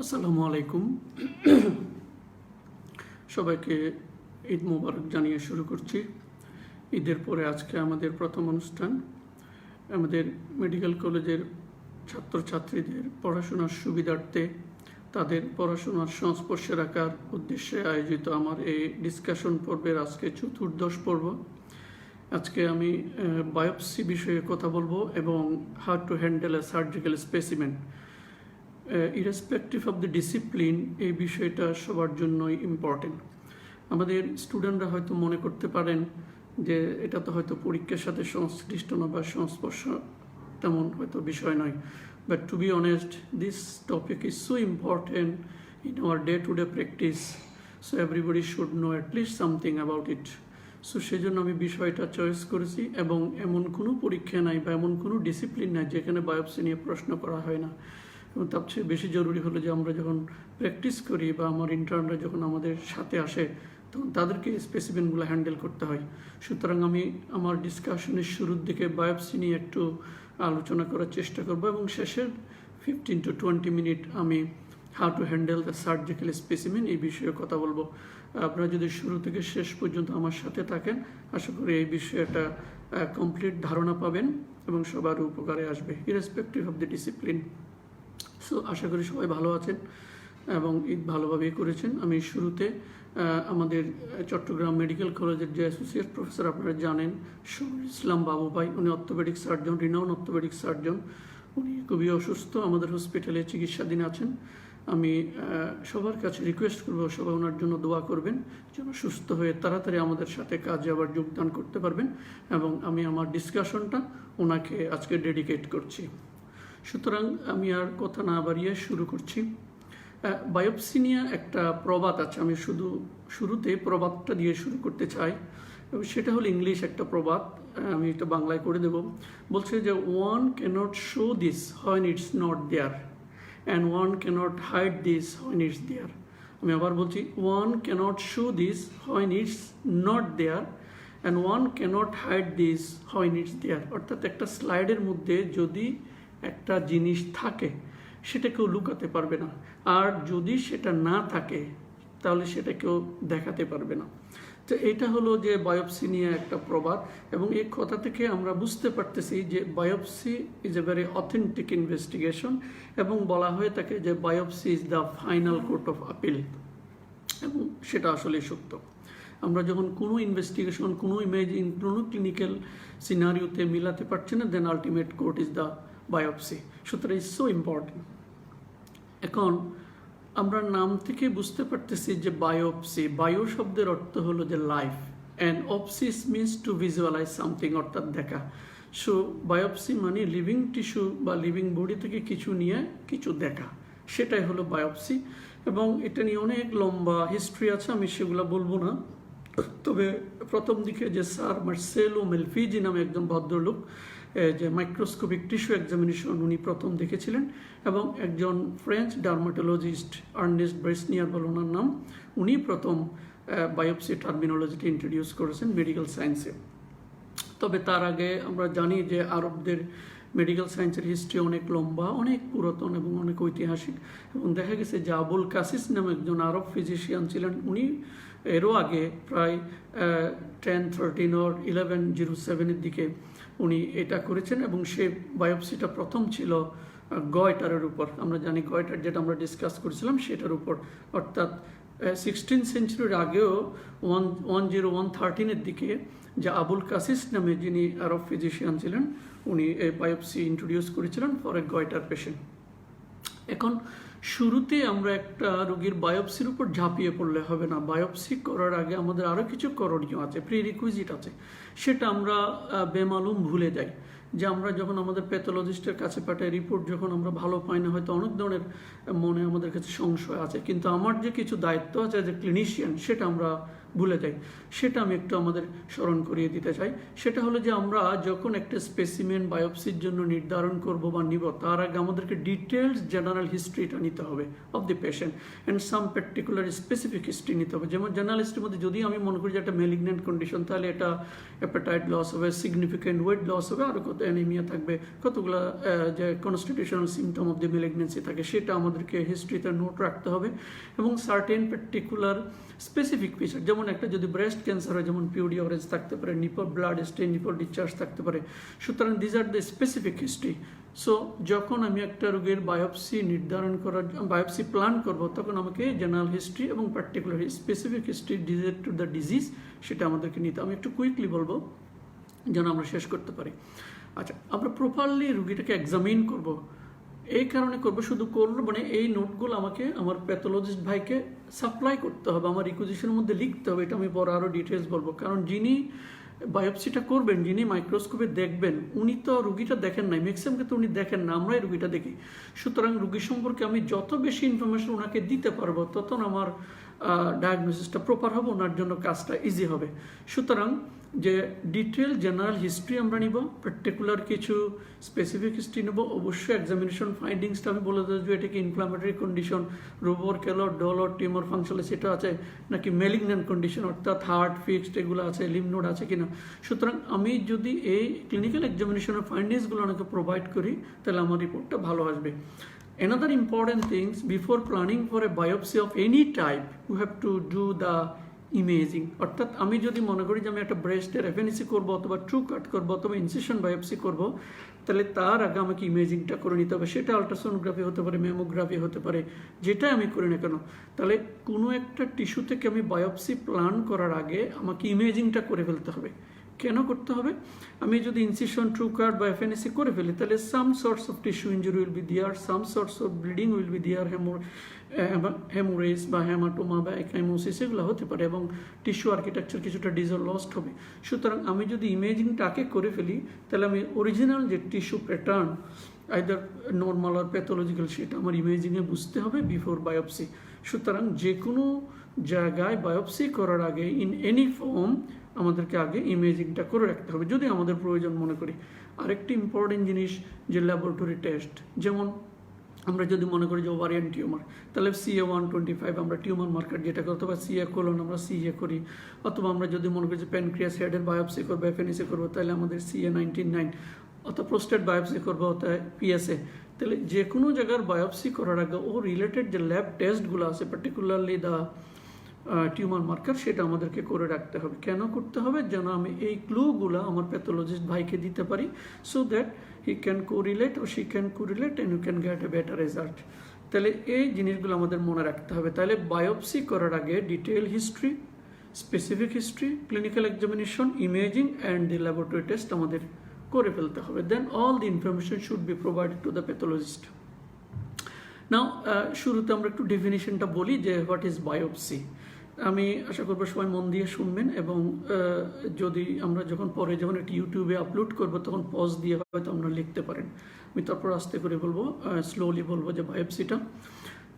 আসসালামু আলাইকুম। সবাইকে ঈদ মোবারক জানিয়ে শুরু করছি। ঈদের পরে আজকে আমাদের প্রথম অনুষ্ঠান। আমাদের মেডিকেল কলেজের ছাত্রছাত্রীদের পড়াশোনার সুবিধার্থে তাদের পড়াশোনার সংস্পর্শে রাখার উদ্দেশ্যে আয়োজিত আমার এই ডিসকাশন পর্বের আজকে চতুর্দশ পর্ব। আজকে আমি বায়োপসি বিষয়ে কথা বলবো এবং how to handle A surgical specimen. Irrespective of the discipline, এই বিষয়টা সবার জন্যই ইম্পর্টেন্ট। আমাদের স্টুডেন্টরা হয়তো মনে করতে পারেন যে এটা তো হয়তো পরীক্ষার সাথে সংশ্লিষ্ট না বা সংস্পর্শ তেমন হয়তো বিষয় নয়, but to be honest this topic is so important in our day to day practice, so everybody should know at least something about it. So সেই জন্য আমি বিষয়টা চয়েস করেছি এবং এমন কোনো পরীক্ষা নাই বা এমন কোনো ডিসিপ্লিন নাই যেখানে বায়োপসি নিয়ে প্রশ্ন করা হয় না। এবং তার চেয়ে বেশি জরুরি হলো যে আমরা যখন প্র্যাকটিস করি বা আমার ইন্টার্নরা যখন আমাদের সাথে আসে তখন তাদেরকে স্পেসিমেনগুলো হ্যান্ডেল করতে হয়। সুতরাং আমি আমার ডিসকাশনের শুরুর দিকে বায়োপসি নিয়ে একটু আলোচনা করার চেষ্টা করব এবং শেষের 15 to 20 মিনিট আমি how to handle the surgical specimen এই বিষয়ে কথা বলবো। আপনারা যদি শুরু থেকে শেষ পর্যন্ত আমার সাথে থাকেন, আশা করি এই বিষয়ে একটা কমপ্লিট ধারণা পাবেন এবং সবার উপকারে আসবে, irrespective of the discipline. So আশা করি সবাই ভালো আছেন এবং ঈদ ভালোভাবেই করেছেন। আমি শুরুতে আমাদের চট্টগ্রাম মেডিকেল কলেজের যে অ্যাসোসিয়েট প্রফেসর আপনারা জানেন, শহীদুল ইসলাম বাবু ভাই, উনি orthopaedic surgeon, renowned orthopaedic surgeon. উনি খুবই অসুস্থ, আমাদের হসপিটালে চিকিৎসাধীন আছেন। আমি সবার কাছে রিকোয়েস্ট করবো সবাই ওনার জন্য দোয়া করবেন যেন সুস্থ হয়ে তাড়াতাড়ি আমাদের সাথে কাজে আবার যোগদান করতে পারবেন, এবং আমি আমার ডিসকাশনটা ওনাকে আজকে ডেডিকেট করছি। সুতরাং আমি আর কথা না বাড়িয়ে শুরু করছি। বায়োপসি নিয়ে একটা প্রবাদ আছে, আমি শুরুতে প্রবাদটা দিয়ে শুরু করতে চাই এবং সেটা হলো ইংলিশ একটা প্রবাদ, আমি এটা বাংলায় করে দেব। বলছে যে one cannot show this when it's not there and one cannot hide this when it's there. আমি আবার বলছি, one cannot show this when it's not there and one cannot hide this when it's there. অর্থাৎ একটা স্লাইডের মধ্যে যদি একটা জিনিস থাকে সেটা কেউ লুকাতে পারবে না, আর যদি সেটা না থাকে তাহলে সেটা কেউ দেখাতে পারবে না। তো এটা হলো যে বায়োপসি নিয়ে একটা প্রবাদ, এবং এই কথা থেকে আমরা বুঝতে পারতেছি যে biopsy is a very authentic investigation, এবং বলা হয়ে থাকে যে biopsy is the final court of appeal, এবং সেটা আসলে সত্য। আমরা যখন কোনো ইনভেস্টিগেশন, কোনো ইমেজিং, কোনো ক্লিনিক্যাল সিনারিওতে মিলাতে পারছি না, then ultimate court is the biopsy. সুতরাং ইজ সো ইম্পর্টেন্ট। এখন আমরা নাম থেকে বুঝতে পারতেছি যে বায়োপসি, বায়ো শব্দের অর্থ হলো যে life, and opsis means to visualize something, অর্থাৎ দেখা। সো বায়োপসি মানে লিভিং টিস্যু বা লিভিং বডি থেকে কিছু নিয়ে কিছু দেখা, সেটাই হলো বায়োপসি। এবং এটা নিয়ে অনেক লম্বা হিস্ট্রি আছে, আমি সেগুলো বলবো না। তবে প্রথম দিকে যে স্যার মার্সেলো মেলফিজি নামে একজন ভদ্রলোক যে মাইক্রোস্কোপিক টিস্যু এক্সামিনেশন উনি প্রথম দেখেছিলেন, এবং একজন ফ্রেঞ্চ ডার্মাটোলজিস্ট আর্নেস্ট ব্রেসনিয়ার বলে ওনার নাম, উনি প্রথম বায়োপসি টার্মিনোলজিটা ইন্ট্রোডিউস করেছেন মেডিকেল সায়েন্সে। তবে তার আগে আমরা জানি যে আরবদের মেডিকেল সায়েন্সের হিস্ট্রি অনেক লম্বা, অনেক পুরাতন এবং অনেক ঐতিহাসিক, এবং দেখা গেছে যে আবুল কাসিস নামে একজন আরব ফিজিশিয়ান ছিলেন, উনি এরও আগে প্রায় 1013 or 1107-এর দিকে উনি এটা করেছেন, এবং সে বায়োপসিটা প্রথম ছিল গয়টারের উপর। আমরা জানি গয়টার যেটা আমরা ডিসকাস করেছিলাম সেটার উপর, অর্থাৎ 16th সেঞ্চুরির আগেও 10113-এর দিকে যে আবুল কাসিস নামে যিনি আরব ফিজিশিয়ান ছিলেন, উনি এই বায়োপসি ইন্ট্রোডিউস করেছিলেন ফর এ গয়টার পেশেন্ট। এখন শুরুতে আমরা একটা রোগীর বায়োপসির উপর ঝাঁপিয়ে পড়লে হবে না। বায়োপসি করার আগে আমাদের আরও কিছু করণীয় আছে, প্রি রিকুইজিট আছে, সেটা আমরা বেমালুম ভুলে যাই। যে আমরা যখন আমাদের প্যাথোলজিস্টের কাছে পাঠাই রিপোর্ট, যখন আমরা ভালো পাই না, হয়তো অনেক ধরনের মনে আমাদের কাছে সংশয় আছে, কিন্তু আমার যে কিছু দায়িত্ব আছে যে ক্লিনিশিয়ান, সেটা আমরা ভুলে যাই। সেটা আমি একটু আমাদের স্মরণ করিয়ে দিতে চাই। সেটা হলো যে আমরা যখন একটা স্পেসিমেন বায়োপসির জন্য নির্ধারণ করব বা নিব, তার আগে আমাদেরকে ডিটেলস জেনারেল হিস্ট্রিটা নিতে হবে of the patient and some particular specific history নিতে হবে। যেমন জেনারেল হিস্ট্রির মধ্যে যদি আমি মনে করি যে একটা ম্যালিগন্যান্ট কন্ডিশন, তাহলে এটা অ্যাপেটাইট লস হবে, সিগনিফিক্যান্ট ওয়েট লস হবে, আরও কত অ্যানিমিয়া থাকবে, কতগুলো যে constitutional symptom of the malignancy থাকে, সেটা আমাদেরকে হিস্ট্রিতে নোট রাখতে হবে। এবং সার্টেন পার্টিকুলার স্পেসিফিক ফিচার, যেমন একটা যদি ব্রেস্ট ক্যান্সার হয়, যেমন পিউডি অরেঞ্জ থাকতে পারে, নিপল ব্লাড স্টেন, নিপল ডিসচার্জ থাকতে পারে। সুতরাং these are the specific history. So যখন আমি একটা রোগের বায়োপসি নির্ধারণ করার বায়োপসি প্ল্যান করব, তখন আমাকে জেনারেল হিস্ট্রি এবং particular specific history related to the disease সেটা আমাদেরকে নিতে। আমি একটু কুইকলি বলবো যেন আমরা শেষ করতে পারি। আচ্ছা, আমরা প্রপারলি রুগীটাকে এক্সামিন করব। এই কারণে করবো, শুধু করবো মানে এই নোটগুলো আমাকে আমার প্যাথোলজিস্ট ভাইকে সাপ্লাই করতে হবে, আমার রিকুইজিশনের মধ্যে লিখতে হবে। এটা আমি পরে আরও ডিটেলস বলবো। কারণ যিনি বায়োপসিটা করবেন, যিনি মাইক্রোস্কোপে দেখবেন, উনি তো রুগীটা দেখেন নাই, ম্যাক্সিমাম কিন্তু উনি দেখেন না, আমরাই রুগীটা দেখি। সুতরাং রুগী সম্পর্কে আমি যত বেশি ইনফরমেশন ওনাকে দিতে পারবো, তত আমার ডায়াগনোসিসটা প্রপার হবে, ওনার জন্য কাজটা ইজি হবে। সুতরাং যে ডিটেল জেনারেল হিস্ট্রি আমরা নিব, পার্টিকুলার কিছু স্পেসিফিক হিস্ট্রি নেব। অবশ্যই এক্সামিনেশন ফাইন্ডিংসটা আমি বলে দেবো, এটা কি ইনফ্লামেটরি কন্ডিশন, রোবর কেলর ডলর টিউমার ফাংশনাল সেটা আছে নাকি ম্যালিগন্যান্ট কন্ডিশন, অর্থাৎ হার্ট ফিক্সড এগুলো আছে, লিম্ফ নোড আছে কিনা। সুতরাং আমি যদি এই ক্লিনিক্যাল এক্সামিনেশনের ফাইন্ডিংসগুলো অনেকে প্রোভাইড করি, তাহলে আমার রিপোর্টটা ভালো আসবে। Another important things, before planning for a biopsy of any type, you have to do the imaging. অর্থাৎ আমি যদি মনে করি যে আমি একটা ব্রেস্টের এফএনসি করবো, অথবা ট্রু কাট করবো, অথবা ইনসিশন বায়োপসি করবো, তাহলে তার আগে আমাকে ইমেজিংটা করে নিতে হবে। সেটা আলট্রাসোনোগ্রাফি হতে পারে, ম্যামোগ্রাফি হতে পারে, যেটা আমি করি না কেন। তাহলে কোনো একটা টিস্যু থেকে আমি বায়োপসি প্ল্যান করার আগে আমাকে ইমেজিংটা করে ফেলতে হবে। কেন করতে হবে? আমি যদি ইনসিশন, ট্রু কাট বা এফএনসি করে ফেলি, তাহলে some source of tissue injury will be there, some source of bleeding will be there, haemorrhage বা হেমাটোমা বা একাইমোসিস এগুলো হতে পারে, এবং টিস্যু আর্কিটেকচার কিছুটা লস্ট হবে। সুতরাং আমি যদি ইমেজিংটাকে করে ফেলি, তাহলে আমি অরিজিনাল যে টিস্যু প্যাটার্ন, আইদার নর্মাল আর প্যাথোলজিক্যাল, সেটা আমার ইমেজিংয়ে বুঝতে হবে বিফোর বায়োপসি। সুতরাং যে কোনো জায়গায় বায়োপসি করার আগে ইন এনি ফর্ম আমাদেরকে আগে ইমেজিংটা করে রাখতে হবে, যদি আমাদের প্রয়োজন মনে করি। আরেকটি ইম্পর্টেন্ট জিনিস যে ল্যাবরেটরি টেস্ট, যেমন আমরা যদি মনে করি যে ওভারিয়ান টিউমার, তাহলে CA-125 আমরা টিউমার মার্কার যেটা করি, অথবা CA কোলন আমরা CA করি, অথবা আমরা যদি মনে করি যে প্যানক্রিয়াস হেডের বায়োপসি করবো, FNSA করবো, তাহলে আমাদের CA-19-9, অথবা প্রোস্টেট বায়োপসি করবো, অথবা PSA। তাহলে যে কোনো জায়গার বায়োপসি করার আগে ও রিলেটেড যে ল্যাব টেস্টগুলো আছে, পার্টিকুলারলি দ্য টিউমার মার্কার, সেটা আমাদেরকে করে রাখতে হবে। কেন করতে হবে? যেন আমি এই ক্লুগুলো আমার প্যাথোলজিস্ট ভাইকে দিতে পারি, so that he can correlate ও she can correlate and you can get a better result. তাহলে এই জিনিসগুলো আমাদের মনে রাখতে হবে। তাহলে বায়োপসি করার আগে detail history, specific history, clinical examination, imaging and the laboratory test আমাদের করে ফেলতে হবে। Then all the information should be provided to the pathologist. Now শুরুতে আমরা একটু ডেফিনিশনটা বলি যে হোয়াট ইজ বায়োপসি। আমি আশা করবো সবাই মন দিয়ে শুনবেন, এবং যদি আমরা যখন পরে যখন এটি ইউটিউবে আপলোড করব, তখন পজ দিয়ে হয়তো আপনারা লিখতে পারেন। আমি তারপর আস্তে করে বলবো, স্লোলি বলবো যে বায়োপসিটা,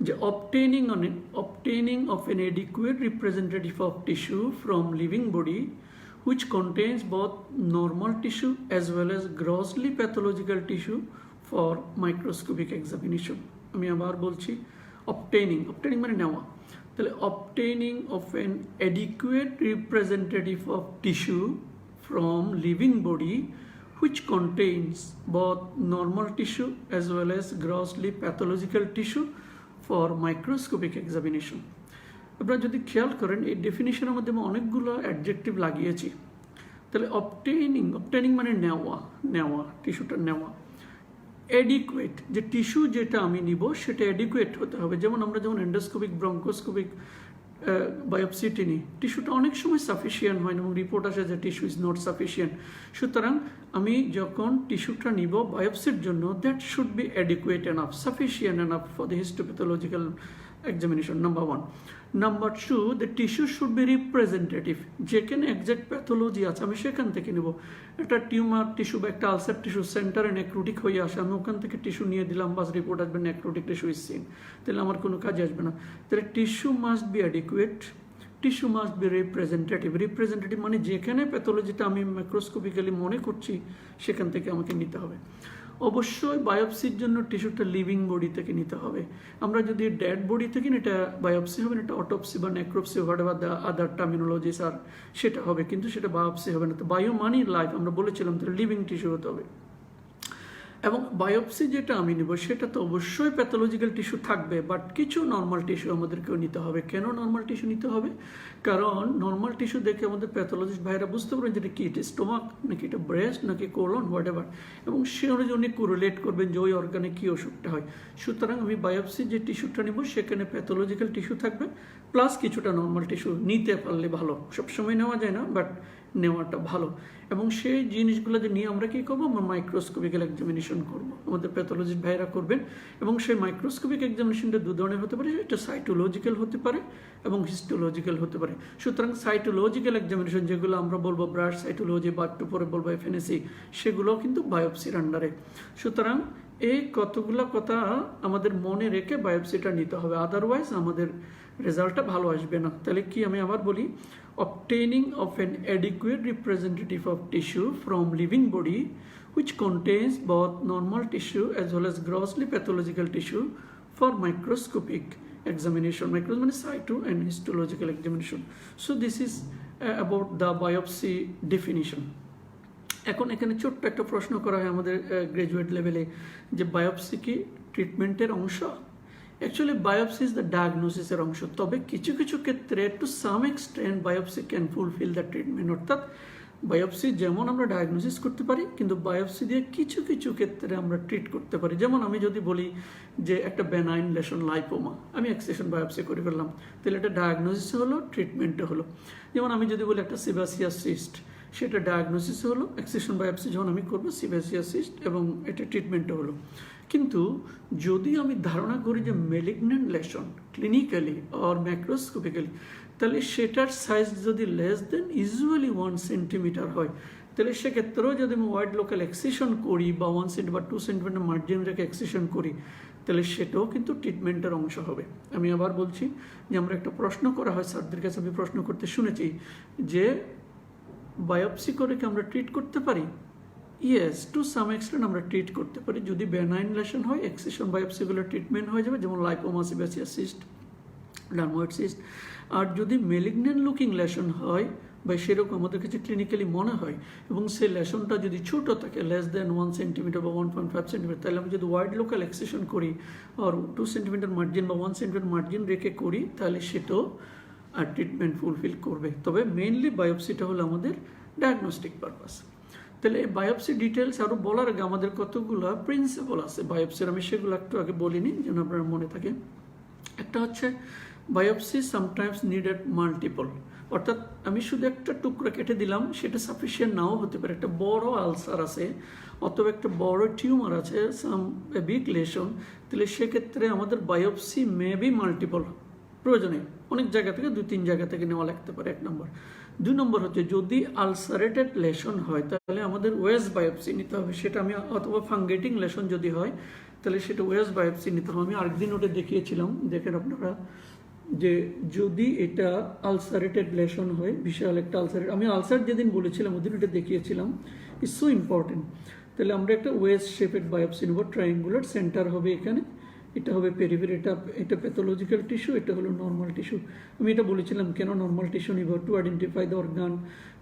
যে obtaining of an adequate representative of tissue from living body which contains both normal tissue as well as grossly pathological tissue for microscopic examination. আমি আবার বলছি, obtaining মানে নেওয়া। তাহলে obtaining of an adequate representative of tissue from living body which contains both normal tissue as well as grossly pathological tissue for microscopic examination. আপনারা যদি খেয়াল করেন, এই ডেফিনিশনের মধ্যে আমি অনেকগুলো অ্যাডজেক্টিভ লাগিয়েছি। তাহলে obtaining মানে নেওয়া টিস্যুটা নেওয়া। অ্যাডিকুয়েট, যে টিস্যু যেটা আমি নিব সেটা অ্যাডিকুয়েট হতে হবে। যেমন আমরা যেমন এন্ডোস্কোপিক, ব্রঙ্কোস্কোপিক বায়োপসিটি নিই, টিস্যুটা অনেক সময় সাফিসিয়েন্ট হয় না, এবং রিপোর্ট আসে যে টিস্যু ইজ নট সাফিসিয়েন্ট। সুতরাং আমি যখন টিস্যুটা নিব বায়োপসির জন্য, that should be adequate enough, sufficient enough for the histopathological examination, number 1. Number 2, the tissue should be representative. যেখানে এক্সাক্ট প্যাথোলজি আছে আমি সেখান থেকে নেব। একটা টিউমার টিস্যু বা একটা আলসার টিস্যু সেন্টারে নেক্রোটিক হয়ে আসে, আমি ওখান থেকে টিস্যু নিয়ে দিলাম, বাস রিপোর্ট আসবে নেক্রোটিক টিস্যু ইজ সিন, তাহলে আমার কোনো কাজে আসবে না। তাহলে tissue must be adequate, tissue must be representative মানে যেখানে প্যাথোলজিটা আমি মাইক্রোস্কোপিক্যালি মনে করছি সেখান থেকে আমাকে নিতে হবে। অবশ্যই বায়োপসির জন্য টিস্যুটা লিভিং বডি থেকে নিতে হবে। আমরা যদি ডেড বডি থেকে এটা বায়োপসি হবে না, এটা অটোপসি বা necropsy whatever the other terminologies আর সেটা হবে, কিন্তু সেটা বায়োপসি হবে না। তো বায়ো মানি লাইফ, আমরা বলেছিলাম তো লিভিং টিস্যু হতে হবে। এবং বায়োপসি যেটা আমি নেব সেটা তো অবশ্যই প্যাথোলজিক্যাল টিস্যু থাকবে, বাট কিছু নর্মাল টিস্যু আমাদেরকেও নিতে হবে। কেন নর্মাল টিস্যু নিতে হবে? কারণ নর্মাল টিস্যু দেখে আমাদের প্যাথোলজিস্ট ভাইরা বুঝতে পারবেন যেটা কি, এটা স্টোমাক নাকি এটা ব্রেস্ট নাকি কোলন হোয়াট এভার, এবং সে অনুযায়ী উনি কোরিলেট করবেন যে ওই অর্গানে কী অসুখটা হয়। সুতরাং আমি বায়োপসি যে টিস্যুটা নেব সেখানে প্যাথোলজিক্যাল টিস্যু থাকবে, প্লাস কিছুটা নর্মাল টিস্যু নিতে পারলে ভালো। সবসময় নেওয়া যায় না, বাট নেওয়াটা ভালো। এবং সেই জিনিসগুলো যে নিয়ে আমরা কী করবো, আমরা মাইক্রোস্কোপিক্যাল এক্সামিনেশন করবো, আমাদের প্যাথোলজিস্ট ভাইরা করবেন। এবং সেই মাইক্রোস্কোপিক এক্সামিনেশনটা দু ধরনের হতে পারে, এটা সাইটোলজিক্যাল হতে পারে এবং হিস্টোলজিক্যাল হতে পারে। সুতরাং সাইটোলজিক্যাল এক্সামিনেশন যেগুলো আমরা বলবো ব্রাশ সাইটোলজি বা একটু পরে বলবো এফএনএসি, সেগুলো কিন্তু বায়োপসির আন্ডারে। সুতরাং এই কতগুলো কথা আমাদের মনে রেখে বায়োপসিটা নিতে হবে, আদারওয়াইজ আমাদের রেজাল্টটা ভালো আসবে না। তাহলে কি আমি আবার বলি, obtaining of an adequate representative of tissue from living body which contains both normal tissue as well as grossly pathological tissue for microscopic examination, মানে cyto and histological examination. So this is about the biopsy definition. এখন এখানে ছোট্ট একটা প্রশ্ন করা হয় আমাদের graduate লেভেলে যে বায়োপসি কি ট্রিটমেন্টের অংশ? অ্যাকচুয়ালি বায়োপসি ইজ দ্য ডায়াগনোসিসের অংশ, তবে কিছু কিছু ক্ষেত্রে to some extent biopsy can fulfil the treatment. অর্থাৎ বায়োপসি যেমন আমরা ডায়াগনোসিস করতে পারি, কিন্তু বায়োপসি দিয়ে কিছু কিছু ক্ষেত্রে আমরা ট্রিট করতে পারি। যেমন আমি যদি বলি যে একটা বেনাইন লেশন লাইপোমা, আমি এক্সেশন বায়োপসি করে ফেললাম, তাহলে এটা ডায়াগনোসিস হলো, ট্রিটমেন্টও হলো। যেমন আমি যদি বলি একটা সিবাসিয়াস সিস্ট, সেটা ডায়াগনোসিস হলো, এক্সেশন বায়োপসি যখন আমি করবো সিবাসিয়াস সিস্ট, এবং এটা ট্রিটমেন্টও হলো। কিন্তু যদি আমি ধারণা করি যে মেলিগন্যান্ট লেশন ক্লিনিক্যালি অর ম্যাক্রোস্কোপিক্যালি, তাহলে সেটার সাইজ যদি লেস দেন ইউজুয়ালি 1 সেন্টিমিটার হয়, তাহলে সেক্ষেত্রেও যদি আমি ওয়াইড লোকাল এক্সিশন করি বা 1 সেন্টি বা 2 সেন্টিমিটার মার্জিন রেখে এক্সিশন করি, তাহলে সেটাও কিন্তু ট্রিটমেন্টের অংশ হবে। আমি আবার বলছি যে আমরা একটা প্রশ্ন করা হয় স্যারদের কাছে, আমি প্রশ্ন করতে শুনেছি যে বায়োপসি করে কি আমরা ট্রিট করতে পারি? ইয়েস, টু সাম এক্সটেন্ট আমরা ট্রিট করতে পারি। যদি বেনাইন লেশন হয় এক্সিশন বায়োপসিগুলো ট্রিটমেন্ট হয়ে যাবে, যেমন লাইপোমা, সিবাসিয়াস সিস্ট, ডার্মোয়েড সিস্ট। আর যদি মেলিগন্যান্ট লুকিং লেশন হয় বা সেরকম আমাদের কাছে ক্লিনিক্যালি মনে হয়, এবং সেই লেশনটা যদি ছোটো থাকে লেস দেন 1 সেন্টিমিটার বা 1.5 সেন্টিমিটার, তাহলে আমি যদি ওয়াইড লোকাল এক্সিশন করি আর 2 সেন্টিমিটার মার্জিন বা 1 সেন্টিমিটার মার্জিন রেখে করি, তাহলে সেটাও আর ট্রিটমেন্ট ফুলফিল করবে। তবে মেইনলি বায়োপসিটা হলো আমাদের ডায়াগনস্টিক পারপাস। তাহলে এই বায়োপসি ডিটেলস আরও বলার আগে আমাদের কতগুলো প্রিন্সিপাল আছে বায়োপসির, আমি সেগুলো একটু আগে বলিনি যেন আপনার মনে থাকে। একটা হচ্ছে বায়োপসি সামটাইমস নিডেড মাল্টিপল, অর্থাৎ আমি শুধু একটা টুকরা কেটে দিলাম সেটা সাফিসিয়েন্ট নাও হতে পারে। একটা বড় আলসার আছে অথবা একটা বড় টিউমার আছে, সাম বিগ লেশন, তাহলে সেক্ষেত্রে আমাদের বায়োপসি মে বি মাল্টিপল, প্রয়োজনে অনেক জায়গা থেকে 2-3 জায়গা থেকে নেওয়া লাগতে পারে, 1 নম্বর। 2 নম্বর হচ্ছে যদি আলসারেটেড লেশন হয় তাহলে আমাদের ওয়েজ বায়োপসি নিতে হবে, সেটা আমি, অথবা ফাঙ্গেটিং লেশন যদি হয় তাহলে সেটা ওয়েজ বায়োপসি নিতে হবে। আমি আরেকদিন ওটা দেখিয়েছিলাম, দেখেন আপনারা, যে যদি এটা আলসারেটেড লেশন হয়, বিশাল একটা আলসারেট, আমি আলসার যেদিন বলেছিলাম ওদিন এটা দেখিয়েছিলাম, ইটস সো ইম্পর্টেন্ট। তাহলে আমরা একটা ওয়েজ শেপেড বায়োপসি নেব, ট্রায়াঙ্গুলার, সেন্টার হবে এখানে, এটা হবে পেরিফেরি, এটা প্যাথোলজিক্যাল টিস্যু, এটা হলো নর্মাল টিস্যু। আমি এটা বলেছিলাম কেন নর্মাল টিস্যু নিব, to identify the organ,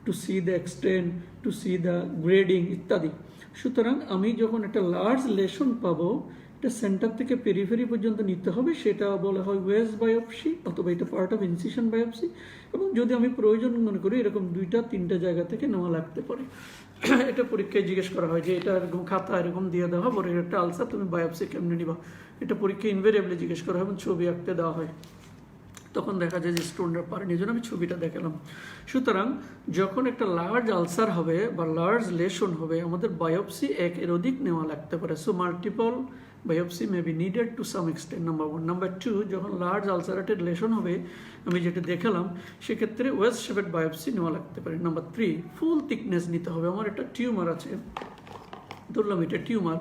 to see the extent, to see the grading ইত্যাদি। সুতরাং আমি যখন একটা লার্জ লেশন পাবো, এটা সেন্টার থেকে পেরিফেরি পর্যন্ত নিতে হবে, সেটা বলা হয় ওয়েজ বায়োপসি, অথবা এটা পার্ট অফ ইনসিশন বায়োপসি। এবং যদি আমি প্রয়োজন মনে করি এরকম 2-3 জায়গা থেকে নেওয়া লাগতে পারে। এটা পরীক্ষায় জিজ্ঞেস করা হয় যে এটা এরকম খাতা এরকম দিয়ে দেওয়া বলে একটা আলসার, তুমি বায়োপসি কেমনে নিবা, এটা পরীক্ষায় ইনভেরিয়েবলি জিজ্ঞেস করা হয় এবং ছবি আঁকতে দেওয়া হয়, তখন দেখা যায় যে স্টুডেন্টরা পারেনি, এই জন্য আমি ছবিটা দেখালাম। সুতরাং যখন একটা লার্জ আলসার হবে বা লার্জ লেশন হবে, আমাদের বায়োপসি 1-এর অধিক নেওয়া লাগতে পারে। So multiple biopsy may be needed to some extent, number 1. Number 2, যখন লার্জ আলসারেটেড লেশন হবে, আমি যেটা দেখালাম, সেক্ষেত্রে ওয়েজ শেপেড বায়োপসি নেওয়া লাগতে পারে। নাম্বার 3, ফুল থিকনেস নিতে হবে। আমার একটা টিউমার আছে, ধরলাম এটা টিউমার,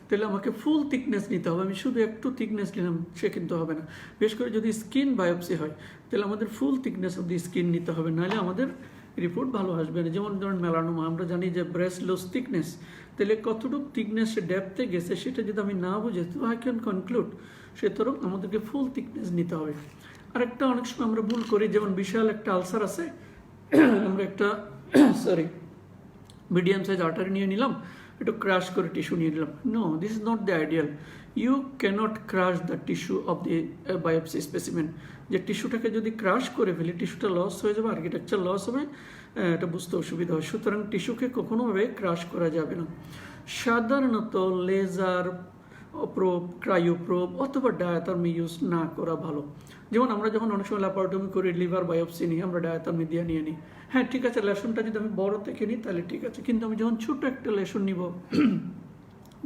তাহলে আমাকে ফুল থিকনেস নিতে হবে। আমি শুধু একটু থিকনেস নিলাম সে কিন্তু হবে না। বিশেষ করে যদি স্কিন বায়োপসি হয় তাহলে আমাদের ফুল থিকনেস অফ দি স্কিন নিতে হবে, নাহলে আমাদের রিপোর্ট ভালো আসবে না। যেমন ধরুন মেলানোমা, আমরা জানি যে ব্রেস্ট লস থিকনেস, তাহলে কতটুকু থিকনেস সে ডেপথে গেছে সেটা যদি আমি না বুঝে তো আই ক্যান কনক্লুড, সুতরাং আমাদেরকে ফুল থিকনেস নিতে হবে। আরেকটা অনেক সময় আমরা ভুল করি, যেমন বিশাল একটা আলসার আছে, আমরা একটা মিডিয়াম সাইজ আর্টারি নিয়ে নিলাম, একটু ক্রাশ করে টিস্যু নিয়ে নিলাম। No, this is not the ideal. You cannot crush the tissue of the biopsy specimen. যে টিস্যুটাকে যদি ক্রাশ করে ফেলি টিস্যুটা লস হয়ে যাবে, আর্কিটেকচার লস হবে, এটা বুঝতে অসুবিধা হয়। সুতরাং টিস্যুকে কখনোভাবে ক্রাশ করা যাবে না। সাধারণত লেজার প্রোব, ক্রায়োপ্রোব অথবা ডায়াথার্মি ইউজ না করা ভালো। যেমন আমরা যখন অনেক সময় ল্যাপারোটমি করি, লিভার বায়োপসি নিই, আমরা ডায়াথার্মি দিয়ে নিয়ে নিই। হ্যাঁ ঠিক আছে, লেশনটা যদি আমি বড় থেকে নিই তাহলে ঠিক আছে, কিন্তু আমি যখন ছোট একটা লেশন নিব,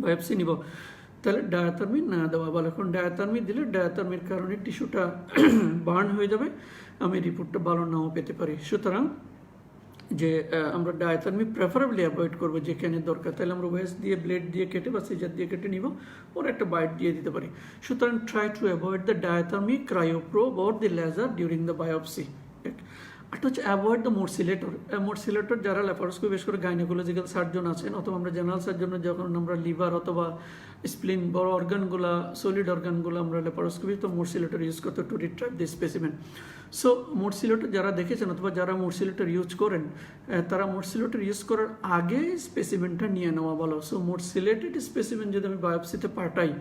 বায়োপসি নিব, তাহলে ডায়াথার্মি না দেওয়া ভালো। এখন ডায়াথার্মি দিলে ডায়াথার্মির কারণে টিস্যুটা বার্ন হয়ে যাবে, আমি রিপোর্টটা ভালো নাও পেতে পারি। সুতরাং যে আমরা ডায়াথার্মি প্রেফারেবলি অ্যাভয়েড করবো যেখানে দরকার, তাহলে আমরা ওয়েস্ট দিয়ে ব্লেড দিয়ে কেটে বা সিজার দিয়ে কেটে নিব, ওর একটা বাইট দিয়ে দিতে পারি। সুতরাং try to avoid the diathermy, cryoprobe or the laser during the biopsy. একটা হচ্ছে অ্যাভয়েড দ্য মোরসিলেটর। মোরসিলেটর যারা ল্যাপারোস্কোপি, বিশেষ করে গাইনোকোলজিক্যাল সার্জন আছেন অথবা আমরা জেনারেল সার্জনের যখন আমরা লিভার অথবা স্প্লিন, বড় অর্গানগুলা, সলিড অর্গানগুলো আমরা ল্যাপারোস্কোপি, তো মোরসিলেটর ইউজ করতে টু রিট্রাইভ দি স্পেসিমেন। সো মোরসিলেটর যারা দেখেছেন অথবা যারা মোরসিলেটর ইউজ করেন, তারা মোরসিলেটর ইউজ করার আগে স্পেসিমেনটা নিয়ে নেওয়া ভালো। সো মোরসিলেটেড স্পেসিমেন যদি আমি বায়োপসিতে পাঠাই,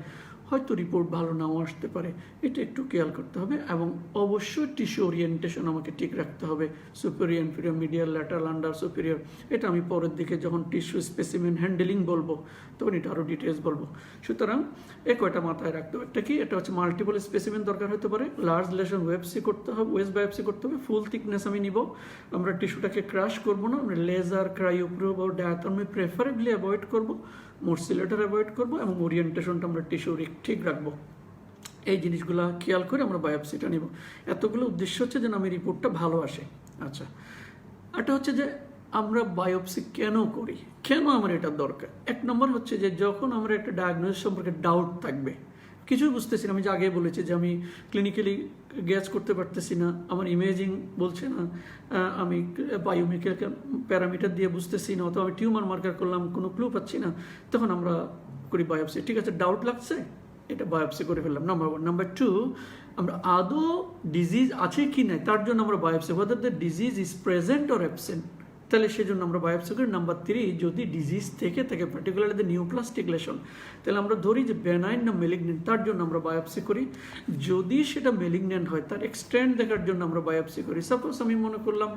হয়তো রিপোর্ট ভালো নাও আসতে পারে, এটা একটু খেয়াল করতে হবে। এবং অবশ্যই টিস্যু ওরিয়েন্টেশন আমাকে ঠিক রাখতে হবে, superior, inferior, medial, lateral, under, superior. এটা আমি পরের দিকে যখন টিস্যু স্পেসিমেন হ্যান্ডেলিং বলবো তখন এটা আরও ডিটেলস বলবো। সুতরাং এ কয়টা মাথায় রাখতে হবে। একটা কি, এটা হচ্ছে মাল্টিপল স্পেসিমেন দরকার হতে পারে, লার্জ লেশন ওয়েবসি করতে হবে, ওয়েস্ট বায়োপসি করতে হবে, ফুল থিকনেস আমি নিব, আমরা টিস্যুটাকে ক্রাশ করবো না, আমরা লেজার, ক্রায়োপ্রোব বা ডায়াথার্মি প্রেফারেবলি অ্যাভয়েড করবো, মোরসিলেটর অ্যাভয়েড করবো, এবং ওরিয়েন্টেশনটা আমরা টিস্যু ঠিক রাখবো। এই জিনিসগুলো খেয়াল করে আমরা বায়োপসিটা নিব। এতগুলো উদ্দেশ্য হচ্ছে যেন আমি রিপোর্টটা ভালো আসে। আচ্ছা, এটা হচ্ছে যে আমরা বায়োপসি কেন করি, কেন আমার এটা দরকার। এক নম্বর হচ্ছে যে যখন আমরা একটা ডায়াগনোসিস সম্পর্কে ডাউট থাকবে, কিছুই বুঝতেছি না, আমি যে আগে বলেছি যে আমি ক্লিনিক্যালি গ্যাস করতে পারতেছি না, আমার ইমেজিং বলছে না, আমি বায়োমেকানিক্যাল প্যারামিটার দিয়ে বুঝতেছি না, অথবা আমি টিউমার মার্কার করলাম কোনো ক্লু পাচ্ছি না, তখন আমরা করি বায়োপসি। ঠিক আছে, ডাউট লাগছে, এটা বায়োপসি করে ফেললাম, নাম্বার ওয়ান। নাম্বার টু, আমরা আদৌ ডিজিজ আছে কি না তার জন্য আমরা biopsy, whether the disease is present or absent, তাহলে সেই জন্য আমরা বায়োপসি করি। নাম্বার থ্রি, যদি ডিজিজ থেকে থাকে, পার্টিকুলারলি দ্য নিউপ্লাস্টিক লেশন, তাহলে আমরা ধরি যে বেনাইন না মেলিগনেন্ট, তার জন্য আমরা বায়োপসি করি। যদি সেটা মেলিগনেন্ট হয় তার এক্সটেন্ট দেখার জন্য আমরা বায়োপসি করি। সাপোজ আমি মনে করলাম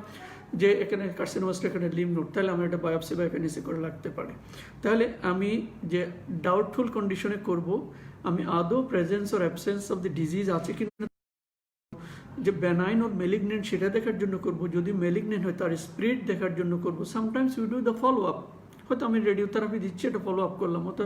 যে এখানে কার্সিনোমাস, এখানে লিম্ফ নোড, তাহলে আমরা এটা বায়োপসি বা এফএনএসি করে লাগতে পারে। তাহলে আমি যে ডাউটফুল কন্ডিশনে করব, আমি আদৌ presence or absence of the disease আছে কিনা, যে বেনাইন ওর মেলিগনেন্ট সেটা দেখার জন্য করব, যদি মেলিগনেন্ট হয় তার স্প্রেড দেখার জন্য করব। Sometimes we do the follow up, হয়তো আমি রেডিওথেরাপি দিচ্ছি, এটা ফলো আপ করলাম, হয়তো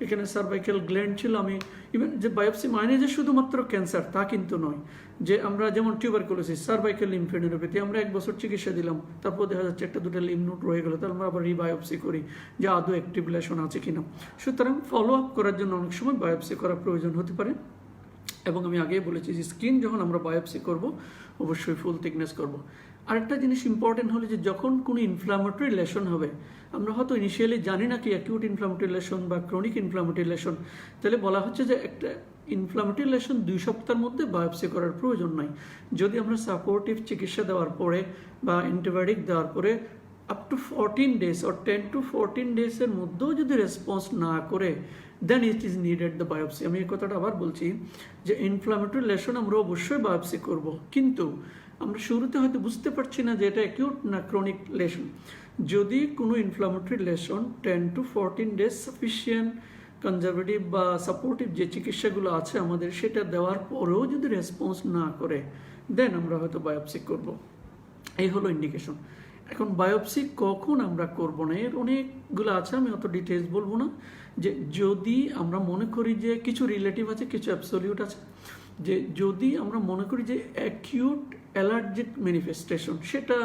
এখানে সার্ভাইকাল গ্ল্যান্ড ছিল, আমি ইভেন যে বায়োপসি মানে যে শুধুমাত্র ক্যান্সার তা কিন্তু নয়, যে আমরা যেমন টিউবারকুলোসিস, সার্ভাইকাল লিম্ফেডিনোপ্যাথি, আমরা 1 বছর চিকিৎসা দিলাম, তারপর দেখা যাচ্ছে একটা দুটো লিম্ফ নোড রয়ে গেলো, তাহলে আমরা আবার রিবায়োপসি করি যে আদৌ অ্যাক্টিভ লেশন আছে কিনা। সুতরাং ফলো আপ করার জন্য অনেক সময় বায়োপসি করার প্রয়োজন হতে পারে। এবং আমি আগেই বলেছি যে স্কিন যখন আমরা বায়োপসি করব অবশ্যই ফুল থিকনেস করব। আরেকটা জিনিস ইম্পর্টেন্ট হলো যে যখন কোনো ইনফ্লামেটরি লেশন হবে, আমরা হয়তো ইনিশিয়ালি জানি না কি অ্যাকিউট ইনফ্লামেটরি লেশন বা ক্রনিক ইনফ্লামেটরি লেশন, তাহলে বলা হচ্ছে যে একটা ইনফ্লামেটরি লেশন 2 সপ্তাহের মধ্যে বায়োপসি করার প্রয়োজন নাই। যদি আমরা সাপোর্টিভ চিকিৎসা দেওয়ার পরে বা অ্যান্টিবায়োটিক দেওয়ার পরে up to 14 days or 10 to 14 ডেজের মধ্যেও যদি রেসপন্স না করে, then it is needed the biopsy. আমি এই কথাটা আবার বলছি যে ইনফ্লামেটরি লেশন আমরা অবশ্যই বায়োপসি করব, কিন্তু আমরা শুরুতে হয়তো বুঝতে পারছি না যে এটা অ্যাকিউট না ক্রনিক লেশন। যদি কোনো inflammatory lesion 10 to 14 days sufficient conservative বা সাপোর্টিভ যে চিকিৎসাগুলো আছে আমাদের, সেটা দেওয়ার পরেও যদি রেসপন্স না করে, দেন আমরা হয়তো বায়োপসি করব। এই হলো ইন্ডিকেশন। এখন বায়োপসি কখন আমরা করব না, এর অনেকগুলো আছে, আমি অত ডিটেলস বলবো না। যে যদি আমরা মনে করি যে কিছু রিলেটিভ আছে, কিছু অ্যাবসলিউট আছে, যে যদি আমরা মনে করি যে অ্যাকিউট অ্যালার্জিক ম্যানিফেস্টেশন, সেটা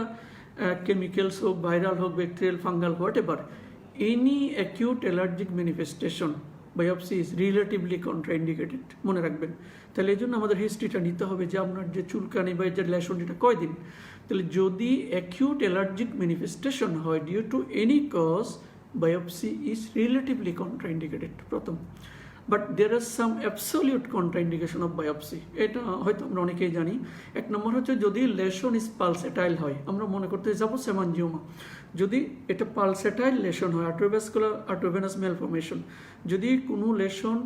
কেমিক্যালস হোক, ভাইরাল হোক, bacterial, fungal, what ever, any acute allergic manifestation biopsy is relatively contraindicated, মনে রাখবেন। তাহলে এই জন্য আমাদের হিস্ট্রিটা নিতে হবে যে আপনার যে চুলকানি বা যে লেশন এটা কয়দিন। তাহলে যদি অ্যাকিউট অ্যালার্জিক ম্যানিফেস্টেশন হয় due to any cause, biopsy is relatively contraindicated প্রথম। But there are some absolute contraindication of biopsy, এটা হয়তো আমরা অনেকেই জানি। এক নম্বর হচ্ছে যদি লেশন ইজ পালসেটাইল হয়, আমরা মনে করতে যাবো সেমানজিওমা, যদি এটা পালসেটাইল লেশন হয়, আর্টারিওভাস্কুলার আর্টারিওভেনাস ম্যালফরমেশন, যদি কোনো লেশন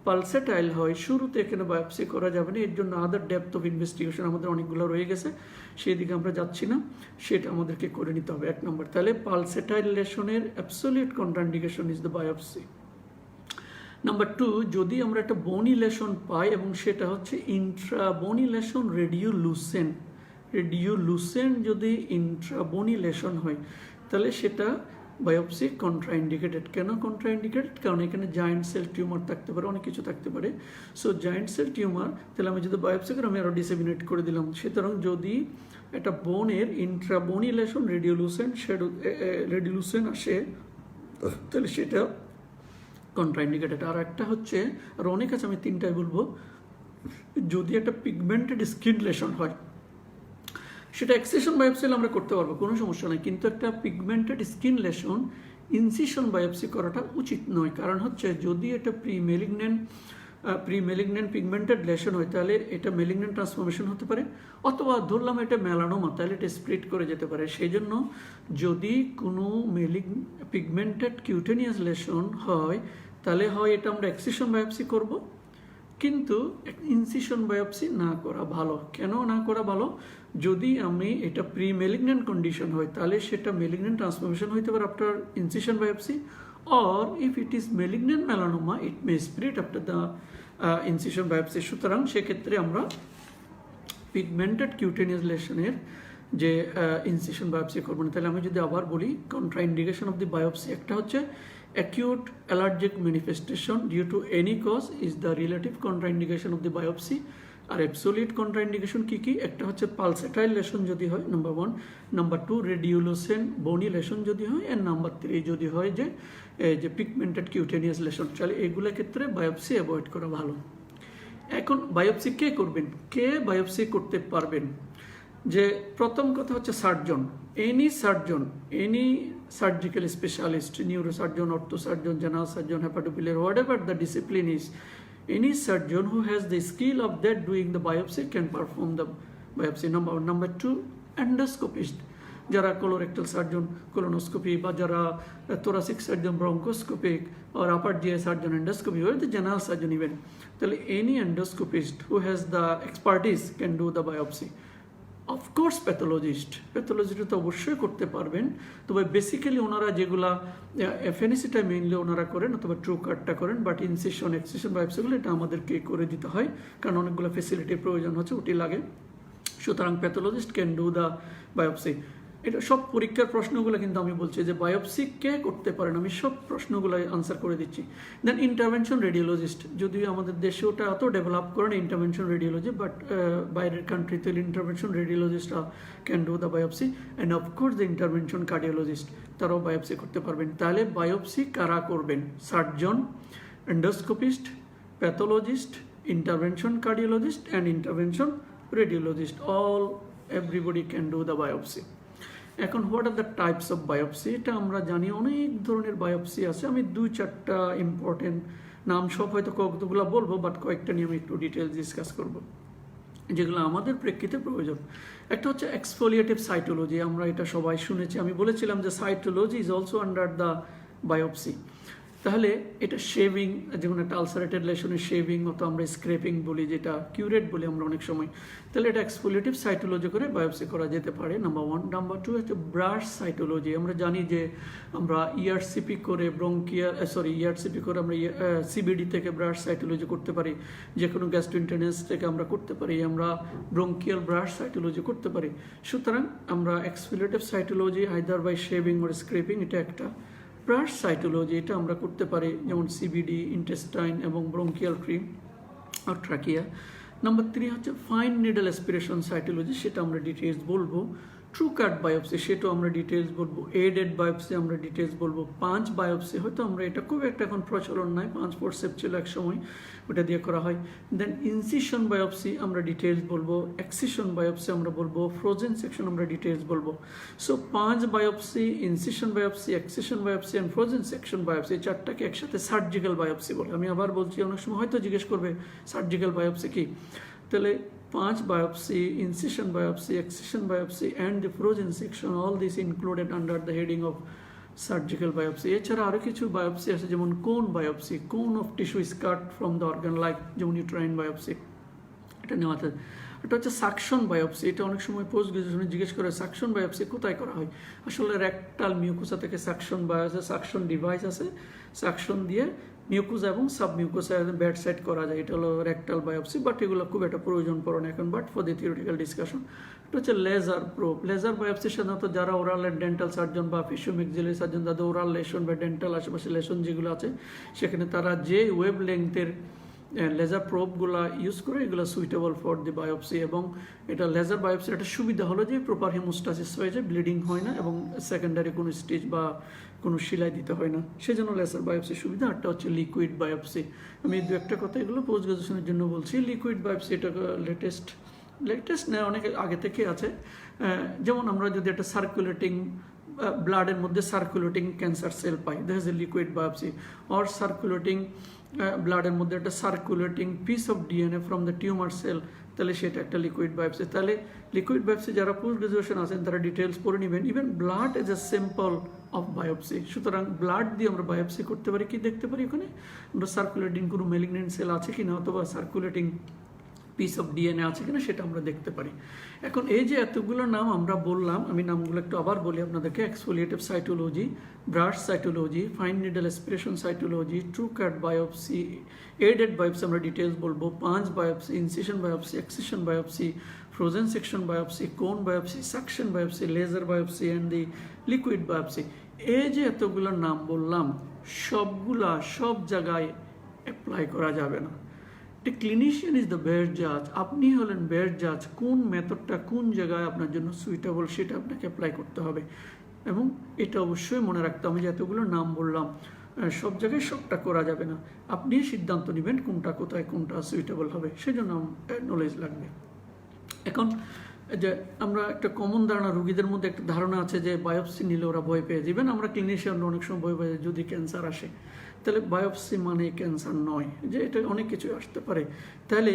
পালসেটাইল হয় শুরুতে এখানে বায়োপসি করা যাবে না। এর জন্য আদার ডেপথ অফ ইনভেস্টিগেশন আমাদের অনেকগুলো রয়ে গেছে, সেই দিকে আমরা যাচ্ছি না, সেটা আমাদেরকে করে নিতে হবে এক নম্বর। তাহলে পালসেটাইল লেশনের absolute contraindication is the biopsy. Number 2, যদি আমরা একটা বনি লেশন পাই এবং সেটা হচ্ছে ইন্ট্রাবনি লেশন রেডিওলুসেন্ট যদি ইন্ট্রাবনি লেশন হয় তাহলে সেটা বায়োপসি কন্ট্রাইন্ডিকেটেড। কেন কন্ট্রাইন্ডিকেটেড? কারণ এখানে জায়েন্ট সেল টিউমার থাকতে পারে, অনেক কিছু থাকতে পারে। সো জায়েন্ট সেল টিউমার, তাহলে আমি যদি বায়োপসি করে আমি আরও ডিসেমিনেট করে দিলাম। সুতরাং যদি একটা বোনের ইন্ট্রাবনি লেশন রেডিওলুসেন্ট আসে তাহলে সেটা কন্ট্রাইন্ডিকেটেড। আর একটা হচ্ছে, আর অনেক আছে, আমি তিনটাই বলবো। যদি একটা পিগমেন্টেড স্কিন লেশন হয়, সেটা এক্সিশন বায়োপসি আমরা করতে পারবো, কোনো সমস্যা নেই। কিন্তু একটা pigmented skin lesion incision biopsy করাটা উচিত নয়। কারণ হচ্ছে যদি এটা প্রি মেলিগন্যান্ট পিগমেন্টেড লেশন হয় তাহলে এটা মেলিগন্যান্ট ট্রান্সফরমেশন হতে পারে, অথবা ধরলাম এটা মেলানোমা, তাহলে এটা স্প্লিট করে যেতে পারে। সেই জন্য যদি কোনো পিগমেন্টেড কিউটেনিয়াস লেশন হয় তাহলে হয় এটা আমরা এক্সিশন বায়োপসি করব, কিন্তু ইনসিশন বায়োপসি না করা ভালো। কেন না করা ভালো? যদি আমি এটা প্রি মেলিগন্যান্ট কন্ডিশন হয় তাহলে সেটা মেলিগন্যান্ট ট্রান্সফরমেশন হইতে পারে after incision biopsy, or if it is malignant melanoma it may spread after the incision biopsy. সুতরাং সেক্ষেত্রে আমরা পিগমেন্টেড কিউটেনিয়াস লেশনের যে ইনসিশন বায়োপসি করবো না। তাহলে আমি যদি আবার বলি, কন্ট্রাইন্ডিকেশন অফ দি বায়োপসি, একটা হচ্ছে acute allergic manifestation due to any cause is the relative contraindication of the biopsy. আর অ্যাবসোলিউট কন্ট্রাইন্ডিকেশন কি কি? একটা হচ্ছে পালসেটাইল লেশন যদি হয়, নাম্বার 1, নাম্বার 2 রেডিওলুসেন্ট বনি লেশন যদি হয়, এন্ড নাম্বার 3 যদি হয় যে পিগমেন্টেড কিউটেনিয়াস লেশন। তাহলে এগুলোর ক্ষেত্রে বায়োপসি অ্যাভয়েড করা ভালো। এখন বায়োপসি কে করবেন, কে বায়োপসি করতে পারবেন? যে প্রথম কথা হচ্ছে surgeon, any surgical specialist, neurosurgeon, orthosurgeon, general surgeon, hepatobiliary, whatever the discipline is, any surgeon who has the skill of that doing the biopsy can perform the biopsy. Number 1. Number 2, endoscopist, যারা colorectal surgeon colonoscopy, বা যারা thoracic surgeon bronchoscopic, or upper GI surgeon endoscopy, or the general surgeon even. তাহলে any endoscopist who has the expertise can do the biopsy. Of course pathologist তো অবশ্যই করতে পারবেন, তবে basically ওনারা যেগুলা এফএনএসিটা মেইনলি ওনারা করেন, অথবা ট্রু কাটটা করেন, বাট ইনসিশন এক্সিশন বায়োপসিগুলো এটা আমাদেরকে করে দিতে হয়, কারণ অনেকগুলো ফেসিলিটির প্রয়োজন হচ্ছে, ওটি লাগে। সুতরাং pathologist can do the biopsy. এটা সব পরীক্ষার প্রশ্নগুলো কিন্তু আমি বলছি যে বায়োপসি কে করতে পারেন, আমি সব প্রশ্নগুলো আনসার করে দিচ্ছি। দেন ইন্টারভেনশন রেডিওলজিস্ট, যদিও আমাদের দেশে ওটা অত ডেভেলপ করেন ইন্টারভেনশন রেডিওলজি, বাট বাইরের কান্ট্রিতে ইন্টারভেনশন রেডিওলজিস্টরা can do the biopsy. And of course the intervention cardiologist, তারাও বায়োপসি করতে পারবেন। তাহলে বায়োপসি কারা করবেন? Surgeon, endoscopist, pathologist, intervention cardiologist and intervention radiologist, everybody can do the biopsy. এখন what are the types of biopsy, এটা আমরা জানি অনেক ধরনের বায়োপসি আছে। আমি 2-4টা ইম্পর্টেন্ট নাম, সব হয়তো কতগুলো বলবো, বাট কয়েকটা নিয়ে আমি একটু ডিটেলস ডিসকাস করব যেগুলো আমাদের প্রেক্ষিতে প্রয়োজন। একটা হচ্ছে এক্সফোলিয়েটিভ সাইটোলজি, আমরা এটা সবাই শুনেছি, আমি বলেছিলাম যে cytology is also under the biopsy. তাহলে এটা শেভিং, যেমন একটা আলসারেটেড লেশনের শেভিং, অথবা আমরা স্ক্রেপিং বলি, যেটা কিউরেট বলি আমরা অনেক সময়, তাহলে এটা এক্সফোলিয়েটিভ সাইটোলজি করে বায়োপসি করা যেতে পারে, নাম্বার 1। নাম্বার 2 হচ্ছে ব্রাশ সাইটোলজি। আমরা জানি যে আমরা ইআরসিপি করে আমরা সিবিডি থেকে ব্রাশ সাইটোলজি করতে পারি, যে কোনো গ্যাস্ট্রোইন্টেরিয়াস থেকে আমরা করতে পারি, আমরা ব্রঙ্কিয়াল ব্রাশ সাইটোলজি করতে পারি। সুতরাং আমরা exfoliative cytology either by shaving or scraping, এটা একটা। ব্রাশ সাইটোলজি, এটা আমরা করতে পারি যেমন সিবিডি, ইন্টেস্টাইন এবং ব্রঙ্কিয়াল ট্রি আর ট্রাকিয়া। নাম্বার 3 হচ্ছে ফাইন নিডল অ্যাসপিরেশন সাইটোলজি, সেটা আমরা ডিটেলস বলবো। ট্রু কাট বায়োপসি সেটাও আমরা ডিটেলস বলবো, এডেড বায়োপসি আমরা ডিটেলস বলবো, পাঁচ বায়োপসি হয়তো আমরা এটা খুব একটা এখন প্রচলন নাই, 5 ফোরসেপ ছিল এক সময়, ওটা দিয়ে করা হয়। দেন ইনসিশন বায়োপসি আমরা ডিটেলস বলবো, এক্সিশন বায়োপসি আমরা বলবো, ফ্রোজেন সেকশন আমরা ডিটেলস বলবো। So 5 biopsy, incision biopsy, excision biopsy and frozen section biopsy, চারটাকে একসাথে সার্জিক্যাল বায়োপসি বলে। আমি আবার বলছি, অনেক সময় হয়তো জিজ্ঞেস করবে সার্জিক্যাল বায়োপসি কি, তাহলে 5 biopsy, incision biopsy, excision biopsy and the frozen section, all this included under the heading of surgical biopsy. এছাড়া আরো কিছু বায়োপসি আছে, যেমন কোন বায়োপসি, কোন of tissue is cut from the organ, like যেমন ইউট্রাইন বায়োপসি, এটা নেওয়া যায়। এটা হচ্ছে সাকশন বায়োপসি, এটা অনেক সময় পোস্ট গ্রাজুয়েশনে জিজ্ঞেস করে সাকশন বায়োপসি কোথায় করা হয়। আসলে রেকটাল মিউকোসা থেকে সাকশন সাকশন ডিভাইস আছে, সাকশন দিয়ে মিউকোসা এবং সাবমিউকোসা ব্যাড সাইড করা যায়, এটা হলো রেকটাল বায়োপসি, বাট এগুলো খুব একটা প্রয়োজন পড়ে না এখন, but for the theoretical discussion. এটা হচ্ছে লেজার প্রোব। লেজার বায়োপসি সাধারণত যারা ওরাল এন্ড ডেন্টাল সার্জন বা ফিশিওমেক্সিলারি সার্জন, তাদের ওরাল লেশন বা ডেন্টাল আশেপাশে লেশন যেগুলো আছে, সেখানে তারা যে ওয়েভ লেংথের লেজার প্রোবগুলা ইউজ করে, এগুলো সুইটেবল ফর দি বায়োপসি। এবং এটা লেজার বায়োপসির একটা সুবিধা হলো যে প্রপার হিমোস্টাসিস হয়ে যায়, ব্লিডিং হয় না এবং সেকেন্ডারি কোনো স্টিচ বা কোনো সেলাই দিতে হয় না, সেজন্য লেজার বায়োপসি সুবিধা। আরটা হচ্ছে লিকুইড বায়োপসি। আমি দু একটা কথা এগুলো পোস্ট গ্রাজুয়েশনের জন্য বলছি। লিকুইড বায়োপসি এটা লেটেস্ট না, অনেক আগে থেকে আছে। যেমন আমরা যদি একটা সার্কুলেটিং ব্লাডের মধ্যে সার্কুলেটিং ক্যান্সার সেল পাই, that is a liquid biopsy. Or circulating ব্লাডের মধ্যে একটা circulating piece of DNA from the tumour cell, তাহলে সেটা একটা লিকুইড বায়োপসি। তাহলে লিকুইড বায়োপসি যারা পোস্ট গ্রাজুয়েশন আছেন তারা ডিটেলস পড়ে নেবেন। Even blood is a sample of biopsy. সুতরাং ব্লাড দিয়ে আমরা বায়োপসি করতে পারি, কি দেখতে পারি ওখানে আমরা সার্কুলেটিং কোনো ম্যালিগন্যান্ট সেল আছে কিনা, অথবা সার্কুলেটিং পিস অফ ডিএনএ আছে কিনা সেটা আমরা দেখতে পারি। এখন এই যে এতগুলো নাম আমরা বললাম, আমি নামগুলো একটু আবার বলি আপনাদেরকে। Exfoliative cytology, brush cytology, fine needle aspiration cytology, true cut biopsy, aided biopsy আমরা ডিটেলস বলবো, 5 biopsy, incision biopsy, excision biopsy, frozen section biopsy, cone biopsy, suction biopsy, laser biopsy and the liquid biopsy. এই যে এতগুলো নাম বললাম, সব জায়গায় apply করা যাবে না। The clinician is the best judge. আপনি হলেন বেস্ট জাজ, কোন মেথডটা কোন জায়গায় আপনার জন্য সুইটেবল সেটা আপনাকে অ্যাপ্লাই করতে হবে। এবং এটা অবশ্যই মনে রাখতে হবে যে এতগুলো নাম বললাম, সব জায়গায় সবটা করা যাবে না। আপনি সিদ্ধান্ত নেবেন কোনটা কোথায় কোনটা সুইটেবল হবে, সেজন্য নলেজ লাগবে। এখন যে আমরা একটা কমন ধারণা, রোগীদের মধ্যে একটা ধারণা আছে যে বায়োপসি নিলে ওরা ভয় পেয়ে যাবেন। আমরা ক্লিনিশিয়ানরা অনেক সময় ভয় পেয়ে যদি ক্যান্সার আসে, তাহলে বায়োপসি মানে ক্যান্সার নয়, যে এটা অনেক কিছু আসতে পারে। তাহলে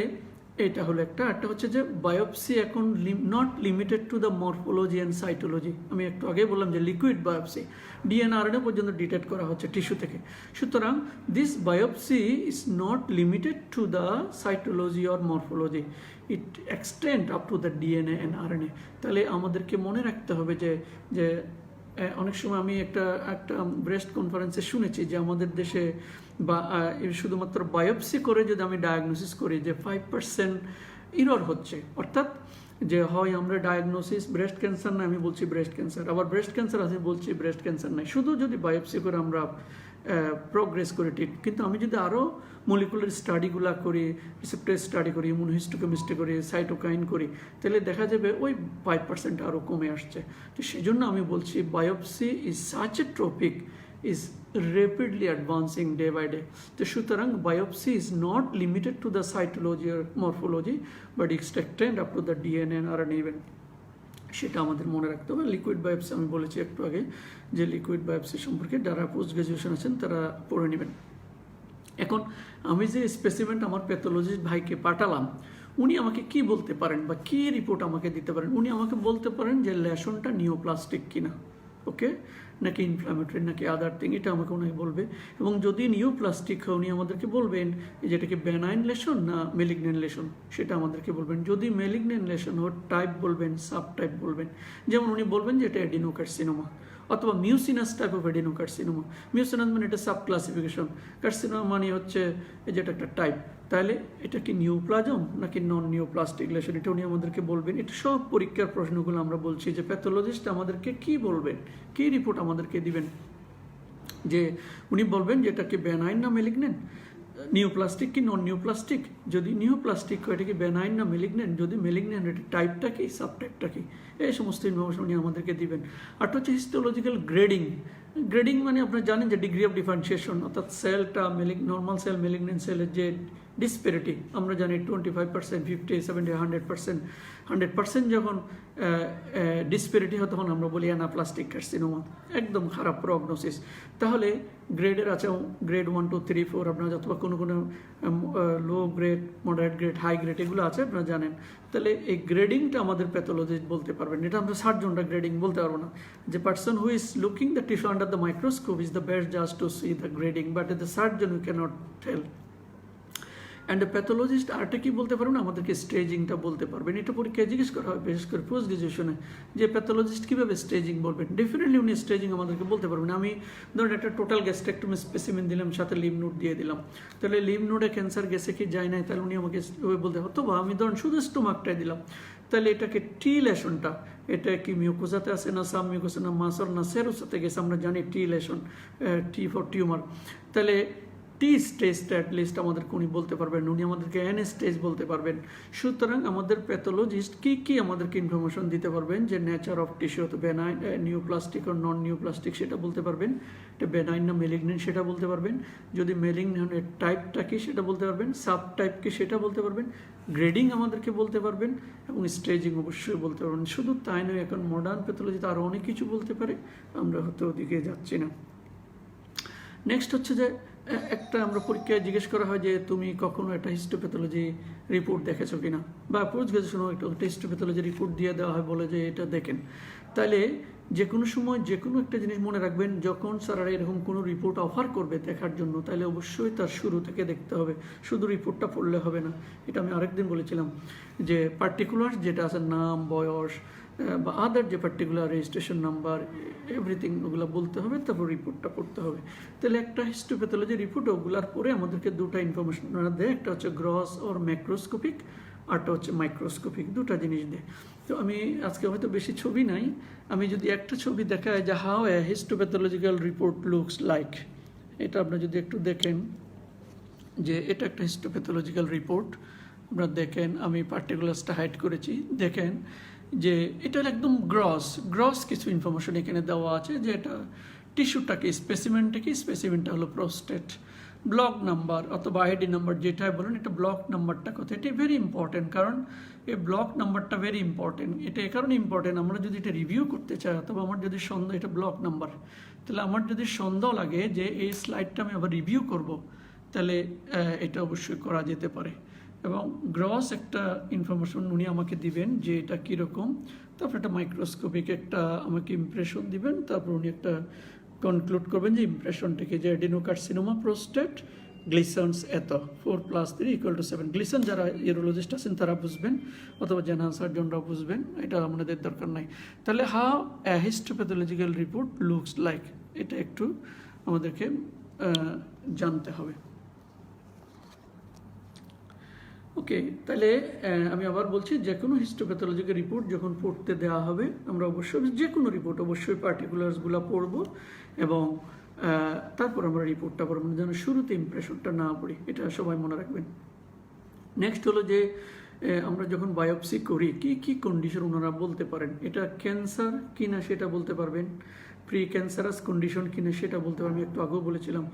এটা হলো একটা হচ্ছে যে বায়োপসি এখন not limited to the morphology and cytology. আমি একটু আগে বললাম যে লিকুইড বায়োপসি ডিএনএ আরএনএ পর্যন্ত ডিটেক্ট করা হচ্ছে টিস্যু থেকে। সুতরাং this biopsy is not limited to the cytology or morphology, it extend up to the DNA and RNA. তাহলে আমাদেরকে মনে রাখতে হবে যে অনেক সময় আমি একটা ব্রেস্ট কনফারেন্সে শুনেছি যে আমাদের দেশে বা শুধুমাত্র বায়োপসি করে যদি আমি ডায়াগনোসিস করি যে 5% ইরর হচ্ছে, অর্থাৎ যে হয় আমরা ডায়াগনোসিস ব্রেস্ট ক্যান্সার না, আমি বলছি ব্রেস্ট ক্যান্সার, আবার ব্রেস্ট ক্যান্সার আছে বলছি ব্রেস্ট ক্যান্সার নাই, শুধু যদি বায়োপসি করে আমরা প্রোগ্রেস করে কিন্তু আমি যদি আরও মলিকুলার স্টাডিগুলো করি, রিসেপ্টর স্টাডি করি, ইমিউনোহিস্টোকেমিস্ট্রি করি, সাইটোকাইন করি, তাহলে দেখা যাবে ওই 5% আরও কমে আসছে। তো সেই জন্য আমি বলছি biopsy is such a topic is rapidly advancing day by day. তো সুতরাং biopsy is not limited to the cytology or morphology, but extend up to the DNA and RNA even. সেটা আমাদের মনে রাখতে হবে। লিকুইড বায়োপসি আমি বলেছি একটু আগে যে লিকুইড বায়োপসি সম্পর্কে যারা পোস্ট গ্রাজুয়েশন আছেন তারা পড়ে নেবেন। এখন আমি যে স্পেসিমেন্ট আমার প্যাথোলজিস্ট ভাইকে পাঠালাম, উনি আমাকে কি বলতে পারেন বা কি রিপোর্ট আমাকে দিতে পারেন? উনি আমাকে বলতে পারেন যে লেশনটা নিওপ্লাস্টিক কিনা, ওকে, নাকি ইনফ্ল্যামেটরি নাকি আদার থিং, এটা আমাকে উনি বলবে। এবং যদি নিওপ্লাস্টিক হয় উনি আমাদেরকে বলবেন যেটাকে বেনাইন লেশন না মেলিগন্যান্ট লেশন, সেটা আমাদেরকে বলবেন। যদি মেলিগন্যান্ট লেশন হয় টাইপ বলবেন, সাব টাইপ বলবেন। যেমন উনি বলবেন যে এটা এডিনোকার্সিনোমা অথবা মিউসিনাস টাইপ অফ এডিনোকার্সিনোমা। মিউসিনাস মানে এটা সাব ক্লাসিফিকেশন, কার্সিনোমা মানে হচ্ছে যেটা একটা টাইপ। তাহলে এটা কি নিউপ্লাজম নাকি নন নিউপ্লাস্টিক লেশন, এটা উনি আমাদেরকে বলবেন। এটা সব পরীক্ষার প্রশ্নগুলো আমরা বলছি যে প্যাথোলজিস্ট আমাদেরকে কি বলবেন, কি রিপোর্ট আমাদেরকে দিবেন। যে উনি বলবেন যে এটা কি বেনাইন না মেলিগন্যান্ট, নিওপ্লাস্টিক কি নন নিওপ্লাস্টিক, যদি নিওপ্লাস্টিক হয় এটা কি বেনাইন না মেলিগন্যান্ট, যদি মেলিগন্যান্ট এটা টাইপটা কি, সাবটাইপটা কি, এই সমস্ত ইনফরমেশন উনি আমাদেরকে দিবেন। আর হচ্ছে হিস্টোলজিক্যাল গ্রেডিং। গ্রেডিং মানে আপনারা জানেন যে ডিগ্রি অফ ডিফারেন্সিয়েশন, অর্থাৎ সেলটা নর্মাল সেল মেলিগন্যান্ট সেলের যে ডিসপেরিটি আমরা জানি 25%, 50, 70, 100%। 100% যখন ডিসপেরিটি হয় তখন আমরা বলি অ্যানাপ্লাস্টিক কার্সিনোমা, একদম খারাপ প্রগনোসিস। তাহলে গ্রেডের আছে গ্রেড 1, 2, 3, 4 আপনারা, অথবা কোনো কোনো low grade, moderate grade, high grade এগুলো আছে আপনারা জানেন। তাহলে এই গ্রেডিংটা আমাদের প্যাথোলজিস্ট বলতে পারবেন, এটা আমরা সার্জনরা গ্রেডিং বলতে পারবো না। যে person who is looking the tissue under the microscope is the best জাজ to see the grading, but the surgeon we cannot tell. And a pathologist আরটা কি বলতে পারবেন, আমাদেরকে স্টেজিংটা বলতে পারবেন। এটা পরীক্ষায় জিজ্ঞেস করা হয় বিশেষ করে পোস্ট গ্রাজুয়েশনে, যে প্যাথোলজিস্ট কীভাবে স্টেজিং বলবেন। ডেফিনেটলি উনি স্টেজিং আমাদেরকে বলতে পারবেন। আমি ধরুন একটা টোটাল গ্যাস্ট্রেক্টমি স্পেসিমেন দিলাম, সাথে লিম নোড দিয়ে দিলাম, তাহলে লিম নোডে ক্যান্সার গেছে কি যায় নাই, তাহলে উনি আমাকে বলতে হবে। অথবা আমি ধরুন শুধু স্টোমাকটাই দিলাম, তাহলে এটাকে টি লেশনটা, এটা কি মিউকোসাতে আছে না সাব মিউকোসা না মাসর না সেরোসাতে গেছে, আমরা জানি টি লেশন, টি ফর টিউমার। তাহলে টি স্টেজটা অ্যাটলিস্ট আমাদেরকে উনি বলতে পারবেন, উনি আমাদেরকে এন স্টেজ বলতে পারবেন। সুতরাং আমাদের প্যাথোলজিস্ট কি আমাদেরকে ইনফরমেশন দিতে পারবেন, যে নেচার অফ টিস্যু, তো বেনাইন নিওপ্লাস্টিক ও নন নিওপ্লাস্টিক সেটা বলতে পারবেন, এটা বেনাইন না মেলিগন্যান্ট সেটা বলতে পারবেন, যদি মেলিগন্যান্টের টাইপটা কি সেটা বলতে পারবেন, সাব টাইপ কি সেটা বলতে পারবেন, গ্রেডিং আমাদেরকে বলতে পারবেন, এবং স্টেজিং অবশ্যই বলতে পারবেন। শুধু তাই নয়, এখন মডার্ন প্যাথোলজিতে আরও অনেক কিছু বলতে পারে, আমরা হয়তো ওদিকে যাচ্ছি না। নেক্সট হচ্ছে যে একটা আমরা পরীক্ষায় জিজ্ঞেস করা হয় যে তুমি কখনো একটা হিস্টোপ্যাথোলজি রিপোর্ট দেখেছো কিনা, বা পোস্ট গ্রাজুয়েশনও একটা হিস্টোপ্যাথোলজি রিপোর্ট দিয়ে দেওয়া হয়, বলে যে এটা দেখেন। তাহলে যে কোনো সময় যে কোনো একটা জিনিস মনে রাখবেন, যখন স্যারেরা এরকম কোনো রিপোর্ট অফার করবে দেখার জন্য, তাহলে অবশ্যই তার শুরু থেকে দেখতে হবে, শুধু রিপোর্টটা পড়লে হবে না। এটা আমি আরেকদিন বলেছিলাম যে পার্টিকুলার যেটা আছে, নাম, বয়স বা আদার যে পার্টিকুলার রেজিস্ট্রেশন নাম্বার, এভরিথিং ওগুলো বলতে হবে, তারপর রিপোর্টটা পড়তে হবে। তাহলে একটা হিস্টোপ্যাথোলজি রিপোর্ট ওগুলার পরে আমাদেরকে দুটো ইনফরমেশন দেয়, একটা হচ্ছে গ্রস অর ম্যাক্রোস্কোপিক, আরটা হচ্ছে মাইক্রোস্কোপিক, দুটা জিনিস দেয়। তো আমি আজকে হয়তো বেশি ছবি নাই, আমি যদি একটা ছবি দেখায় যে how A histopathological report looks like, এটা আপনারা যদি একটু দেখেন, যে এটা একটা হিস্টোপ্যাথোলজিক্যাল রিপোর্ট, আপনারা দেখেন আমি পার্টিকুলার্সটা হাইড করেছি, দেখেন যে এটা একদম গ্রস কিছু ইনফরমেশন এখানে দেওয়া আছে, যে এটা টিস্যুটা কি, স্পেসিমেনটা কি, স্পেসিমেনটা হলো প্রোস্টেট, ব্লক নাম্বার অথবা আইডি নাম্বার যেটাই বলুন, এটা ব্লক নাম্বারটা কত, এটা ভেরি ইম্পর্টেন্ট, কারণ এই ব্লক নাম্বারটা ভেরি ইম্পর্টেন্ট। এটা এই কারণে ইম্পর্টেন্ট, আমরা যদি এটা রিভিউ করতে চাই, অথবা আমার যদি সন্দেহ, এটা ব্লক নাম্বার, তাহলে আমার যদি সন্দেহ লাগে যে এই স্লাইডটা আমি আবার রিভিউ করব, তাহলে এটা অবশ্যই করা যেতে পারে। এবং গ্রস একটা ইনফরমেশন উনি আমাকে দিবেন যে এটা কীরকম, তারপর একটা মাইক্রোস্কোপিক একটা আমাকে ইমপ্রেশন দিবেন, তারপর উনি একটা কনক্লুড করবেন যে ইমপ্রেশনটাকে, যে অ্যাডিনোকার্সিনোমা প্রোস্টেট, গ্লিসন্স এত 4+3 = 7। গ্লিসন যারা ইউরোলজিস্ট আছেন তারা বুঝবেন, অথবা জেনারেল সার্জনরা বুঝবেন, এটা আমাদের দরকার নাই। তাহলে how A histopathological report looks like, এটা একটু আমাদেরকে জানতে হবে। ওকে, তাহলে আমি আবার বলছি, যে কোনো হিস্টোপ্যাথোলজিক্যাল রিপোর্ট যখন পড়তে দেওয়া হবে, আমরা অবশ্যই যে কোনো রিপোর্ট অবশ্যই পার্টিকুলার্সগুলো পড়ব, এবং তারপর আমরা রিপোর্টটা পড়ব, যেন শুরুতে ইমপ্রেশনটা না পড়ি, এটা সবাই মনে রাখবেন। নেক্সট হলো যে আমরা যখন বায়োপসি করি কি কন্ডিশন ওনারা বলতে পারেন, এটা ক্যান্সার কিনা সেটা বলতে পারবেন, প্রি ক্যান্সারাস কন্ডিশন কিনা সেটা বলতে পারবেন, একটু আগেও বলেছিলাম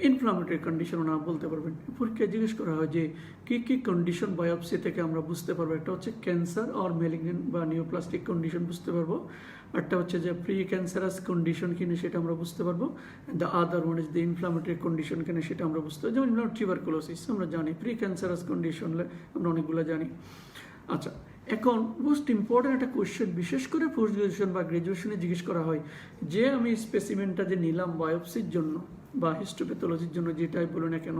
ইনফ্লামেটরি কন্ডিশন ওনারা বলতে পারবেন। পরীক্ষায় জিজ্ঞেস করা হয় যে কি কন্ডিশন বায়োপসি থেকে আমরা বুঝতে পারবো, একটা হচ্ছে ক্যান্সার অর মেলিগন্যান্ট বা নিওপ্লাস্টিক কন্ডিশন বুঝতে পারবো, একটা হচ্ছে যে প্রি ক্যান্সারাস কন্ডিশন কিনা সেটা আমরা বুঝতে পারবো, the other one is the inflammatory condition কিনা সেটা আমরা বুঝতে পারবো। যেমন টিউবারকুলোসিস আমরা জানি, প্রি ক্যান্সারাস কন্ডিশন আমরা অনেকগুলো জানি। আচ্ছা, এখন মোস্ট ইম্পর্টেন্ট একটা কোয়েশ্চেন, বিশেষ করে পোস্ট গ্রাজুয়েশন বা গ্রাজুয়েশনে জিজ্ঞেস করা হয় যে আমি স্পেসিমেনটা যে নিলাম বায়োপসির জন্য বা হিস্টোপ্যাথোলজির জন্য, যেটাই বলুন না কেন,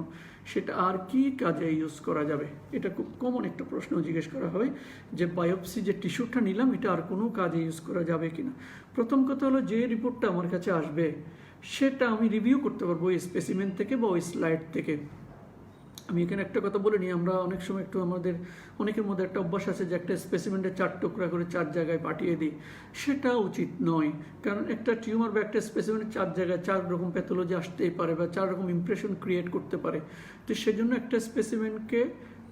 সেটা আর কি কাজে ইউজ করা যাবে। এটা খুব কমন একটা প্রশ্ন জিজ্ঞেস করা হয়, যে বায়োপসি যে টিস্যুটা নিলাম এটা আর কোনো কাজে ইউজ করা যাবে কিনা। প্রথম কথা হলো, যে রিপোর্টটা আমার কাছে আসবে সেটা আমি রিভিউ করতে পারবো ওই স্পেসিমেন থেকে বা ওই স্লাইড থেকে। আমি এখানে একটা কথা বলে নিই, আমরা অনেক সময় একটু আমাদের অনেকের মধ্যে একটা অভ্যাস আছে যে একটা স্পেসিমেন্টে 4 টুকরা করে 4 জায়গায় পাঠিয়ে দিই। সেটা উচিত নয়, কারণ একটা টিউমার বা একটা স্পেসিমেন্টে 4 জায়গায় 4 রকম প্যাথোলজি আসতেই পারে বা 4 রকম ইমপ্রেশন ক্রিয়েট করতে পারে। তো সেজন্য একটা স্পেসিমেন্টকে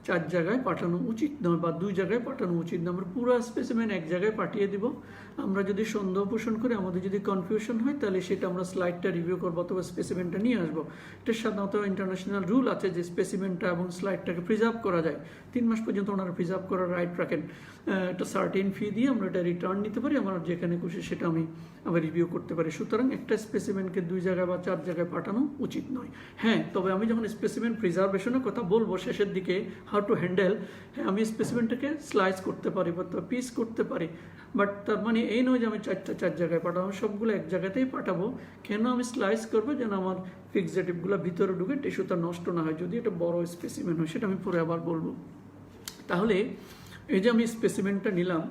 4 জায়গায় পাঠানো উচিত নয় বা 2 জায়গায় পাঠানো উচিত নয়। আমরা পুরো স্পেসিমেন এক জায়গায় পাঠিয়ে দিব। আমরা যদি সন্দেহ পোষণ করি, আমাদের যদি কনফিউশন হয়, তাহলে সেটা আমরা স্লাইডটা রিভিউ করবো অথবা স্পেসিমেনটা নিয়ে আসবো। এটা সাধারণত ইন্টারন্যাশনাল রুল আছে যে স্পেসিমেনটা এবং স্লাইডটাকে প্রিজার্ভ করা যায়। 3 মাস পর্যন্ত ওনারা প্রিজার্ভ করার রাইট রাখেন। একটা সার্টেন ফি দিয়ে আমরা এটা রিটার্ন নিতে পারি, আমার যেখানে খুশি সেটা আমি আবার রিভিউ করতে পারি। সুতরাং একটা স্পেসিমেনকে 2 জায়গায় বা 4 জায়গায় পাঠানো উচিত নয়। হ্যাঁ, তবে আমি যখন স্পেসিমেন প্রিজার্ভেশনের কথা বলবো শেষের দিকে, হাউ টু হ্যান্ডেল, হ্যাঁ আমি স্পেসিমেনটাকে স্লাইস করতে পারি বা পিস করতে পারি, বাট তার মানে এই নয় যে আমি 4 জায়গায় পাঠাবো। সবগুলো এক জায়গাতেই পাঠাবো। কেন আমি স্লাইস করবো? যেন আমার ফিক্সেটিভগুলো ভিতরে ঢুকে টিস্যুটা নষ্ট না হয়, যদি এটা বড় স্পেসিমেন হয়, সেটা আমি পরে আবার বলবো। তাহলে এই যে আমি স্পেসিমেনটা নিলাম,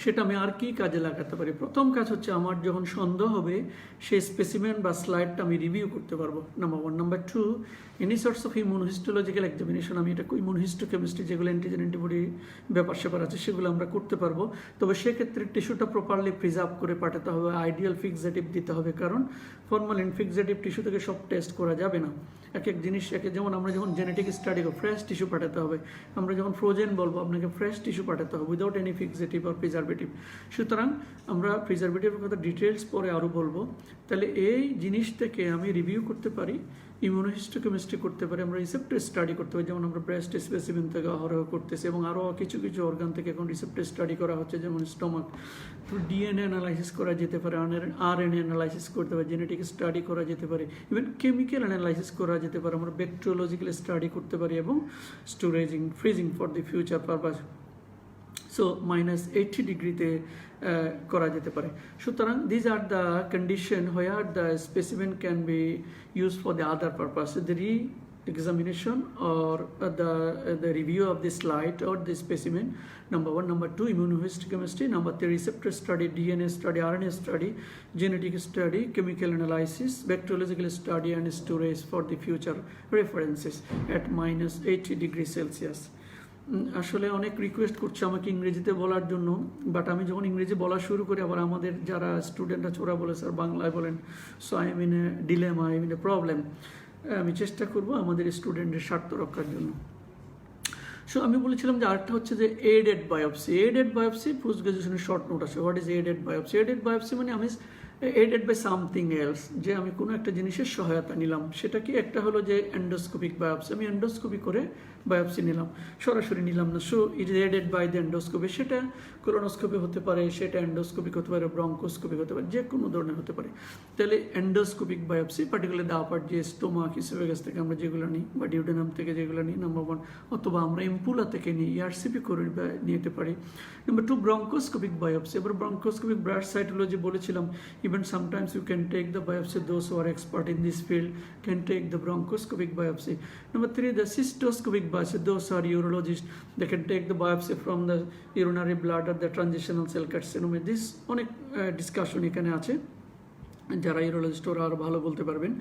সেটা আমি আর কি কাজে লাগাতে পারি? প্রথম কাজ হচ্ছে, আমার যখন সন্দেহ হবে সেই স্পেসিমেন বা স্লাইডটা আমি রিভিউ করতে পারবো, number 1। Number 2, any source of immunohistological examination, আমি এটা ইমিউনোহিস্টোকেমিস্ট্রি যেগুলো অ্যান্টিজেন অ্যান্টিবডি ব্যাপার স্যাপার আছে সেগুলো আমরা করতে পারবো। তবে সেক্ষেত্রে টিস্যুটা প্রপারলি প্রিজার্ভ করে পাঠাতে হবে, আইডিয়াল ফিক্সেটিভ দিতে হবে, কারণ ফরমালিন ফিক্সেটিভ টিস্যু থেকে সব টেস্ট করা যাবে না। এক এক জিনিস যেমন আমরা যখন জেনেটিক স্টাডি করব, ফ্রেশ টিস্যু পাঠাতে হবে। আমরা যখন ফ্রোজেন বলবো, আপনাকে ফ্রেশ টিস্যু পাঠাতে হবে উইদাউট এনি ফিক্সেটিভ আর প্রিজারভেটিভ। সুতরাং আমরা প্রিজারভেটিভের কথা ডিটেলস পরে আরও বলবো। তাহলে এই জিনিস থেকে আমি রিভিউ করতে পারি, ইমিউনোহিস্টোকেমিস্ট্রি করতে পারি, আমরা রিসেপ্টর স্টাডি করতে পারি, যেমন আমরা ব্রেস্ট স্পেসিমেন থেকে অহরহ করতেছি, এবং আরও কিছু কিছু অর্গান থেকে এখন রিসেপ্টর স্টাডি করা হচ্ছে, যেমন স্টমাক। তো ডিএনএ অ্যানালাইসিস করা যেতে পারে, আরএনএ অ্যানালাইসিস করতে পারে, জেনেটিক স্টাডি করা যেতে পারে, ইভেন কেমিক্যাল অ্যানালাইসিস করা যেতে পারে, আমরা ব্যাকটেরিওলজিক্যাল স্টাডি করতে পারি, এবং storaging freezing for the future purpose. So -80 ডিগ্রিতে করা যেতে পারে। সুতরাং these are the condition where the specimen can be use for the other purpose, the re-examination or the review of the slide or the specimen, number 1. Number 2, immunohistochemistry. Number 3, receptor study, DNA study, RNA study, genetic study, chemical analysis, bacteriological study, and storage for the future references at -80 degrees Celsius. আসলে অনেক request করছে আমাকে ইংরেজিতে বলার জন্য, but আমি যখন ইংরেজি বলা শুরু করি, আবার আমাদের যারা স্টুডেন্টরা ছোড়া বলে স্যার বাংলায় বলেন, so I am in a dilemma, I am in a problem. আমি চেষ্টা করব আমাদের স্টুডেন্টের স্বার্থ রক্ষার জন্য। সো আমি বলেছিলাম যে আরেকটা হচ্ছে যে aided biopsy. Aided biopsy post গ্রাজুয়েশনের শর্ট নোট আছে। What is aided biopsy? Aided biopsy মানে আমি এডেড বাই সামথিং এলস, যে আমি কোনো একটা জিনিসের সহায়তা নিলাম। সেটা কি? একটা হলো যে এন্ডোস্কোপিক বায়োপসি, আমি এন্ডোস্কোপি করে বায়োপসি নিলাম, সরাসরি নিলাম না। So it is aided by the endoscopy. সেটা কোলোনোস্কোপি হতে পারে, সেটা এন্ডোস্কোপিক হতে পারে, ব্রঙ্কোস্কোপিক হতে পারে, যে কোনো ধরনের হতে পারে। তাহলে endoscopic biopsy, particular the upper যে স্টোমাক, ইসোফেগাস থেকে আমরা যেগুলো নিই, বা ডিউডেনাম থেকে যেগুলো নিই, নাম্বার 1। অথবা আমরা ইম্পুলা থেকে নিই, ERCP করে নিতে পারি। Number 2, bronchoscopic biopsy. এবার ব্রঙ্কোস্কোপিক ব্রাড সাইটোলজি বলেছিলাম, even sometimes you can take the biopsy, those who are expert in this field can take the bronchoscopic biopsy. Number 3, the cystoscopic biopsy, those are urologists, they can take the biopsy from the urinary bladder, the transitional cell carcinoma. This অনেক discussion এখানে আছে, যারা urologist ওরা আরও ভালো বলতে পারবেন,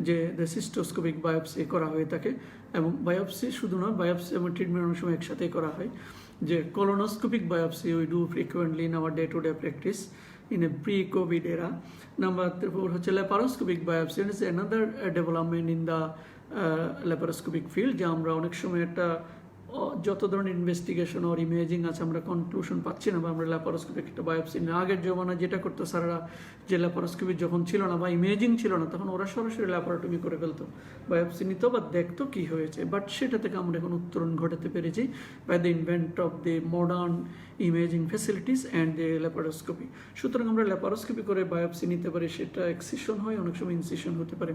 যে দ্য সিস্টোস্কোপিক বায়োপসি করা হয়ে থাকে। এবং বায়োপসি শুধু নয়, বায়োপসি এবং ট্রিটমেন্ট অনেক সময় একসাথেই করা হয়। যে colonoscopic biopsy we do frequently in our day-to-day practice in a pre-COVID era. Number 4 হচ্ছে laparoscopic biopsy. It is another development in the laparoscopic field, যে আমরা অনেক সময় একটা যত ধরনের ইনভেস্টিগেশন আর ইমেজিং আছে আমরা কনক্লুশন পাচ্ছি না, বা আমরা ল্যাপারোস্কোপিক একটা বায়োপসি না। আগের জমানায় যেটা করতো স্যাররা, যে ল্যাপারোস্কোপি যখন ছিল না বা ইমেজিং ছিল না, তখন ওরা সরাসরি ল্যাপারোটমি করে ফেলতো, বায়োপসি নিত বা দেখতো কী হয়েছে। বাট সেটা থেকে আমরা এখন উত্তরণ ঘটাতে পেরেছি by the invent of the modern imaging facilities and the laparoscopy. সুতরাং আমরা ল্যাপারোস্কোপি করে বায়োপসি নিতে পারি, সেটা এক্সিশন হয়, অনেক সময় ইনসিশন হতে পারে।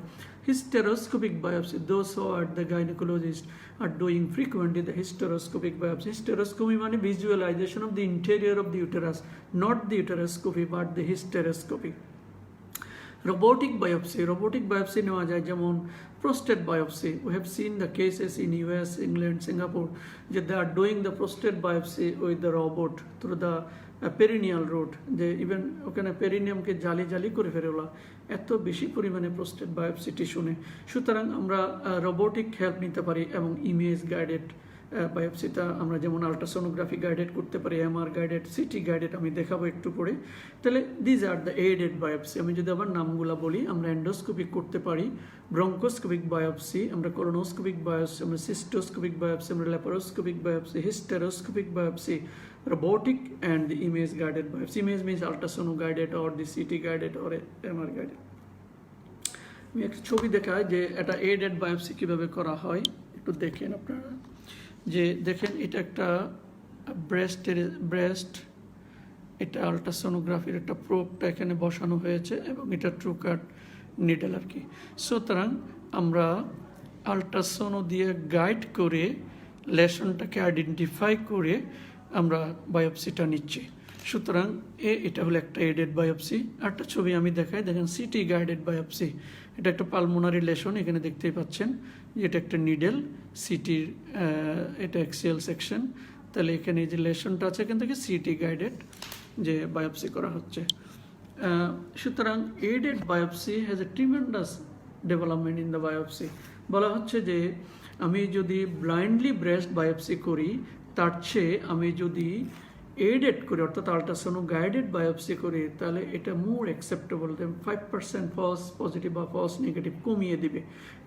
Hysteroscopic biopsy, those who are the gynaecologist are doing frequently the hysteroscopic biopsy. Hysteroscopy means visualization of the interior of the uterus, not the uteroscopy but the hysteroscopy. Robotic biopsy নেওয়া যায়, যেমন prostate biopsy. We have seen the cases in US, England, Singapore, that they are doing the prostate biopsy with the robot through the perineal route, যে even ওখানে পেরিনিয়ামকে জালি করে ফেলে OLA, এত বেশি পরিমাণে প্রোস্টেট বায়োপসি টিস্যুনে। সুতরাং আমরা রোবোটিক হেল্প নিতে পারি এবং ইমেজ গাইডেড বায়োপসিটা আমরা যেমন আলট্রাসোনোগ্রাফি গাইডেড করতে পারি, এমআর গাইডেড, সিটি গাইডেড আমি দেখাবো একটু পরে। তাহলে these are the aided biopsy. আমি যদি আবার নামগুলো বলি, আমরা এন্ডোস্কোপিক করতে পারি, ব্রঙ্কোস্কোপিক বায়োপসি, আমরা কোলোনোস্কোপিক বায়োপসি, আমরা সিস্টোস্কোপিক বায়োপসি, আমরা laparoscopic biopsy, hysteroscopic biopsy, robotic and the image guided biopsy. Image means ultrasound guided or the CT guided or MR guided. আমি একটা ছবি দেখাই যে এটা এডেড বায়োপসি কিভাবে করা হয়, একটু দেখেন আপনারা। যে দেখেন এটা একটা ব্রেস্ট, এটা আলট্রাসোনোগ্রাফির একটা প্রোবটা এখানে বসানো হয়েছে এবং এটা ট্রুকাট নিডল আর কি। সুতরাং আমরা আলট্রাসোনো দিয়ে গাইড করে লেশনটাকে আইডেন্টিফাই করে আমরা বায়োপসিটা নিচ্ছি। সুতরাং এটা হলো একটা এডেড বায়োপসি। আরেকটা ছবি আমি দেখাই, দেখেন সিটি গাইডেড বায়োপসি। এটা একটা পালমোনারি লেশন, এখানে দেখতেই পাচ্ছেন এটা একটা নিডেল, সিটির এটা এক্সিয়াল সেকশন। তাহলে এখানে যে লেশনটা আছে এখান থেকে সিটি গাইডেড যে বায়োপসি করা হচ্ছে। সুতরাং aided biopsy has a tremendous development in the biopsy. বলা হচ্ছে যে আমি যদি ব্লাইন্ডলি ব্রেস্ট বায়োপসি করি তার চেয়ে আমি যদি এডেড করি অর্থাৎ আলট্রাসোনো গাইডেড বায়োপসি করি তাহলে এটা মোর অ্যাকসেপ্টেবল, 5% ফলস পজিটিভ বা ফলস নেগেটিভ কমিয়ে দিবে।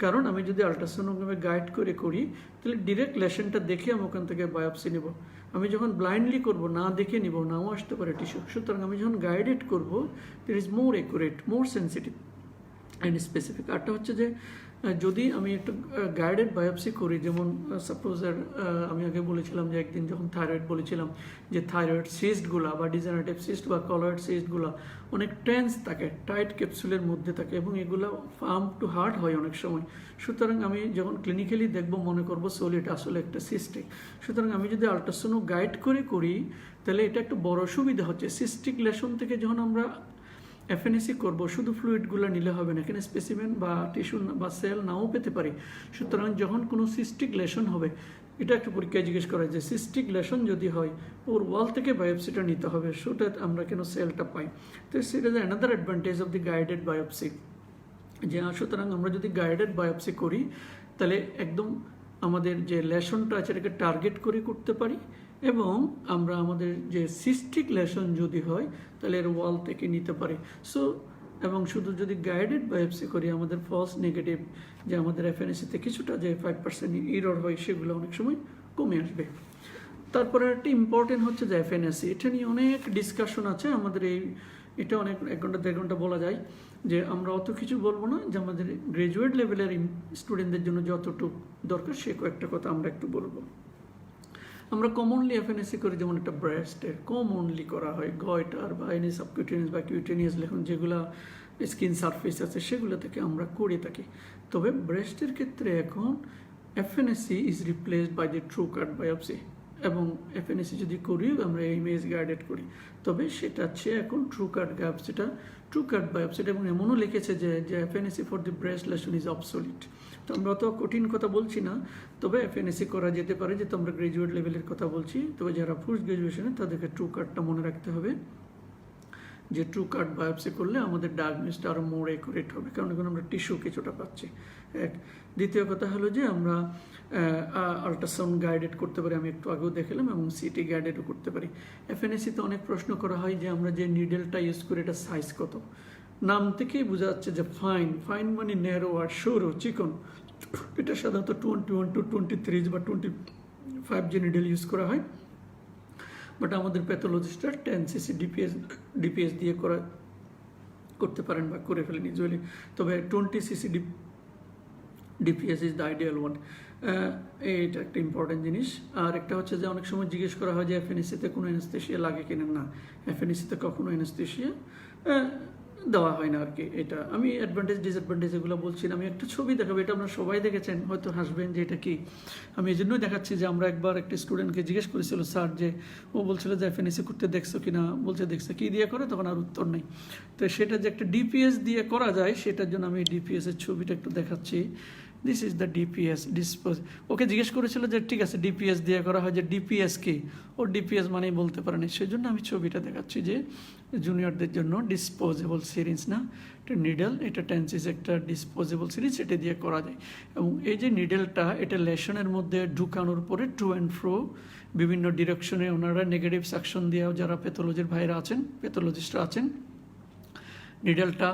কারণ আমি যদি আলট্রাসোনোগ্রামে গাইড করে করি তাহলে ডিরেক্ট লেশনটা দেখে আমি ওখান থেকে বায়োপসি নেব। আমি যখন ব্লাইন্ডলি করব, না দেখে নিব, নাও আসতে পারে টিস্যু। সুতরাং আমি যখন গাইডেড করব there is more accurate, more sensitive and specific. আরটা হচ্ছে যে যদি আমি একটু গাইডেড বায়োপসি করি, যেমন সাপোজ আমি আগে বলেছিলাম যে একদিন যখন থাইরয়েড বলেছিলাম যে থাইরয়েড সিস্টগুলো বা ডিজেনারেটিভ সিস্ট বা কলয়েড সিস্টগুলো অনেক টেন্স থাকে, টাইট ক্যাপসুলের মধ্যে থাকে এবং এগুলো ফার্ম টু হার্ড হয় অনেক সময়। সুতরাং আমি যখন ক্লিনিক্যালি দেখব মনে করব সলিড আসলে একটা সিস্টিক। সুতরাং আমি যদি আলট্রাসোনো গাইড করে করি তাহলে এটা একটা বড় সুবিধা হচ্ছে। সিস্টিক লেশন থেকে যখন আমরা এফএনএসি করব শুধু ফ্লুইডগুলো নিলে হবে না, এখানে স্পেসিমেন বা টিস্যু বা সেল নাও পেতে পারি। সুতরাং যখন কোনো সিস্টিক লেশন হবে, এটা একটা পরীক্ষায় জিজ্ঞেস করা যে সিস্টিক লেশন যদি হয় ওর ওয়াল থেকে বায়োপসিটা নিতে হবে, সেটা আমরা কেন সেলটা পাই। তো সেটা is another advantage of the guided biopsy. যে সুতরাং আমরা যদি গাইডেড বায়োপসি করি তাহলে একদম আমাদের যে লেশনটা আছে এটাকে টার্গেট করে করতে পারি এবং আমরা আমাদের যে সিস্টিক লেশন যদি হয় তাহলে এর ওয়াল থেকে নিতে পারি। সো এবং শুধু যদি গাইডেড বায়োপসি করি আমাদের ফলস নেগেটিভ যে আমাদের এফএনএসিতে কিছুটা যে 5% ইরর হয় সেগুলো অনেক সময় কমে আসবে। তারপরে একটা ইম্পর্টেন্ট হচ্ছে যে এফএনএসি, এটা নিয়ে অনেক ডিসকাশন আছে আমাদের এটা অনেক 1 ঘন্টা 1.5 ঘন্টা বলা যায় যে আমরা অত কিছু বলবো না, যে আমাদের গ্রাজুয়েট লেভেলের স্টুডেন্টদের জন্য যতটুকু দরকার সে কয়েকটা কথা আমরা একটু বলবো। আমরা কমনলি এফএনএসি করি যেমন একটা ব্রেস্টের কমনলি করা হয়, গয়টার বা এনি সাবকিউটেনিয়াস বা কিউটেনিয়াস লেখন যেগুলো স্কিন সারফেস আছে সেগুলো থেকে আমরা করে থাকি। তবে ব্রেস্টের ক্ষেত্রে এখন FNAC is replaced by the trucut biopsy এবং এফএনএসি যদি করি আমরা ইমেজ গাইডেড করি তবে সেটা হচ্ছে এখন ট্রুকাট বায়োপসিটা, ট্রুকাট বায়োপসিটা এবং এমনও লিখেছে যে FNAC for the breast lesion is obsolete. তো আমরা অত কঠিন কথা বলছি না, তবে এফএনএসি করা যেতে পারে, যেহেতু আমরা গ্রাজুয়েট লেভেলের কথা বলছি। তবে যারা পোস্ট গ্রাজুয়েশনে তাদেরকে ট্রুকাটটা মনে রাখতে হবে যে ট্রুকাট বায়োপসি করলে আমাদের ডায়াগনোসটা আরও মোর অ্যাকুরেট হবে, কারণ এখন আমরা টিস্যু কিছুটা পাচ্ছি। এক দ্বিতীয় কথা হলো যে আমরা আল্ট্রাসাউন্ড গাইডেড করতে পারি, আমি একটু আগেও দেখালাম, এবং সিটি গাইডেডও করতে পারি। এফএনএসিতে অনেক প্রশ্ন করা হয় যে আমরা যে নিডেলটা ইউজ করি এটা সাইজ কত। নাম থেকেই বোঝা যাচ্ছে যে ফাইন, ফাইন মানে ন্যারো আর সরু চিকন। এটা সাধারণত 21 to 23 বা 25 যে নিডেল ইউজ করা হয়, বাট আমাদের প্যাথোলজিস্টরা 10 cc ডিপিএস দিয়ে করতে পারেন বা করে ফেলেন ইউজুয়ালি। তবে 20 cc DPS is the ideal one. এইটা একটা ইম্পর্টেন্ট জিনিস। আর একটা হচ্ছে যে অনেক সময় জিজ্ঞেস করা হয় যে এফএনএসিতে কোনো অ্যানেস্থেশিয়া লাগে কিনা। না, এফএনএসিতে কখনো অ্যানেস্থেশিয়া দেওয়া হয় না আর কি। এটা আমি অ্যাডভান্টেজ ডিসঅ্যাডভান্টেজ এগুলো বলছি না, আমি একটা ছবি দেখাবো, এটা আপনারা সবাই দেখেছেন, হয়তো হাসবেন যে এটা কি। আমি এই জন্যই দেখাচ্ছি যে আমরা একবার একটা স্টুডেন্টকে জিজ্ঞেস করেছিল স্যার যে ও বলছিল যে এফএনএসি করতে দেখছো কিনা, বলছে দেখছে, কী দিয়ে করে, তখন আর উত্তর নেই। তো সেটা যে একটা ডিপিএস দিয়ে করা যায় সেটার জন্য আমি ডিপিএস এর ছবিটা একটু দেখাচ্ছি। This is the DPS dispose. Okay জিজ্ঞেস করেছিল যে ঠিক আছে ডিপিএস দিয়ে করা হয়, যে ডিপিএস কি, ও ডিপিএস মানেই বলতে পারেনি, সেই জন্য আমি ছবিটা দেখাচ্ছি যে জুনিয়রদের জন্য ডিসপোজেবল সিরিঞ্জ না, এটা নিডল, এটা টেন্সিস একটা ডিসপোজেবল সিরিঞ্জ, এটা দিয়ে করা যায়। এবং এই যে নিডলটা এটা লেশনের মধ্যে ঢুকানোর পরে টু অ্যান্ড ফ্রো বিভিন্ন ডিরেকশনে ওনারা নেগেটিভ সাকশন দিয়েও, যারা প্যাথোলজির ভাইরা আছেন, প্যাথোলজিস্টরা আছেন, নিডলটা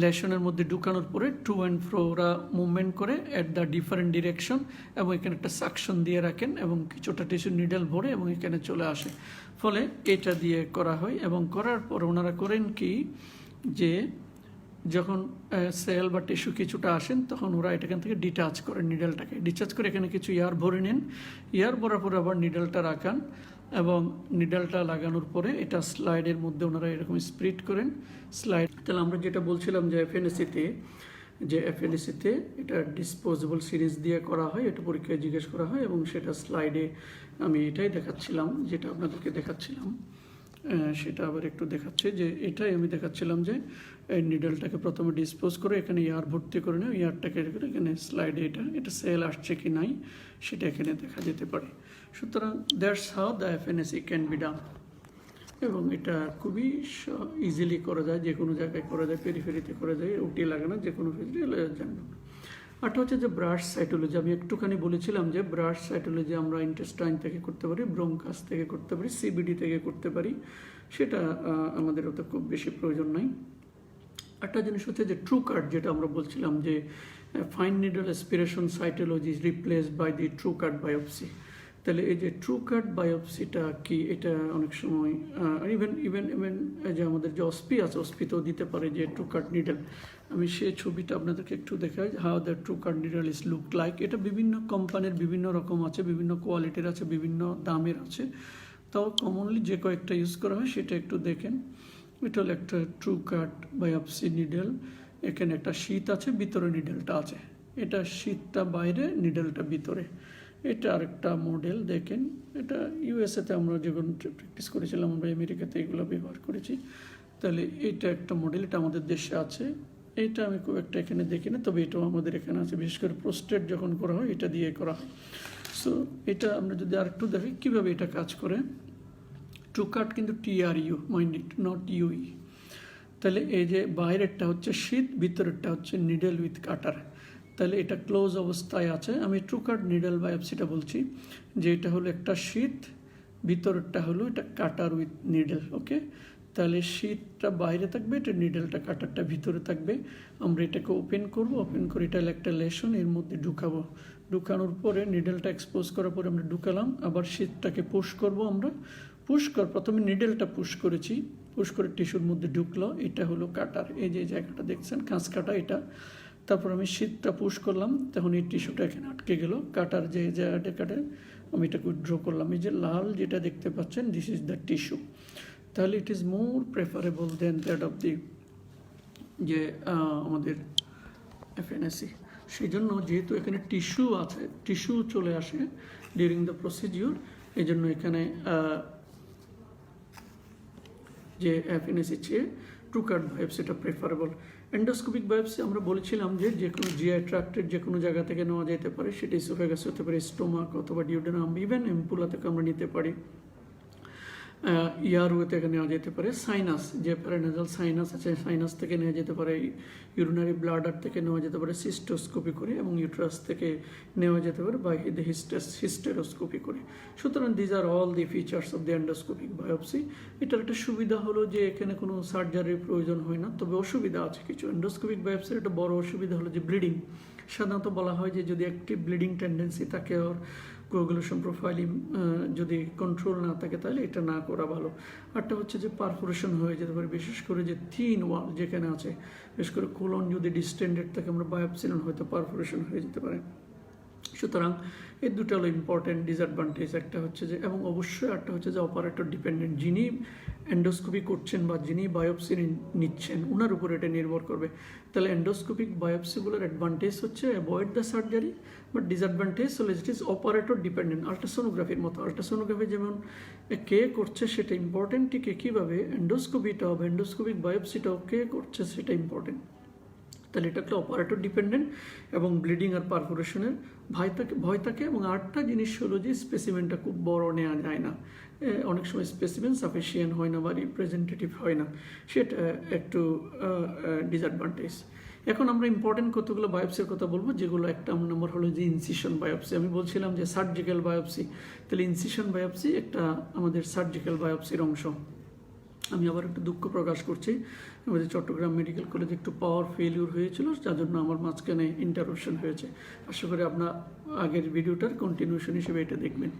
লেশনের মধ্যে ঢুকানোর পরে টু অ্যান্ড ফ্রো ওরা মুভমেন্ট করে অ্যাট দ্য ডিফারেন্ট ডিরেকশন, এবং এখানে একটা সাকশন দিয়ে রাখেন এবং কিছুটা টিস্যু নিডল ভরে এবং এখানে চলে আসে, ফলে এটা দিয়ে করা হয়। এবং করার পর ওনারা করেন কি, যে যখন সেল বা টিস্যু কিছুটা আসেন তখন ওরা এটাখান থেকে ডিটাচ করেন, নিডলটাকে ডিটাচ করে এখানে কিছু এয়ার ভরে নেন, এয়ার ভরার পরে আবার নিডলটা রাখান, এবং নিডলটা লাগানোর পরে এটা স্লাইডের মধ্যে ওনারা এরকম স্প্রিট করেন স্লাইড। তাহলে আমরা যেটা বলছিলাম যে এফএনএসিতে এটা ডিসপোজেবল সিরিজ দিয়ে করা হয়, এটা পরীক্ষায় জিজ্ঞেস করা হয়, এবং সেটা স্লাইডে আমি এটাই দেখাচ্ছিলাম, যেটা আপনাদেরকে দেখাচ্ছিলাম, সেটা আবার একটু দেখাচ্ছে, যে এটাই আমি দেখাচ্ছিলাম যে এই নিডলটাকে প্রথমে ডিসপোজ করে এখানে এয়ার ভর্তি করে নেয়, এয়ারটাকে এখানে স্লাইডে এটা সেল আসছে কি নাই সেটা এখানে দেখা যেতে পারে। সুতরাং that's how the FNAC can be done, এবং এটা খুবই ইজিলি করা যায়, যে কোনো জায়গায় করা যায়, পেরিফেরিতে করা যায়, ওটি লাগানো যে কোনো ফেসিলিটি জানবেন। আরটা হচ্ছে যে ব্রাশ সাইটোলজি, আমি একটুখানি বলেছিলাম যে ব্রাশ সাইটোলজি আমরা ইন্টেস্টাইন থেকে করতে পারি, ব্রঙ্কাস থেকে করতে পারি, সিবিডি থেকে করতে পারি, সেটা আমাদের ওতে খুব বেশি প্রয়োজন নাই। একটা জিনিস হচ্ছে যে ট্রু কাট, যেটা আমরা বলছিলাম যে fine needle aspiration cytology is replaced by the true cut biopsy. তাহলে এই যে ট্রু কাট বায়োপসিটা কি, এটা অনেক সময় ইভেন যে আমাদের যে অস্পি আছে, অস্পিতেও দিতে পারে যে ট্রু কাট নিডল। আমি সেই ছবিটা আপনাদেরকে একটু দেখাই, how the true cut needle is look like. এটা বিভিন্ন কোম্পানির বিভিন্ন রকম আছে, বিভিন্ন কোয়ালিটির আছে, বিভিন্ন দামের আছে, তাও কমনলি যে কয়েকটা ইউজ করা হয় সেটা একটু দেখেন। এটা হলো একটা ট্রু কাট বায়োপসি নিডল, এখানে একটা শীত আছে, ভিতরে নিডলটা আছে, এটা শীতটা বাইরে, নিডলটা ভিতরে। এটা আরেকটা মডেল দেখেন, এটা ইউএসএতে আমরা যেগুলো প্র্যাকটিস করেছিলাম, আমরা আমেরিকাতে এগুলো ব্যবহার করেছি। তাহলে এটা একটা মডেল, এটা আমাদের দেশে আছে, এটা আমি খুব একটা এখানে দেখি না, তবে এটাও আমাদের এখানে আছে, বিশেষ করে প্রোস্টেট যখন করা হয় এটা দিয়ে করা হয়। সো এটা আমরা যদি আরেকটু দেখি কীভাবে এটা কাজ করে। ট্রু কাট কিন্তু TRU, mind it, not UI। তাহলে এই যে বাইরেরটা হচ্ছে শীত, ভিতরেরটা হচ্ছে নিডল উইথ কাটার। তাহলে এটা ক্লোজ অবস্থায় আছে। আমি ট্রু কাট নিডল বায়োপসিটা বলছি, যে এটা হলো একটা শীত, ভিতরেরটা হলো এটা কাটার উইথ নিডল। ওকে, তাহলে শীতটা বাইরে থাকবে, এটা নিডলটা কাটারটা ভিতরে থাকবে। আমরা এটাকে ওপেন করব, ওপেন করে এটা একটা লেশন এর মধ্যে ঢুকাবো, ঢুকানোর পরে নিডলটা এক্সপোজ করার পরে আমরা ঢুকালাম, আবার শীতটাকে পুশ করব আমরা, পুশ কর, প্রথমে নিডলটা পুশ করেছি, পুশ করে টিস্যুর মধ্যে ঢুকলো, এটা হলো কাটার, এই যে জায়গাটা দেখছেন কাঁচ কাটা এটা। তারপর আমি শীতটা পুশ করলাম, তখন এই টিস্যুটা এখানে আটকে গেল, কাটার যে জায়গাটা কাটে আমি এটাকে উইথড্র করলাম, এই যে লাল যেটা দেখতে পাচ্ছেন দিস ইজ দ্য টিস্যু। তাহলে it is more preferable than that of the যে আমাদের এফএনএসি। সেই জন্য যেহেতু এখানে টিস্যু আছে, টিস্যু চলে আসে ডিউরিং দ্য প্রসিডিউর, এই জন্য এখানে যে এফএনএসি চেয়ে ট্রু কাট বায়োপসিটা প্রেফারেবল। এন্ডোস্কোপিক বায়োপসি আমরা বলেছিলাম যে কোনো জিআই ট্র্যাক্টের যে কোনো জায়গা থেকে নেওয়া যেতে পারে, সেটা ইসোফেগাস হতে পারে, স্টোমাক অথবা ডিউডেনাম, ইভেন এম্পুলা থেকে আমরা নিতে পারি, ইয়ারওয়ে থেকে নেওয়া যেতে পারে, সাইনাস যে প্যারানাজাল সাইনাস আছে সাইনাস থেকে নেওয়া যেতে পারে, ইউরিনারি ব্লাডার থেকে নেওয়া যেতে পারে সিস্টোস্কোপি করে, এবং ইউট্রাস থেকে নেওয়া যেতে পারে বাই দ্য হিস্টেরোস্কোপি করে। সুতরাং these R all the features of the endoscopic biopsy. এটার একটা সুবিধা হলো যে এখানে কোনো সার্জারির প্রয়োজন হয় না, তবে অসুবিধা আছে কিছু। এন্ডোস্কোপিক বায়োপসির একটা বড় অসুবিধা হলো যে ব্লিডিং। সাধারণত বলা হয় যে যদি একটি ব্লিডিং টেন্ডেন্সি থাকে, ওর কোগুলেশন প্রোফাইলিং যদি কন্ট্রোল না থাকে তাহলে এটা না করা ভালো। আরটা হচ্ছে যে পারফোরেশন হয়ে যেতে পারে, বিশেষ করে যে থিন ওয়াল যেখানে আছে, বিশেষ করে কোলন যদি ডিস্টেন্ডেড থাকে, আমরা বায়োপসিলেন হয়তো পারফোরেশন হয়ে যেতে পারে। সুতরাং এই দুটো হলো ইম্পর্টেন্ট ডিসঅ্যাডভান্টেজ। একটা হচ্ছে যে, এবং অবশ্যই একটা হচ্ছে যে অপারেটর ডিপেন্ডেন্ট, যিনি এন্ডোস্কোপি করছেন বা যিনি বায়োপসি নিচ্ছেন ওনার উপর এটা নির্ভর করবে। তাহলে এন্ডোস্কোপিক বায়োপসিগুলোর অ্যাডভান্টেজ হচ্ছে avoid the surgery, but disadvantage হলো ইট ইজ অপারেটর ডিপেন্ডেন্ট। আল্ট্রাসোনোগ্রাফির মতো, আল্ট্রাসোনোগ্রাফি যেমন কে করছে সেটা ইম্পর্টেন্ট, ঠিক কীভাবে এন্ডোস্কোপিটাও বা এন্ডোস্কোপিক বায়োপসিটাও কে করছে সেটা ইম্পর্টেন্ট। তাহলে এটা একটা অপারেটর ডিপেন্ডেন্ট এবং ব্লিডিং আর পারফোরেশনের ভয় থাকে এবং আরেকটা জিনিস হলো যে স্পেসিমেনটা খুব বড় নেওয়া যায় না, অনেক সময় স্পেসিমেন সাফিসিয়েন্ট হয় না বা রিপ্রেজেন্টেটিভ হয় না, সেটা একটু ডিসঅ্যাডভান্টেজ। এখন আমরা ইম্পর্টেন্ট কতগুলো বায়োপসির কথা বলবো, যেগুলো একটা নম্বর হলো যে ইনসিশন বায়োপসি। আমি বলছিলাম যে সার্জিক্যাল বায়োপসি, তাহলে ইনসিশন বায়োপসি একটা আমাদের সার্জিক্যাল বায়োপসির অংশ। আমি আবার একটু দুঃখ প্রকাশ করছি, আমাদের চট্টগ্রাম মেডিকেল কলেজে একটু পাওয়ার ফেলিউর হয়েছিল, যার জন্য আমার মাঝখানে ইন্টারাপশন হয়েছে। আশা করি আপনার আগের ভিডিওটার কন্টিনিউশন হিসেবে এটা দেখবেন।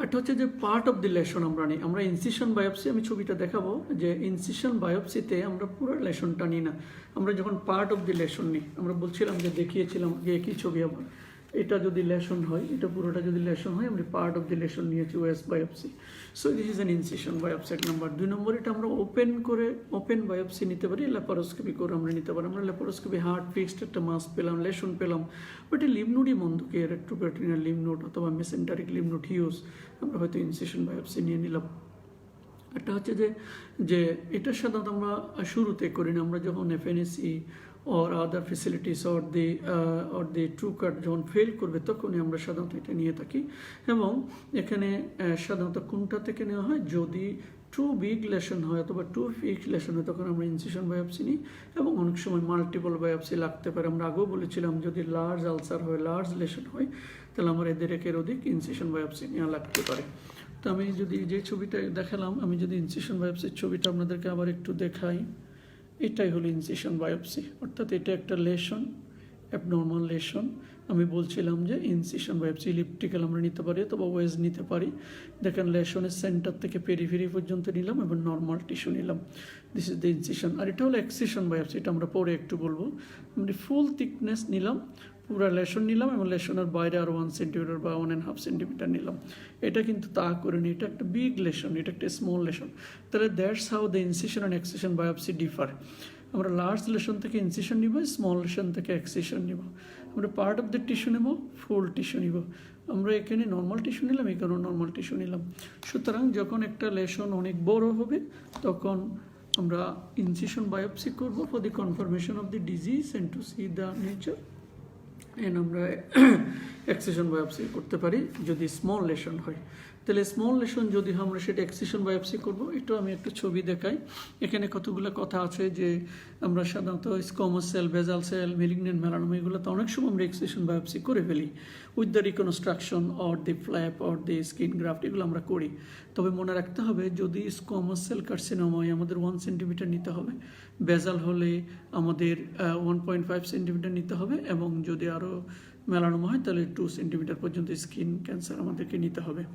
একটা হচ্ছে যে পার্ট অফ দি লেশন আমরা নিই, আমরা ইনসিশন বায়োপসি, আমি ছবিটা দেখাবো যে ইনসিশন বায়োপসিতে আমরা পুরো লেশনটা নিই না, আমরা যখন পার্ট অফ দি লেশন নিই, আমরা বলছিলাম যে দেখিয়েছিলাম যে একই ছবি, আবার এটা যদি লেশন হয়, এটা পুরোটা যদি লেশন হয়, আমরা পার্ট অফ দি লেশন নিয়েছি OS biopsy. So this is an incision biopsy এক নম্বর। 2 নম্বর, এটা আমরা ওপেন বায়োপসি নিতে পারি, ল্যাপারোস্কোপি করে আমরা নিতে পারি। আমরা ল্যাপারোস্কোপি হার্ট ফিক্সড একটা মাস পেলাম, লেশন পেলাম, বাট এই লিমনোডই মন্দকে রেক্টোপার্টিনাল লিমনোড অথবা মেসেন্টারিক লিমনোড হিউজ, আমরা হয়তো ইনসিশন বায়োপসি নিয়ে নিলাম। একটা হচ্ছে যে এটা সাধারণত আমরা শুরুতে করি না, আমরা যখন FNAC or other facilities or the TrueCut যখন ফেল করবে তখনই আমরা সাধারণত এটা নিয়ে থাকি। এবং এখানে সাধারণত কোনটা থেকে নেওয়া হয়, যদি টু বিগ লেশন হয় অথবা টু ফিক্স লেশন হয় তখন আমরা ইনসিশন বায়োপসি নিই, এবং অনেক সময় মাল্টিপল বায়োপসি লাগতে পারে। আমরা আগেও বলেছিলাম যদি লার্জ আলসার হয়, লার্জ লেশন হয়, তাহলে আমার এদের একের অধিক ইনসিশন বায়োপসি নেওয়া লাগতে পারে। তো আমি যদি যে ছবিটা দেখালাম, আমি যদি ইনসিশন বায়োপসির ছবিটা আপনাদেরকে আবার একটু দেখাই, এটাই হলো ইনসিশন বায়োপসি, অর্থাৎ এটা একটা লেশন, অ্যাবনর্মাল লেশন। আমি বলছিলাম যে ইনসিশন বায়োপসি ইলিপ্টিক্যাল আমরা নিতে পারি অথবা ওয়েজ নিতে পারি। দেখেন লেশনের সেন্টার থেকে পেরিফেরি পর্যন্ত নিলাম এবং নর্মাল টিস্যু নিলাম, দিস ইজ দ্য ইনসিশন। আর এটা হলো এক্সিশন বায়োপসি, এটা আমরা পরে একটু বলবো। আমরা ফুল থিকনেস নিলাম, পুরো লেশন নিলাম এবং লেশনের বাইরে আরও 1 সেন্টিমিটার বা 1.5 সেন্টিমিটার নিলাম। এটা কিন্তু তা করেনি, এটা একটা বিগ লেশন, এটা একটা স্মল লেশন। তাহলে that's how the incision and excision biopsy differ. আমরা লার্জ লেশন থেকে ইনসিশন নিব, স্মল লেশন থেকে এক্সিশন নিব। আমরা পার্ট অফ দ্য টিস্যু নেব, ফুল টিস্যু নিব। আমরা এখানে নর্মাল টিস্যু নিলাম, এখানেও নর্মাল টিস্যু নিলাম। সুতরাং যখন একটা লেশন অনেক বড় হবে তখন আমরা ইনসিশন বায়োপসি করব for the confirmation of the disease and to see the nature, and আমরা এক্সিশন বায়োপসি করতে পারি যদি স্মল লেশন হয়। তাহলে স্মল লেশন যদি আমরা সেটা এক্সিশন বায়োপসি করব। একটু আমি একটু ছবি দেখাই, এখানে কতগুলো কথা আছে যে আমরা সাধারণত squamous cell, basal cell, malignant melanoma, এগুলোতে অনেক সময় আমরা এক্সিশন বায়োপসি করে ফেলি with the reconstruction or the flap or the skin graft, এগুলো আমরা করি। তবে মনে রাখতে হবে যদি স্কোমাস সেল কার্সিনোমা হয় আমাদের 1 সেন্টিমিটার নিতে হবে, বেজাল হলে আমাদের 1.5 সেন্টিমিটার নিতে হবে, এবং যদি আরও মেলানোমা হয় তাহলে 2 সেন্টিমিটার পর্যন্ত স্কিন ক্যান্সার আমাদেরকে নিতে হবে।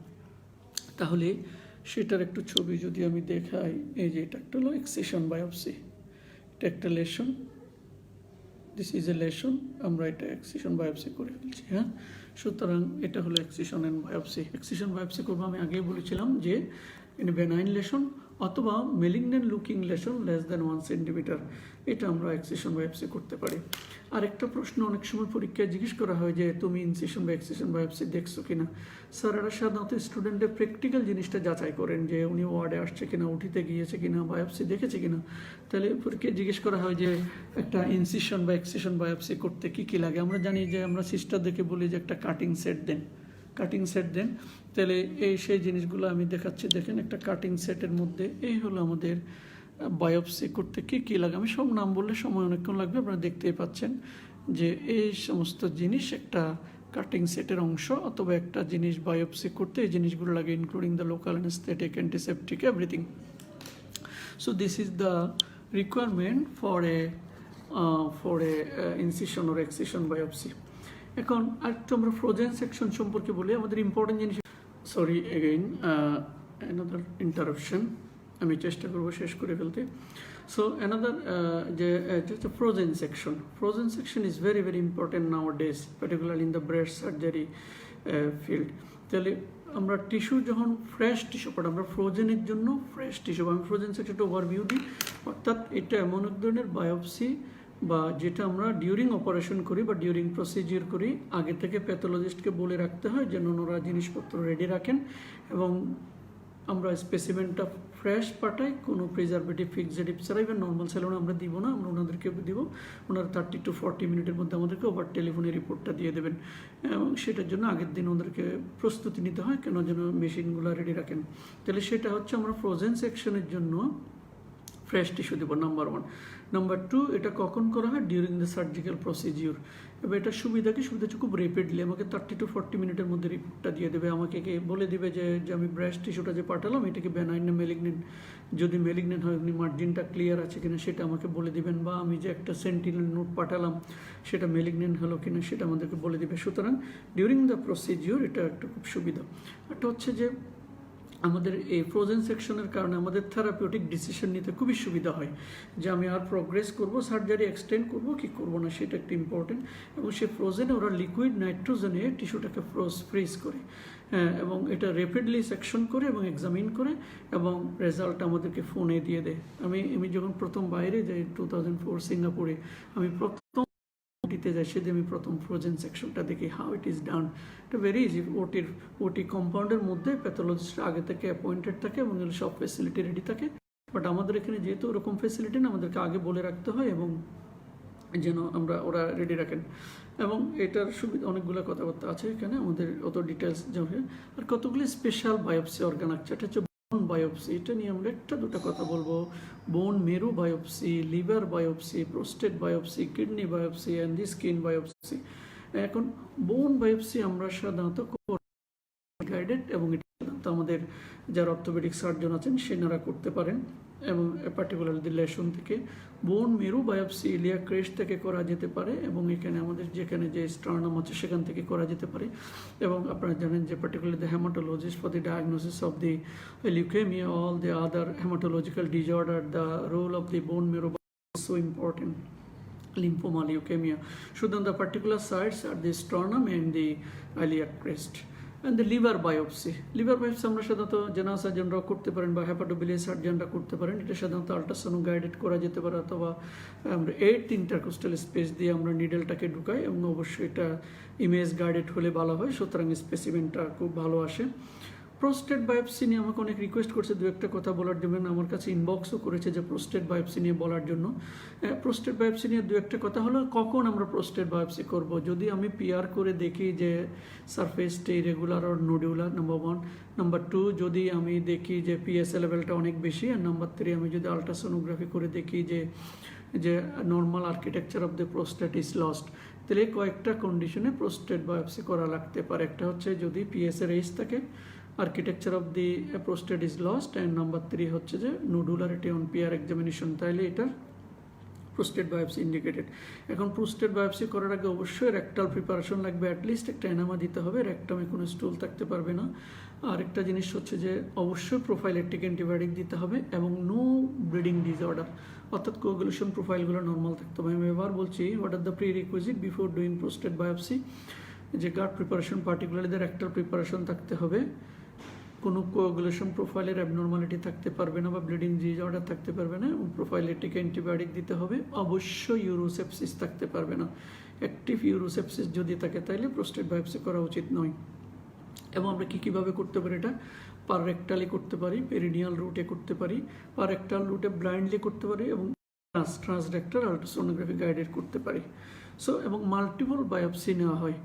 তাহলে সেটার একটু ছবি যদি আমি দেখাই, এই যে এটা একটা হলো এক্সিশন বায়োপসি, এটা একটা lesion, this is a lesion, আমরা এটা এক্সিশন বায়োপসি করে ফেলছি। হ্যাঁ, সুতরাং এটা হলো excision and biopsy. Excision biopsy করবো, আমি আগেই বলেছিলাম যে বেনাইন লেশন অথবা malignant looking lesion less than 1 centimetre, এটা আমরা এক্সিশন বায়োপসি করতে পারি। আরেকটা প্রশ্ন অনেক সময় পরীক্ষায় জিজ্ঞেস করা হয় যে তুমি ইনসিশন বা এক্সিশন বায়োপসি দেখছো কিনা। স্যার এরা সাধারণত স্টুডেন্টের প্র্যাকটিক্যাল জিনিসটা যাচাই করেন যে উনি ওয়ার্ডে আসছে কিনা, উঠিতে গিয়েছে কিনা, বায়োপসি দেখেছে কিনা। তাহলে পরীক্ষায় জিজ্ঞেস করা হয় যে একটা ইনসিশন বা এক্সিশন বায়োপসি করতে কী কী লাগে। আমরা জানি যে আমরা সিস্টারদেরকে বলি যে একটা কাটিং সেট দেন, কাটিং সেট দেন। তাহলে সেই জিনিসগুলো আমি দেখাচ্ছি, দেখেন একটা কাটিং সেটের মধ্যে এই হলো আমাদের বায়োপসি করতে কী কী লাগে। আমি সব নাম বললে সময় অনেকক্ষণ লাগবে, আপনারা দেখতেই পাচ্ছেন যে এই সমস্ত জিনিস একটা কাটিং সেটের অংশ, অথবা একটা জিনিস বায়োপসি করতে এই জিনিসগুলো লাগে, including the local anaesthetic, antiseptic, everything. So this is the requirement for a incision or excision biopsy. এখন আরেকটু আমরা ফ্রোজেন সেকশন সম্পর্কে বলি, আমাদের ইম্পর্টেন্ট জিনিস। সরি এগেইন অ্যানাদার ইন্টারাপশন, আমি চেষ্টা করবো শেষ করে ফেলতে। সো অ্যানাদার যে frozen section, frozen section is very very important now days, particularly in the breast surgery field. তাহলে আমরা টিস্যু যখন ফ্রেশ টিস্যু পাঠাই, আমরা ফ্রোজেনের জন্য ফ্রেশ টিস্যু, আমি ফ্রোজেন সেকশনটা ওভারভিউ দিই। অর্থাৎ এটা এমন এক ধরনের বায়োপসি বা যেটা আমরা ডিউরিং অপারেশন করি বা ডিউরিং প্রসিজিওর করি, আগে থেকে প্যাথোলজিস্টকে বলে রাখতে হয় যেন ওনারা জিনিসপত্র রেডি রাখেন এবং আমরা স্পেসিমেনটা ফ্রেশ পাঠাই, কোনো প্রিজারভেটিভ ফিক্সেটিভ ছাড়া। ইভেন নর্মাল স্যালুনে আমরা দিব না, আমরা ওনাদেরকে দিব, ওনারা 30 to 40 মিনিটের মধ্যে আমাদেরকে ওভার টেলিফোনে রিপোর্টটা দিয়ে দেবেন। এবং সেটার জন্য আগের দিন ওদেরকে প্রস্তুতি নিতে হয়, কেন যেন মেশিনগুলো রেডি রাখেন। তাহলে সেটা হচ্ছে আমরা ফ্রোজেন সেকশনের জন্য ফ্রেশ টিস্যু দেবো, নাম্বার 1। নাম্বার 2, এটা কখন করা হয়? During the surgical procedure. এবার এটা সুবিধা কি? সুবিধা হচ্ছে খুব রেপিডলি আমাকে 30 to 40 মিনিটের মধ্যে রিপোর্টটা দিয়ে দেবে। আমাকে বলে দিবে যে আমি ব্রেস্ট টিস্যুটা যে পাঠালাম এটাকে বেনাইন না মেলিগনেন্ট। যদি মেলিগনেন্ট হয় আপনি মার্জিনটা ক্লিয়ার আছে কিনা সেটা আমাকে বলে দিবেন, বা আমি যে একটা সেন্টিনেল নোট পাঠালাম সেটা মেলিগনেন্ট হলো কিনা সেটা আমাদেরকে বলে দিবে। সুতরাং ডিউরিং দ্য প্রসিজিওর এটা একটা খুব সুবিধা। একটা হচ্ছে যে আমাদের এই ফ্রোজেন সেকশনের কারণে আমাদের থেরাপিউটিক ডিসিশন নিতে খুবই সুবিধা হয়, যে আমি আর প্রোগ্রেস করব, সার্জারি এক্সটেন্ড করব কি করব না, সেটা একটা ইম্পর্টেন্ট। এবং সেই ফ্রোজেনে ওরা লিকুইড নাইট্রোজেনে টিস্যুটাকে ফ্রিজ করে, এবং এটা র্যাপিডলি সেকশন করে এবং এক্সামিন করে এবং রেজাল্ট আমাদেরকে ফোনে দিয়ে দেয়। আমি যখন প্রথম বাইরে যাই 2004 সিঙ্গাপুরে, আমি প্রথম ওটিতে যাই, সেদিন আমি প্রথম ফ্রোজেন সেকশনটা দেখি, হাউ ইট ইজ ডান। এটা ভেরি ইজি। ওটি কম্পাউন্ডের মধ্যে প্যাথোলজিস্ট আগে থেকে অ্যাপয়েন্টেড থাকে এবং সব ফেসিলিটি রেডি থাকে। বাট আমাদের এখানে যেহেতু ওরকম ফেসিলিটি না, আমাদেরকে আগে বলে রাখতে হয় এবং যেন ওরা রেডি রাখেন। এবং এটার সুবিধা অনেকগুলো কথাবার্তা আছে এখানে, আমাদের অত ডিটেলস যাবে। আর কতগুলি স্পেশাল বায়োপসি অর্গান আছে, এটা হচ্ছে বোন বায়োপসি। এটা নিয়ে আমরা একটা দুটো কথা বলবো। বোন মেরু biopsy, liver biopsy, prostate biopsy, kidney biopsy and the skin biopsy. এখন বোন বায়োপসি আমরা সাধারণত গাইডেড, এবং এটা সাধারণত আমাদের যারা অর্থোপেডিক সার্জন আছেন সেনারা করতে পারেন, এবং পার্টিকুলারলি লেশন থেকে। বোন মেরু বায়োপসি ইলিয়া ক্রেস্ট থেকে করা যেতে পারে, এবং এখানে আমাদের যেখানে যে স্টার্নাম আছে সেখান থেকে করা যেতে পারে। এবং আপনারা জানেন যে particularly the haematologist for the diagnosis of the leukaemia, all the other hematological disorder, the role of the bone marrow is so important. Lymphoma, leukemia. So then the particular sites are the sternum and the iliac crest. And the liver biopsy. Liver biopsy আমরা সাধারণত general সার্জনরা করতে পারেন বা hepatobiliary সার্জনরা করতে পারেন। এটা সাধারণত ultrasound guided করা যেতে পারে, অথবা আমরা 8 ইন্টারকোস্টাল স্পেস দিয়ে আমরা নিডেলটাকে ঢুকাই, এবং অবশ্যই এটা ইমেজ গাইডেড হলে ভালো হয়, সুতরাং স্পেসিমেনটা খুব ভালো আসে। প্রোস্টেট বায়োপসি নিয়ে আমাকে অনেক রিকোয়েস্ট করছে দু একটা কথা বলার জন্য, আমার কাছে ইনবক্সও করেছে যে প্রোস্টেট বায়োপসি নিয়ে বলার জন্য। প্রোস্টেট বায়োপসি নিয়ে দু একটা কথা হলো, কখন আমরা প্রোস্টেট বায়োপসি করব? যদি আমি পিআর করে দেখি যে সারফেসটা ইরেগুলার আর নোডিউলার, নাম্বার 1। নাম্বার 2, যদি আমি দেখি যে পিএসএ লেভেলটা অনেক বেশি। আর নাম্বার 3, আমি যদি আলট্রাসোনোগ্রাফি করে দেখি যে normal architecture of the prostate is lost, তাহলে কয়েকটা কন্ডিশনে প্রোস্টেট বায়োপসি করা লাগতে পারে। একটা হচ্ছে যদি পিএসএ রেস থাকে, architecture of the prostate is lost, and number 3 হচ্ছে যে নোডুলারিটি অন পিআর এক্সামিনেশন, তাইলে এটার প্রোস্টেট বায়োপসি ইন্ডিকেটেড। এখন প্রোস্টেট বায়োপসি করার আগে অবশ্যই রেকটাল প্রিপারেশন লাগবে, অ্যাটলিস্ট একটা এনামা দিতে হবে, রেকটামে কোনো স্টুল থাকতে পারবে না। আর একটা জিনিস হচ্ছে যে অবশ্যই প্রোফাইলেকটিক অ্যান্টিবায়োটিক দিতে হবে, এবং নো ব্লিডিং ডিসঅর্ডার, অর্থাৎ কোগুলেশন প্রোফাইলগুলো নর্মাল থাকতে হবে। আমি এবার বলছি what are the prerequisite before doing prostate biopsy. যে guard preparation, particularly the rectal preparation থাকতে হবে, কোনো কোগুলেশন প্রোফাইলের অ্যাবনর্মালিটি থাকতে পারবে না বা ব্লিডিং ডিসঅর্ডার থাকতে পারবে না, এবং প্রোফাইলেটিক অ্যান্টিবায়োটিক দিতে হবে। অবশ্যই ইউরোসেপসিস থাকতে পারবে না। অ্যাক্টিভ ইউরোসেপসিস যদি থাকে তাহলে প্রোস্টেট বায়োপসি করা উচিত নয়। এবং আমরা কীভাবে করতে পারি এটা? পার রেক্টালি করতে পারি, পেরিনিয়াল রুটে করতে পারি, পার রেক্টাল রুটে ব্লাইন্ডলি করতে পারি, এবং ট্রান্সরেক্টাল আল্ট্রাসোনোগ্রাফি গাইডেড করতে পারি। এবং মাল্টিপল বায়োপসি নেওয়া হয়,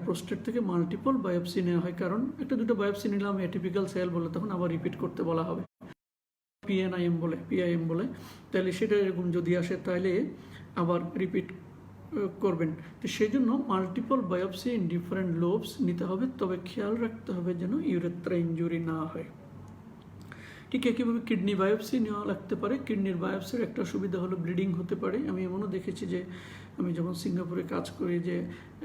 প্রোস্টেট থেকে মাল্টিপল বায়োপসি নেওয়া হয়, কারণ একটা দুটো বায়োপসি নিলাম অ্যাটিপিক্যাল সেল বলে, তখন আবার রিপিট করতে বলা হবে, পিআইএম বলে, তাহলে সেটা এরকম যদি আসে তাহলে আবার রিপিট করবেন। তো সেই জন্য multiple biopsy in different lobes নিতে হবে, তবে খেয়াল রাখতে হবে যেন ইউরেথ্রা ইনজুরি না হয়। ঠিক একইভাবে কিডনি বায়োপসি নেওয়া লাগতে পারে। কিডনির বায়োপসির একটা সুবিধা হলো ব্লিডিং হতে পারে। আমি এমনও দেখেছি যে আমি যখন সিঙ্গাপুরে কাজ করি, যে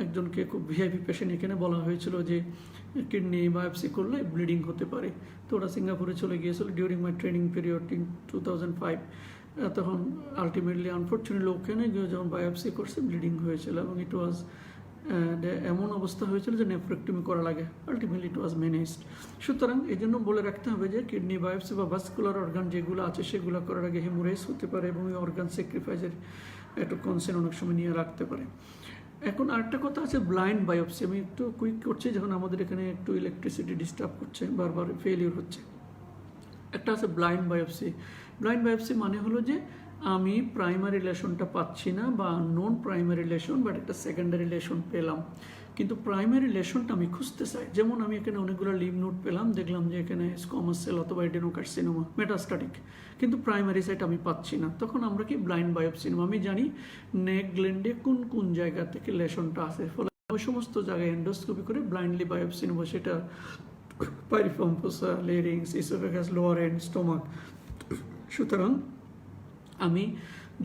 একজনকে খুব ভিআইপি পেশেন্ট, এখানে বলা হয়েছিল যে কিডনি বায়োপসি করলে ব্লিডিং হতে পারে, তো ওরা সিঙ্গাপুরে চলে গিয়েছিল during my training period in 2005। তখন আলটিমেটলি আনফর্চুনেটলি ওখানে যখন বায়োপসি করছে ব্লিডিং হয়েছিল, এবং ইট ওয়াজ এমন অবস্থা হয়েছিল যে নেফ্রেক্টমি করা লাগে, আলটিমেটলি ইট ওয়াজ ম্যানেজড। সুতরাং এই জন্য বলে রাখতে হবে যে কিডনি বায়োপসি বা ভাস্কুলার অর্গান যেগুলো আছে সেগুলো করার আগে হেমোরেজ হতে পারে, এবং এই অর্গান স্যাক্রিফাইসের একটু কনসার্ন অনেক সময় নিয়ে রাখতে পারে। এখন আরেকটা কথা আছে ব্লাইন্ড বায়োপসি। আমি একটু কুইক করছি, যখন আমাদের এখানে একটু ইলেকট্রিসিটি ডিস্টার্ব করছে, বারবার ফেলিওর হচ্ছে। একটা আছে ব্লাইন্ড বায়োপসি। ব্লাইন্ড বায়োপসি মানে হলো যে আমি প্রাইমারি লেশনটা পাচ্ছি না বা নন প্রাইমারি লেশন, বাট একটা সেকেন্ডারি লেশন পেলাম, কিন্তু প্রাইমারি লেশনটা আমি খুঁজতে চাই। যেমন আমি এখানে অনেকগুলো লিভ নোড পেলাম, দেখলাম যে এখানে স্কোমাস সেল অথবা এডেনোকার্সিনোমা মেটাস্ট্যাটিক, কিন্তু প্রাইমারি সাইট আমি পাচ্ছি না। তখন আমরা কি ব্লাইন্ড বায়োপসি নেব। আমি জানি নেক গ্ল্যান্ডে কোন কোন জায়গা থেকে লেশনটা আছে, ফলে ওই সমস্ত জায়গায় এন্ডোস্কোপি করে ব্লাইন্ডলি বায়োপসি নেব। সেটা piriform fossa, larynx, oesophagus, lower end, stomach. সুতরাং আমি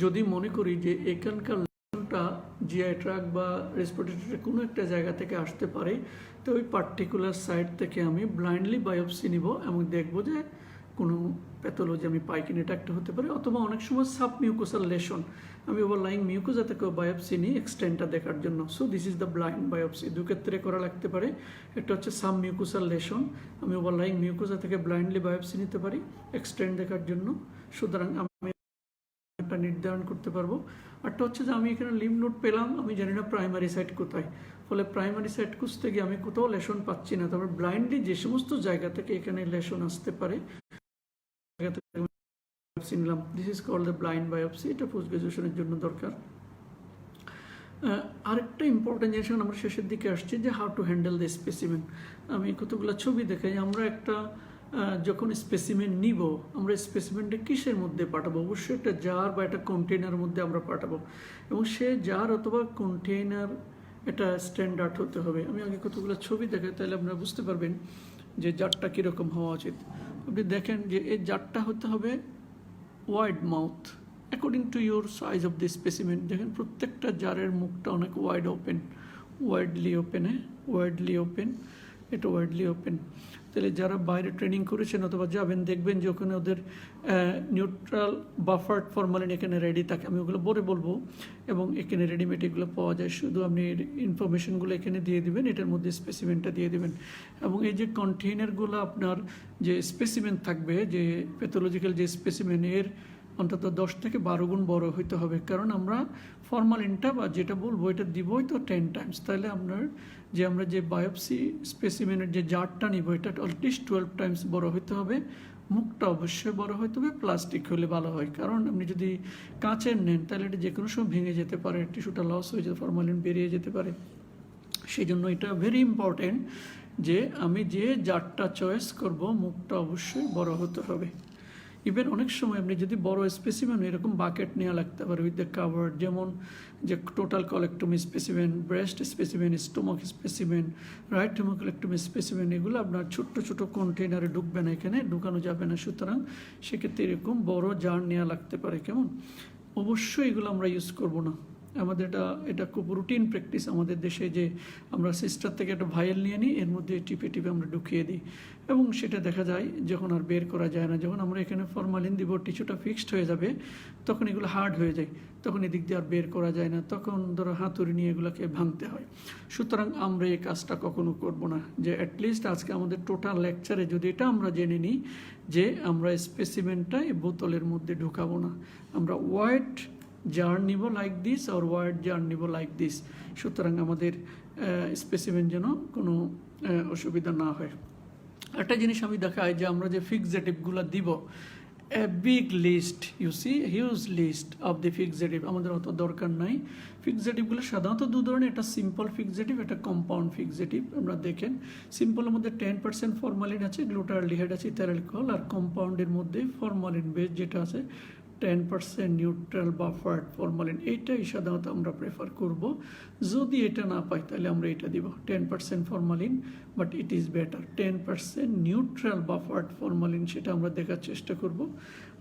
যদি মনে করি যে এখানকার লেশনটা জিআই ট্র্যাক বা রেসপিরেটরি কোনো একটা জায়গা থেকে আসতে পারে, তো ওই পার্টিকুলার সাইট থেকে আমি ব্লাইন্ডলি বায়োপসি নিব এবং দেখব যে কোনো প্যাথোলজি আমি পাই কিনা। এটা একটা হতে পারে, অথবা অনেক সময় সাব মিউকোসাল লেশন, আমি ওভারলাইং মিউকোসা থেকেও বায়োপসি নিই এক্সটেন্টটা দেখার জন্য। So this is the blind biopsy. দু ক্ষেত্রে করা লাগতে পারে। একটা হচ্ছে সাব মিউকোসাল লেশন, আমি ওভারলাইং মিউকোসা থেকে ব্লাইন্ডলি বায়োপসি নিতে পারি এক্সটেন্ট দেখার জন্য, সুতরাং আমি একটা নির্ধারণ করতে পারবো। আরটা হচ্ছে যে আমি এখানে লিম্ফ নোড পেলাম, আমি জানি না প্রাইমারি সাইট কোথায়, ফলে প্রাইমারি সাইট খুঁজতে গিয়ে আমি কোথাও লেশন পাচ্ছি না। তারপর ব্লাইন্ডলি যে সমস্ত জায়গা থেকে এখানে লেশন আসতে পারে নিলাম। This is called the blind biopsy. এটা পোস্ট গ্রাজুয়েশনের জন্য দরকার। আরেকটা ইম্পর্টেন্ট জিনিস, আমরা শেষের দিকে আসছি, যে how to handle the specimen. আমি কতগুলো ছবি দেখাই। আমরা একটা যখন স্পেসিমেন নিব, আমরা স্পেসিমেনটা কিসের মধ্যে পাঠাবো? অবশ্যই একটা জার বা একটা কন্টেইনার মধ্যে আমরা পাঠাবো, এবং সে জার অথবা কন্টেইনার এটা স্ট্যান্ডার্ড হতে হবে। আমি আগে কতগুলো ছবি দেখাই, তাহলে আপনারা বুঝতে পারবেন যে জারটা কীরকম হওয়া উচিত। আপনি দেখেন যে এই জারটা হতে হবে wide mouth according to your size of the specimen. দেখেন প্রত্যেকটা জারের মুখটা অনেক ওয়াইড ওপেন, ওয়াইডলি ওপেন, এটা ওয়াইডলি ওপেন। তাহলে যারা বাইরে ট্রেনিং করেছেন অথবা যাবেন, দেখবেন যে ওখানে ওদের নিউট্রাল বাফার্ড ফরমালিন এখানে রেডি থাকে। আমি ওগুলো পরে বলবো, এবং এখানে রেডিমেড এগুলো পাওয়া যায়। শুধু আপনি ইনফরমেশনগুলো এখানে দিয়ে দিবেন, এটার মধ্যে স্পেসিমেনটা দিয়ে দিবেন। এবং এই যে কন্টেইনারগুলো আপনার যে স্পেসিমেন থাকবে, যে প্যাথোলজিক্যাল যে স্পেসিমেন, এর অন্তত 10 থেকে 12 গুণ বড় হইতে হবে, কারণ আমরা ফরমালিনটা বা যেটা বলবো এটা দিবই তো 10 টাইমস। তাহলে আমরা যে বায়োপসি স্পেসিমেনের যে জারটা নিব, এটা অ্যাটলিস্ট 12 টাইমস বড় হইতে হবে। মুখটা অবশ্যই বড় হইতে হবে, প্লাস্টিক হলে ভালো হয়, কারণ আপনি যদি কাঁচের নেন তাহলে এটা যে কোনো সময় ভেঙে যেতে পারে, টিস্যুটা লস হয়ে যেতে, ফরমালিন বেরিয়ে যেতে পারে। সেই জন্য এটা ভেরি ইম্পর্টেন্ট যে আমি যে জারটা চয়েস করব, মুখটা অবশ্যই বড় হতে হবে। ইভেন অনেক সময় আপনি যদি বড় স্পেসিমেন এরকম বাকেট নেওয়া লাগতে পারে উইথ দ্য কাভার, যেমন যে total colectomy specimen, breast specimen, stomach specimen, right hemicolectomy specimen, এগুলো আপনার ছোট্ট ছোট কন্টেইনারে ঢুকবে না, এখানে ঢুকানো যাবে না। সুতরাং সেক্ষেত্রে এরকম বড় জার নেওয়া লাগতে পারে। কেমন? অবশ্যই এগুলো আমরা ইউজ করব না। আমাদের এটা খুব রুটিন প্র্যাকটিস আমাদের দেশে, যে আমরা সিস্টার থেকে একটা ভাইল নিয়ে নিই, এর মধ্যে টিপে টিপে আমরা ঢুকিয়ে দিই, এবং সেটা দেখা যায় যখন আর বের করা যায় না। যখন আমরা এখানে ফরমালিন দিব, টিস্যুটা ফিক্সড হয়ে যাবে, তখন এগুলো হার্ড হয়ে যায়, তখন এদিক দিয়ে আর বের করা যায় না, তখন ধরো হাতুড়ি নিয়ে এগুলোকে ভাঙতে হয়। সুতরাং আমরা এই কাজটা কখনো করব না। যে অ্যাটলিস্ট আজকে আমাদের টোটাল লেকচারে যদি এটা আমরা জেনে নিই যে আমরা স্পেসিমেনটা এই বোতলের মধ্যে ঢুকাবো না, আমরা ওয়াইড জার নিব লাইক দিস, আর ওয়াইড জার নিব লাইক দিস। সুতরাং আমাদের স্পেসিমেন যেন কোনো অসুবিধা না হয়। একটা জিনিস আমি দেখাই, যে আমরা যে ফিক্সেটিভগুলো দিব, a big list, you see huge list of the fixative, আমাদের অত দরকার নাই। ফিক্সেটিভগুলো সাধারণত দু ধরনের, একটা সিম্পল ফিক্সেটিভ, একটা কম্পাউন্ড ফিক্সেটিভ। আমরা দেখেন সিম্পলের মধ্যে 10% ফরমালিন আছে, গ্লুটারডিহাইড আছে, ইথাইল অ্যালকোহল, আর কম্পাউন্ডের মধ্যে ফরমালিন বেস যেটা আছে 10% নিউট্রাল বাফার্ড ফরমালিন, এইটাই সাধারণত আমরা প্রেফার করব। যদি এটা না পাই তাহলে আমরা এটা দিব 10% formalin, but it is better 10% neutral buffered formalin, সেটা আমরা দেখার চেষ্টা করব।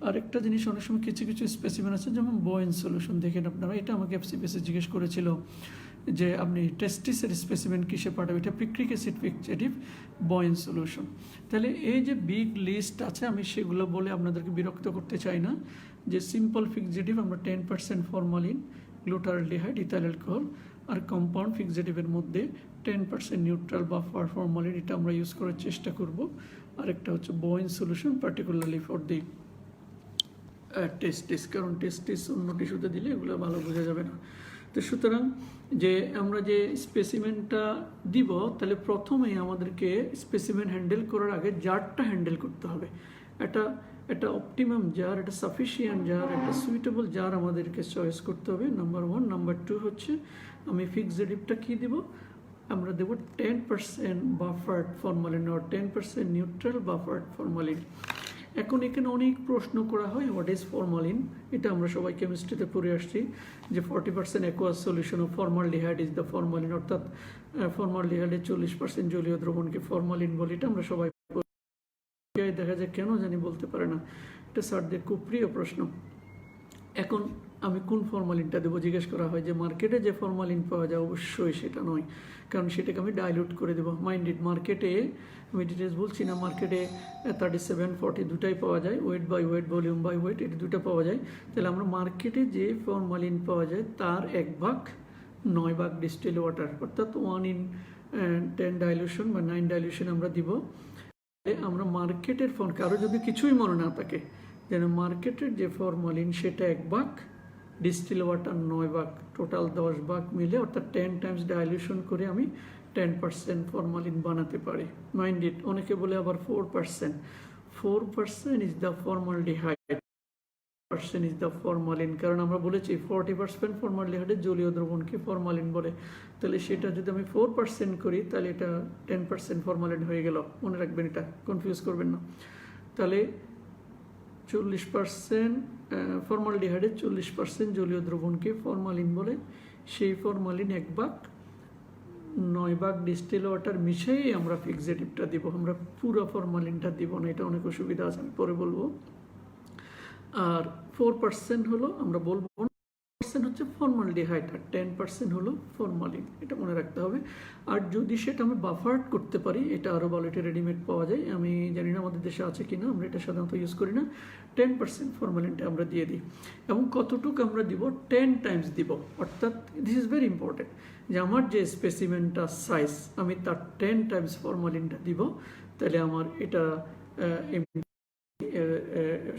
আরেকটা জিনিস, অনেক সময় কিছু কিছু স্পেসিমেন আছে, যেমন বোয়েন সলিউশন, দেখেন আপনারা, এটা আমাকে এফসিপিএসে জিজ্ঞেস করেছিল যে আপনি টেস্টিসের স্পেসিমেন কিসে পাঠাবেন, এটা পিক্রিক অ্যাসিড ফিক্সেটিভ বোয়েন সলিউশন। তাহলে এই যে বিগ লিস্ট আছে, আমি সেগুলো বলে আপনাদেরকে বিরক্ত করতে চাই না। যে সিম্পল ফিক্সেটিভ আমরা 10% ফরমালিন, গ্লুটারডিহাইড, ইথাইল অ্যালকোহল, আর কম্পাউন্ড ফিক্সেটিভের মধ্যে 10% নিউট্রাল বা ফরমালিন, এটা আমরা ইউজ করার চেষ্টা করব। আরেকটা হচ্ছে Bouin solution, particularly for the testis, কারণ টেস্টিস অন্য টিস্যুতে দিলে এগুলো ভালো বোঝা যাবে না। তো সুতরাং যে আমরা যে স্পেসিমেনটা দিব, তাহলে প্রথমেই আমাদেরকে স্পেসিমেন হ্যান্ডেল করার আগে জারটা হ্যান্ডেল করতে হবে। একটা অপটিমাম জার, একটা সাফিসিয়েন্ট জার, একটা সুইটেবল জার আমাদেরকে চয়েস করতে হবে, নাম্বার 1। নাম্বার 2 হচ্ছে আমি ফিক্সড ডিপটা কী দেব, আমরা দেব 10% বাফার্ড formalin or 10% neutral buffered formalin. এখন এখানে অনেক প্রশ্ন করা হয় হোয়াট ইজ ফরমালিন। এটা আমরা সবাই কেমিস্ট্রিতে পড়ে আসছি যে 40% aqueous solution of formaldehyde is the formalin, অর্থাৎ ফর্মালডিহাইডের 40% জলীয় দ্রবণকে ফরমালিন বলে, এটা আমরা সবাই দেখা যায় কেন জানি বলতে পারে না। এটা স্যারদের খুব প্রিয় প্রশ্ন। এখন আমি কোন ফরমালিনটা দেবো জিজ্ঞেস করা হয়, যে মার্কেটে যে ফরমালিন পাওয়া যায় অবশ্যই সেটা নয়, কারণ সেটাকে আমি ডাইলুট করে দেবো। মাইন্ডেড মার্কেটে আমি ডিটেলস বলছি না, মার্কেটে 37, 40 দুটাই পাওয়া যায়, weight by weight, volume by weight, এটা দুটো পাওয়া যায়। তাহলে আমরা মার্কেটে যে ফরমালিন পাওয়া যায় তার 1/9 ডিস্টিল ওয়াটার, অর্থাৎ 1/10 ডাইলুশন বা 9 ডাইলুশন আমরা দিব। আমরা মার্কেটের কারো যদি কিছুই মনে না থাকে, যেন মার্কেটের যে ফরমালিন সেটা 1 ডিস্টিল ওয়াটার 9 টোটাল 10 মিলে, অর্থাৎ 10 টাইমস ডাইলুশন করে আমি 10% ফরমালিন বানাতে পারি। মাইন্ড ইট, অনেকে বলে আবার 4% is the formaldehyde, % is the formalin, কারণ আমরা বলেছি 40% ফরমালডিহাইডের জলীয় দ্রবণকে ফরমালিন বলে। তাহলে সেটা যদি আমি 4% করি তাহলে এটা 10% ফরমালিন হয়ে গেল। মনে রাখবেন, এটা কনফিউজ করবেন না। তাহলে 40% ফরমালডিহাইডের 40% জলীয় দ্রবণকে ফরমালিন বলে। সেই ফরমালিন 1/9 ডিস্টিল ওয়াটার মিশিয়েই আমরা ফিক্সেটিভটা দিব, আমরা পুরো ফরমালিনটা দিব না, এটা অনেক অসুবিধা আছে, আমি পরে বলবো। আর 4% হলো, আমরা বলবো 1% হচ্ছে ফরমালডিহাইড আর 10% হলো ফরমালিন, এটা মনে রাখতে হবে। আর যদি সেটা আমি বাফার্ড করতে পারি, এটা আরও ভালো, এটা রেডিমেড পাওয়া যায়, আমি জানি না আমাদের দেশে আছে কিনা, আমরা এটা সাধারণত ইউজ করি না। 10% ফরমালিনটা আমরা দিয়ে দিই, এবং কতটুকু আমরা দিব, 10 টাইমস দিব, অর্থাৎ দিস ইজ ভেরি ইম্পর্টেন্ট, যে আমার যে স্পেসিমেনটা সাইজ আমি তার 10 টাইমস ফরমালিনটা দিব। তাহলে আমার এটা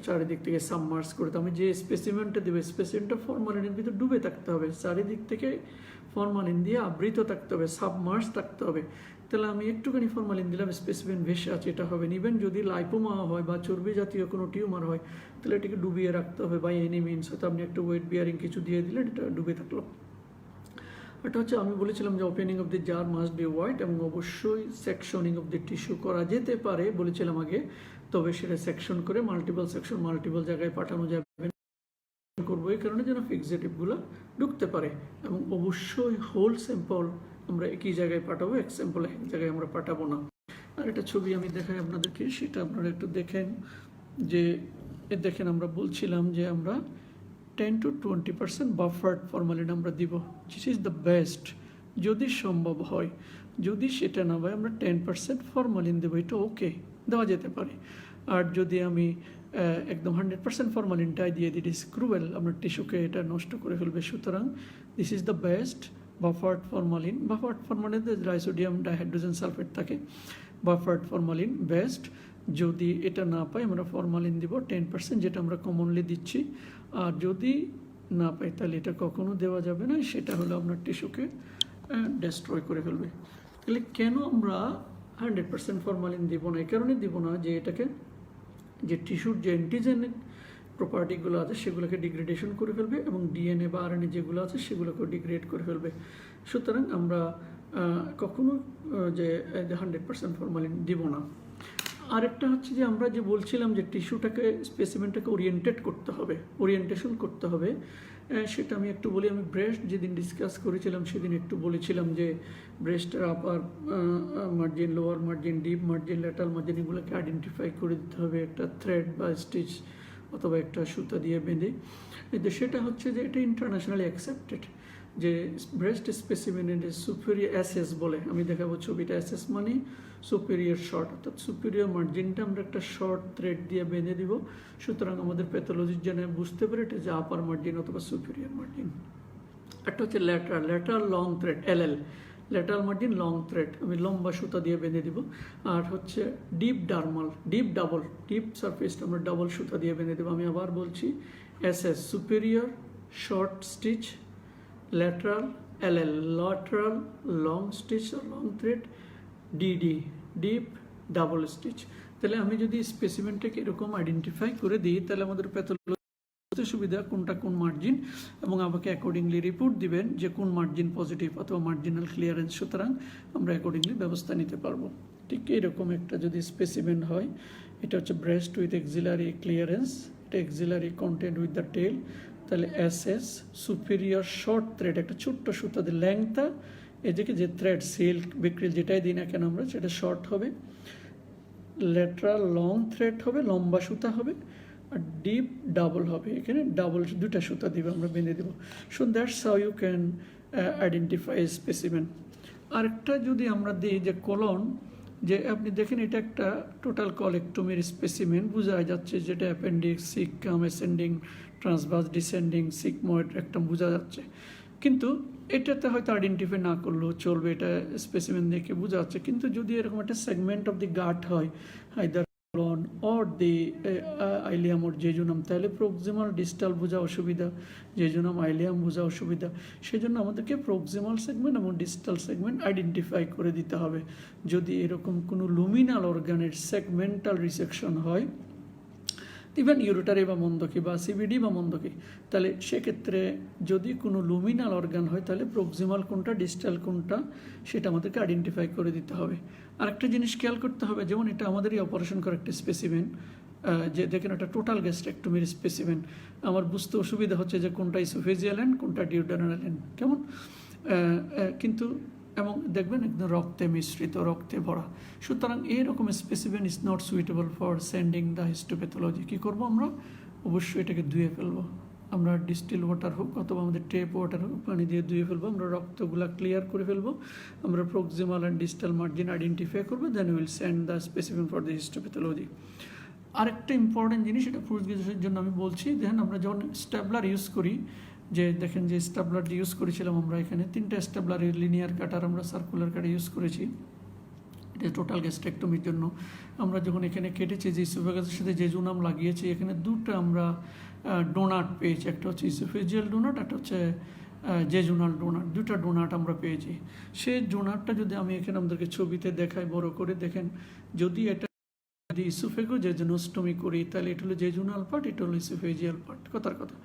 চারিদিক থেকে সাবমার্জ করে, আমি যে স্পেসিমেনটা দেবো স্পেসিমেনটা ফরমালিনের ভিতরে ডুবে থাকতে হবে, চারিদিক থেকে ফরমালিন দিয়ে আবৃত থাকতে হবে, সাবমার্জ থাকতে হবে। তাহলে আমি একটুখানি ফরমালিন দিলাম, স্পেসিমেন ভেসে আছে, এটা হবে। ইভেন যদি লাইপোমা হয় বা চর্বি জাতীয় কোনো টিউমার হয়, তাহলে এটাকে ডুবিয়ে রাখতে হবে বাই এনি মিনস, হয়তো আপনি একটু ওয়েট বিয়ারিং কিছু দিয়ে দিলেন, এটা ডুবে থাকলো। এটা হচ্ছে আমি বলেছিলাম যে opening of the jar must be wide, এবং অবশ্যই সেকশনিং অফ দি টিস্যু করা যেতে পারে বলেছিলাম আগে, তবে সেটা সেকশন করে মাল্টিপল জায়গায় পাঠানো যাবে করবো, এই কারণে যেন ফিক্সেটিভগুলো ঢুকতে পারে। এবং অবশ্যই হোল স্যাম্পল আমরা একই জায়গায় পাঠাবো, এক স্যাম্পল এক জায়গায় আমরা পাঠাবো না। আর একটা ছবি আমি দেখাই আপনাদেরকে, সেটা আপনারা একটু দেখেন, যে দেখেন আমরা বলছিলাম যে আমরা 10 to 20% বাফার্ড ফরমালিন আমরা দিব, দিস ইজ দ্য বেস্ট যদি সম্ভব হয়। যদি সেটা না হয় আমরা 10% ফরমালিন দেবো, এটা ওকে, দেওয়া যেতে পারে। আর যদি আমি একদম 100% ফরমালিনটাই দিয়ে দিই, ইস ক্রুয়েল, আপনার টিস্যুকে এটা নষ্ট করে ফেলবে। সুতরাং this is the best buffered formalin. Buffered ফরমালিনে রাইসোডিয়াম ডাইহাইড্রোজেন সালফেট থাকে, বাফার্ড ফরমালিন বেস্ট। যদি এটা না পাই আমরা ফরমালিন দিব 10%, যেটা আমরা কমনলি দিচ্ছি। আর যদি না পাই তাহলে এটা কখনো দেওয়া যাবে না, সেটা হলো আপনার টিস্যুকে ডেস্ট্রয় করে ফেলবে। তাহলে কেন আমরা 100% ফরমালিন দিব না? এই কারণে দিব না যে এটাকে, যে টিস্যুর যে অ্যান্টিজেনিক প্রপার্টিগুলো আছে সেগুলোকে ডিগ্রেডেশন করে ফেলবে, এবং ডিএনএ বা আরএনএ যেগুলো আছে সেগুলোকে ডিগ্রেড করে ফেলবে। সুতরাং আমরা কখনো যে 100% ফরমালিন দিব না। আরেকটা হচ্ছে যে আমরা যে বলছিলাম যে টিস্যুটাকে, স্পেসিমেনটাকে ওরিয়েন্টেশন করতে হবে, সেটা আমি একটু বলি। আমি ব্রেস্ট যেদিন ডিসকাস করেছিলাম সেদিন একটু বলেছিলাম যে ব্রেস্টের upper margin, lower margin, deep margin, lateral margin, এগুলোকে আইডেন্টিফাই করে দিতে হবে একটা থ্রেড বা স্টিচ অথবা একটা সুতা দিয়ে বেঁধে। সেটা হচ্ছে যে এটা ইন্টারন্যাশনালি অ্যাকসেপ্টেড, যে ব্রেস্ট স্পেসিমেনের সুপিরিয়র এসএস বলে, আমি দেখাবো ছবিটা। এসএস মানে সুপিরিয়র শর্ট, অর্থাৎ সুপিরিয়র মার্জিনটা আমরা একটা শর্ট থ্রেড দিয়ে বেঁধে দিব। সুতরাং আমাদের প্যাথোলজির জন্য বুঝতে পারে এটা যে আপার মার্জিন অথবা সুপিরিয়র মার্জিন। একটা হচ্ছে lateral long thread, LL, lateral margin long thread, আমি লম্বা সুতা দিয়ে বেঁধে দিব। আর হচ্ছে ডিপ ডার্মাল, ডিপ সারফেসটা আমরা ডাবল সুতা দিয়ে বেঁধে দেবো। আমি আবার বলছি, SS superior short stitch, lateral LL long stitch or long thread, DD deep double stitch. তাহলে আমি যদি স্পেসিমেনটাকে এরকম আইডেন্টিফাই করে দিই, তাহলে আমাদের প্যাথোলজি সুবিধা কোনটা কোন মার্জিন, এবং আমাকে অ্যাকর্ডিংলি রিপোর্ট দিবেন যে কোন মার্জিন পজিটিভ অথবা মার্জিনাল ক্লিয়ারেন্স, সুতরাং আমরা অ্যাকর্ডিংলি ব্যবস্থা নিতে পারবো। ঠিক এরকম একটা যদি স্পেসিমেন হয়, এটা হচ্ছে ব্রেস্ট উইথ এক্সিলারি ক্লিয়ারেন্স, এটা এক্সিলারি কন্টেন্ট উইথ দ্য টেল, তাহলে এসএস সুপিরিয়র শর্ট থ্রেড, একটা ছোট্ট সুতাদের ল্যাংথা, এদিকে যে থ্রেড সিল্ক বিক্রিল যেটাই দিই না কেন আমরা, সেটা শর্ট হবে, ল্যাটারাল লং থ্রেড হবে, লম্বা সুতা হবে, আর ডিপ ডাবল হবে, এখানে ডাবল দুটা সুতা দিবে আমরা বেঁধে দেবো। So that's how you can identify specimen. আরেকটা যদি আমরা দিই যে কোলন, যে আপনি দেখেন এটা একটা টোটাল কলেক্টমির স্পেসিমেন, বোঝা যাচ্ছে যেটা অ্যাপেন্ডিক্স, সিককাম, অ্যাসেন্ডিং, ট্রান্সভার্স, ডিসেন্ডিং, সিকময়েড একটা বোঝা যাচ্ছে, কিন্তু এটাতে হয়তো আইডেন্টিফাই না করলেও চলবে, এটা স্পেসিমেন দেখে বোঝা যাচ্ছে। কিন্তু যদি এরকম একটা সেগমেন্ট অফ দি গাট হয়, either colon or the ileum or jejunum, তাহলে প্রক্সিমাল ডিস্টাল বোঝা অসুবিধা, জেজুনাম আইলিয়াম বোঝা অসুবিধা, সেই জন্য আমাদেরকে প্রক্সিমাল সেগমেন্ট এবং ডিস্টাল সেগমেন্ট আইডেন্টিফাই করে দিতে হবে। যদি এরকম কোনো লুমিনাল অর্গানের সেগমেন্টাল রিসেকশন হয়, ইভেন ইউরেটারি বা মন্দকি বা সিবিডি বা মন্দকি, তাহলে সেক্ষেত্রে যদি কোনো লুমিনাল অর্গান হয়, তাহলে প্রক্সিমাল কোনটা ডিস্টাল কোনটা সেটা আমাদেরকে আইডেন্টিফাই করে দিতে হবে। আরেকটা জিনিস খেয়াল করতে হবে, যেমন এটা আমাদেরই অপারেশন করা একটা স্পেসিমেন, যে দেখেন একটা টোটাল গ্যাস্ট্রেক্টমির স্পেসিমেন, আমার বুঝতে অসুবিধা হচ্ছে যে কোনটা ইসোফেজিয়াল এন্ড কোনটা ডিউডেনাল এন্ড, কেমন কিন্তু এবং দেখবেন একদম রক্তে মিশ্রিত, রক্তে ভরা, সুতরাং এইরকম specimen is not suitable for sending the histopathology. কী করবো আমরা? অবশ্যই এটাকে ধুয়ে ফেলবো, আমরা ডিস্টিল ওয়াটার হোক অথবা আমাদের টেপ ওয়াটার হোক, পানি দিয়ে ধুয়ে ফেলবো, আমরা রক্তগুলা ক্লিয়ার করে ফেলবো, আমরা proximal and distal margin identify করবো, then will send the specimen for the histopathology. আরেকটা ইম্পর্টেন্ট জিনিস, এটা পোস্ট গ্রাজুয়েশনের জন্য আমি বলছি, দেখেন আমরা যখন স্ট্যাবলার ইউজ করি, যে দেখেন যে স্ট্যাবলার যে ইউজ করেছিলাম আমরা এখানে 3টা স্ট্যাবলারের লিনিয়ার কাটার আমরা সার্কুলার কাটা ইউজ করেছি, এটা টোটাল গ্যাস্ট্রেক্টমির জন্য। আমরা যখন এখানে কেটেছি, যে ইসোফেগাসের সাথে জেজুনাম লাগিয়েছি, এখানে দুটো আমরা ডোনাট পেয়েছি, একটা হচ্ছে ইসোফেজিয়াল ডোনাট, একটা হচ্ছে জেজুনাল ডোনাট, দুটা ডোনাট আমরা পেয়েছি। সেই ডোনাটটা যদি আমি এখানে আমাদেরকে ছবিতে দেখাই বড় করে, দেখেন যদি এটা যদি ইসোফেগো জেজুনোস্টমি করি, তাহলে এটা হলো জেজুনাল পার্ট, এটা হলো ইসোফেজিয়াল পার্ট, কথার কথা।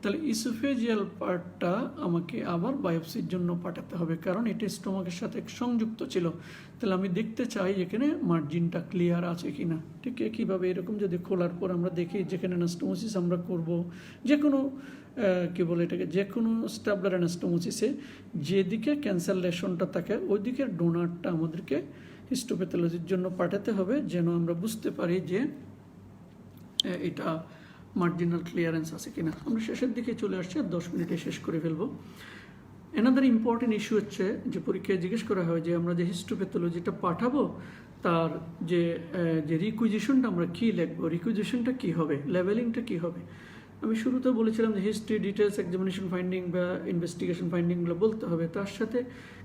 তাহলে ইসোফেজিয়াল পার্টটা আমাকে আবার বায়োপসির জন্য পাঠাতে হবে, কারণ এটা স্টোমাকের সাথে সংযুক্ত ছিল। তাহলে আমি দেখতে চাই এখানে মার্জিনটা ক্লিয়ার আছে কি না। ঠিক কীভাবে, এরকম যদি খোলার পর আমরা দেখি যেখানে অ্যানাস্টোমোসিস আমরা করব, যে কোনো কী বলে এটাকে, যে কোনো স্ট্যাবলার অ্যানাস্টোমোসিসে যেদিকে ক্যান্সার লেশনটা থাকে ওই দিকের ডোনারটা আমাদেরকে হিস্টোপ্যাথোলজির জন্য পাঠাতে হবে, যেন আমরা বুঝতে পারি যে এটা মার্জিনাল ক্লিয়ারেন্স আছে কিনা। আমরা শেষের দিকে চলে আসছি, আর 10 মিনিটে শেষ করে ফেলবো। এনাদার ইম্পর্টেন্ট ইস্যু হচ্ছে যে পরীক্ষায় জিজ্ঞেস করা হয় যে আমরা যে হিস্টোপ্যাথোলজিটা পাঠাবো, তার যে রিকুইজিশনটা আমরা কী লিখবো, রিকুইজিশনটা কী হবে, লেভেলিংটা কী হবে। আমি শুরুতে বলেছিলাম যে হিস্ট্রি, ডিটেলস, এক্সামিনেশন ফাইন্ডিং বা ইনভেস্টিগেশন ফাইন্ডিংগুলো বলতে হবে, তার সাথে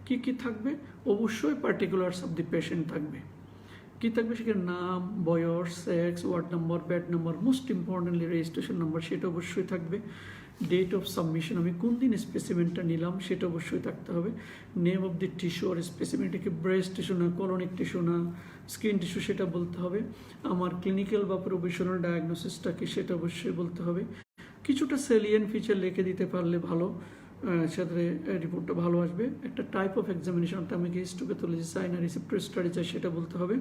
কি কি থাকবে, অবশ্যই পার্টিকুলার্স অফ দি পেশেন্ট থাকবে। কী থাকবে সেখানে? নাম, বয়স, sex, ward number, bed number, most importantly registration number সেটা অবশ্যই থাকবে। ডেট অফ সাবমিশন, আমি কোন দিন স্পেসিমেনটা নিলাম সেটা অবশ্যই থাকতে হবে। নেম অফ দি টিস্যু আর স্পেসিমেনটা কি ব্রেস্ট টিস্যু না কলোনিক টিস্যু না স্কিন টিস্যু সেটা বলতে হবে। আমার ক্লিনিক্যাল বা প্রফেশনাল ডায়াগনোসিসটা কি সেটা অবশ্যই বলতে হবে। কিছুটা সেলিয়েন ফিচার লিখে দিতে পারলে ভালো, সাথে রিপোর্টটা ভালো আসবে। একটা টাইপ অফ এক্সামিনেশনটা আমি কি হিস্টোপ্যাথোলজি চাই না রিসেপ্টর স্টাডি চাই সেটা বলতে হবে।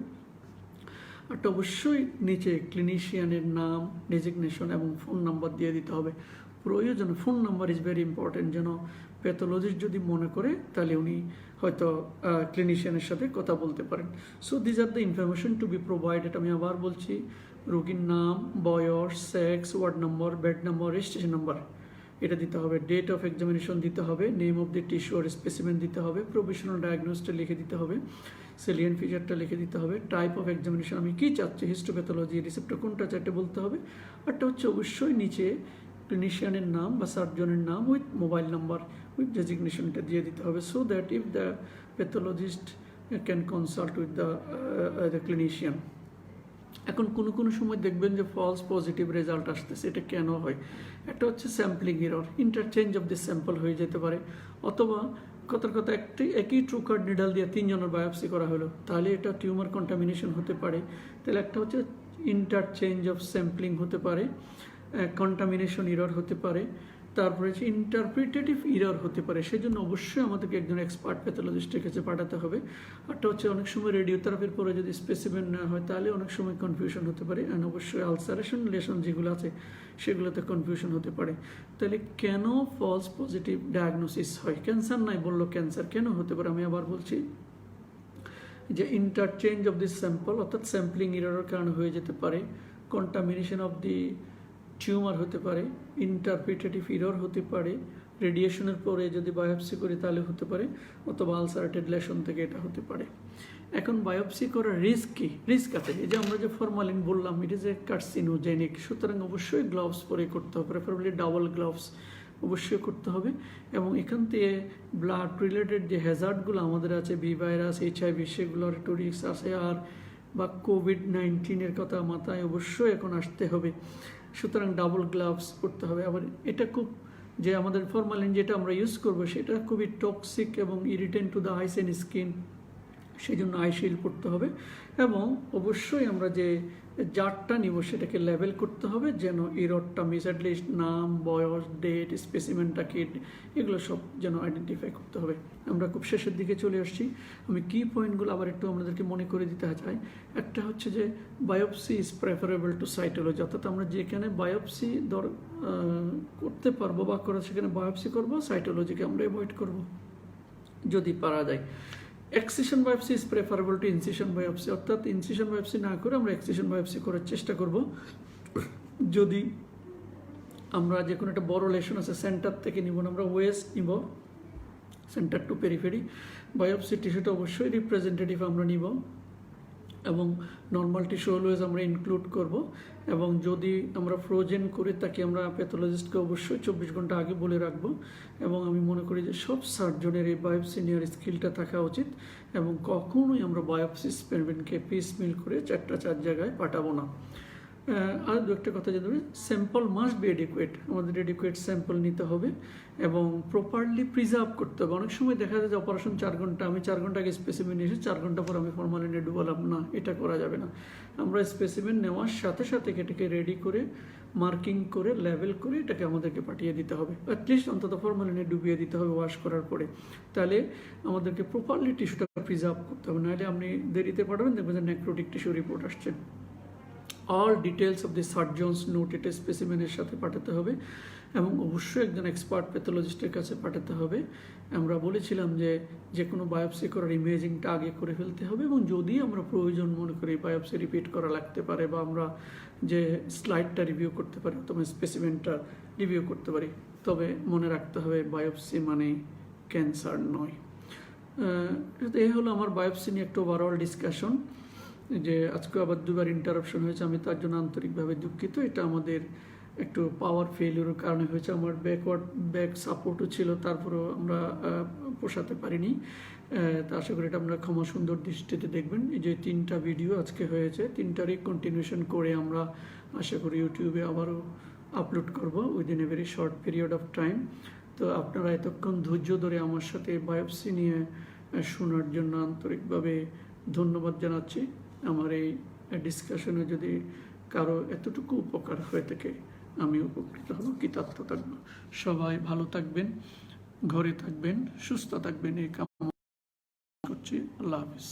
আর অবশ্যই নিচে ক্লিনিশিয়ানের নাম, ডেজিগনেশন এবং ফোন নাম্বার দিয়ে দিতে হবে। প্রয়োজনে phone number is very important, যেন প্যাথোলজিস্ট যদি মনে করে তাহলে উনি হয়তো ক্লিনিশিয়ানের সাথে কথা বলতে পারেন। So these are the information to be provided. আমি আবার বলছি, রোগীর নাম, বয়স, sex, ward number, bed number, registration number এটা দিতে হবে। ডেট অফ এক্সামিনেশন দিতে হবে, নেম অফ দি টিস্যু আর স্পেসিমেন দিতে হবে, প্রফেশনাল ডায়াগনোসটা লিখে দিতে হবে, সেলিয়েন ফিচারটা লিখে দিতে হবে, টাইপ অফ এক্সামিনেশন আমি কী চাচ্ছি, হিস্টোপ্যাথোলজি রিসেপ্টর কোনটা চারটে বলতে হবে। আরটা হচ্ছে অবশ্যই নিচে ক্লিনিশিয়ানের নাম বা সার্জনের নাম উইথ মোবাইল নাম্বার উইথ ডেজিগনেশনটা দিয়ে দিতে হবে, so that if the pathologist can consult with the clinician. এখন কোনো সময় দেখবেন যে ফলস পজিটিভ রেজাল্ট আসতেছে, এটা কেন হয়? একটা হচ্ছে sampling error, interchange of the sample হয়ে যেতে পারে, অথবা কথার কথা একই ট্রুকার নিডাল দিয়ে 3 জনের বায়োপসি করা হলো, তাহলে এটা টিউমার কন্টামিনেশন হতে পারে। তাহলে একটা হচ্ছে ইন্টারচেঞ্জ অফ স্যাম্পলিং হতে পারে, কন্টামিনেশন এরর হতে পারে, তারপরে হচ্ছে ইন্টারপ্রিটেটিভ এরর হতে পারে। সেজন্য অবশ্যই আমাদেরকে একজন এক্সপার্ট প্যাথোলজিস্টের কাছে পাঠাতে হবে। আরটা হচ্ছে অনেক সময় রেডিওথেরাপির পরে যদি স্পেসিমেন নেওয়া হয় তাহলে অনেক সময় কনফিউশন হতে পারে, অ্যান্ড অবশ্যই আলসারেশন লেশন যেগুলো আছে সেগুলোতে কনফিউশন হতে পারে। তাহলে কেন ফলস পজিটিভ ডায়াগনোসিস হয়? ক্যান্সার নাই বললো ক্যান্সার কেন হতে পারে? আমি আবার বলছি যে ইন্টারচেঞ্জ অফ দি স্যাম্পল অর্থাৎ স্যাম্পলিং এররের কারণে হয়ে যেতে পারে, কন্টামিনেশন অফ দি টিউমার হতে পারে, ইন্টারপ্রিটেটিভ এরর হতে পারে, রেডিয়েশনের পরে যদি বায়োপসি করি তাহলে হতে পারে, অথবা আলসারেটেড লেশন থেকে এটা হতে পারে। এখন বায়োপসি করার রিস্ক কি? রিস্ক আছে, এই যে আমরা যে ফরমালিন বললাম ইট ইজ এ কার্সিনোজেনিক, সুতরাং অবশ্যই গ্লাভস পরে করতে হবে, প্রেফারেবলি ডাবল গ্লাভস অবশ্যই করতে হবে। এবং এখান থেকে ব্লাড রিলেটেড যে হ্যাজার্ডগুলো আমাদের আছে, বি ভাইরাস, HIV, সেগুলোর একটু রিস্ক আছে। আর বা COVID-19 কথা মাথায় অবশ্যই এখন আসতে হবে, সুতরাং ডাবল গ্লাভস করতে হবে। আবার এটা খুব যে আমাদের ফরমালিন যেটা আমরা ইউজ করব সেটা খুবই টক্সিক এবং irritant to the eyes and skin, সেই জন্য আই শিল্ড পড়তে হবে। এবং অবশ্যই আমরা যে জারটা নিব সেটাকে লেবেল করতে হবে, যেন এররটা মিস অ্যাটলিস্ট নাম, বয়স, ডেট, স্পেসিমেনটা কি, এগুলো সব যেন আইডেন্টিফাই করতে হবে। আমরা খুব শেষের দিকে চলে আসছি, আমি কি পয়েন্টগুলো আবার একটু আমাদেরকে মনে করে দিতে চাই। একটা হচ্ছে যে biopsy is preferable two cytology, অর্থাৎ আমরা যেখানে বায়োপসি করতে পারবো বা করে সেখানে বায়োপসি করবো, সাইটোলজিকে আমরা অ্যাভয়েড করবো যদি পারা যায়। Excision biopsy is preferable two incision biopsy, অর্থাৎ ইনসিশন বায়োপসি না করে আমরা এক্সিশন বায়োপসি করার চেষ্টা করব। যদি আমরা যে কোনো একটা বড় লেশন আছে সেন্টার থেকে নিব না, আমরা ওয়েস্ট নিব, সেন্টার টু পেরিফেরি। বায়োপসি টিস্যুটা অবশ্যই রিপ্রেজেন্টেটিভ আমরা নিব, এবং নর্মাল টিস্যু অলওয়েজ আমরা ইনক্লুড করব। এবং যদি আমরা ফ্রোজেন করে তাকে আমরা প্যাথোলজিস্টকে অবশ্যই 24 ঘন্টা আগে বলে রাখবো। এবং আমি মনে করি যে সব সার্জনের এই বায়োপসি নেওয়ার স্কিলটা থাকা উচিত, এবং কখনোই আমরা বায়োপসি স্পেসিমেনকে পিস মিল করে 4 জায়গায় পাঠাবো না। আর দু একটা কথা জানতে হবে, স্যাম্পল মাস্ট বি এডিকুয়েট, আমাদের এডিকুয়েট স্যাম্পল নিতে হবে এবং প্রপারলি প্রিজার্ভ করতে হবে। অনেক সময় দেখা যায় যে অপারেশন 4 ঘন্টা, আমি 4 ঘন্টা আগে স্পেসিমেন এসে 4 ঘন্টা পর আমি ফরমালিনে ডুবালাম, না, এটা করা যাবে না। আমরা স্পেসিমেন নেওয়ার সাথে সাথে এটাকে রেডি করে মার্কিং করে লেবেল করে এটাকে আমাদেরকে পাঠিয়ে দিতে হবে, অ্যাটলিস্ট অন্তত ফরমালিনে ডুবিয়ে দিতে হবে ওয়াশ করার পরে। তাহলে আমাদেরকে প্রপারলি টিস্যুটা প্রিজার্ভ করতে হবে, নাহলে আপনি দেরিতে পাঠাবেন, দেখবেন যে নেক্রোটিক টিস্যু রিপোর্ট আসছে। All details of the surgeons note এটা স্পেসিমেনের সাথে পাঠাতে হবে, এবং অবশ্যই একজন এক্সপার্ট প্যাথোলজিস্টের কাছে পাঠাতে হবে। আমরা বলেছিলাম যে কোনো বায়োপসি করার ইমেজিংটা আগে করে ফেলতে হবে, এবং যদি আমরা প্রয়োজন মনে করি বায়োপসি রিপিট করা লাগতে পারে, বা আমরা যে স্লাইডটা রিভিউ করতে পারি অথবা স্পেসিমেনটা রিভিউ করতে পারি, তবে মনে রাখতে হবে বায়োপসি মানে ক্যান্সার নয়। এই হলো আমার বায়োপসি নিয়ে একটা ওভারঅল ডিসকাশন। যে আজকে আবার 2বার ইন্টারাপশন হয়েছে, আমি তার জন্য আন্তরিকভাবে দুঃখিত। এটা আমাদের একটু পাওয়ার ফেলিওরের কারণে হয়েছে, আমার ব্যাক সাপোর্টও ছিল, তারপরেও আমরা পোষাতে পারিনি। তা আশা করি এটা আমরা ক্ষমা সুন্দর দৃষ্টিতে দেখবেন। এই যে 3টা ভিডিও আজকে হয়েছে, 3টারই কন্টিনিউশন করে আমরা আশা করি ইউটিউবে আবারও আপলোড করব within a very short period of time. তো আপনারা এতক্ষণ ধৈর্য ধরে আমার সাথে বায়োপসি নিয়ে শোনার জন্য আন্তরিকভাবে ধন্যবাদ জানাচ্ছি। আমার এই ডিসকাশনে যদি কারো এতটুকু উপকার হয়ে থাকে আমি উপকৃত হব, কৃতার্থ থাকব। সবাই ভালো থাকবেন, ঘরে থাকবেন, সুস্থ থাকবেন, এই কামনা করছি। আল্লাহ হাফিজ।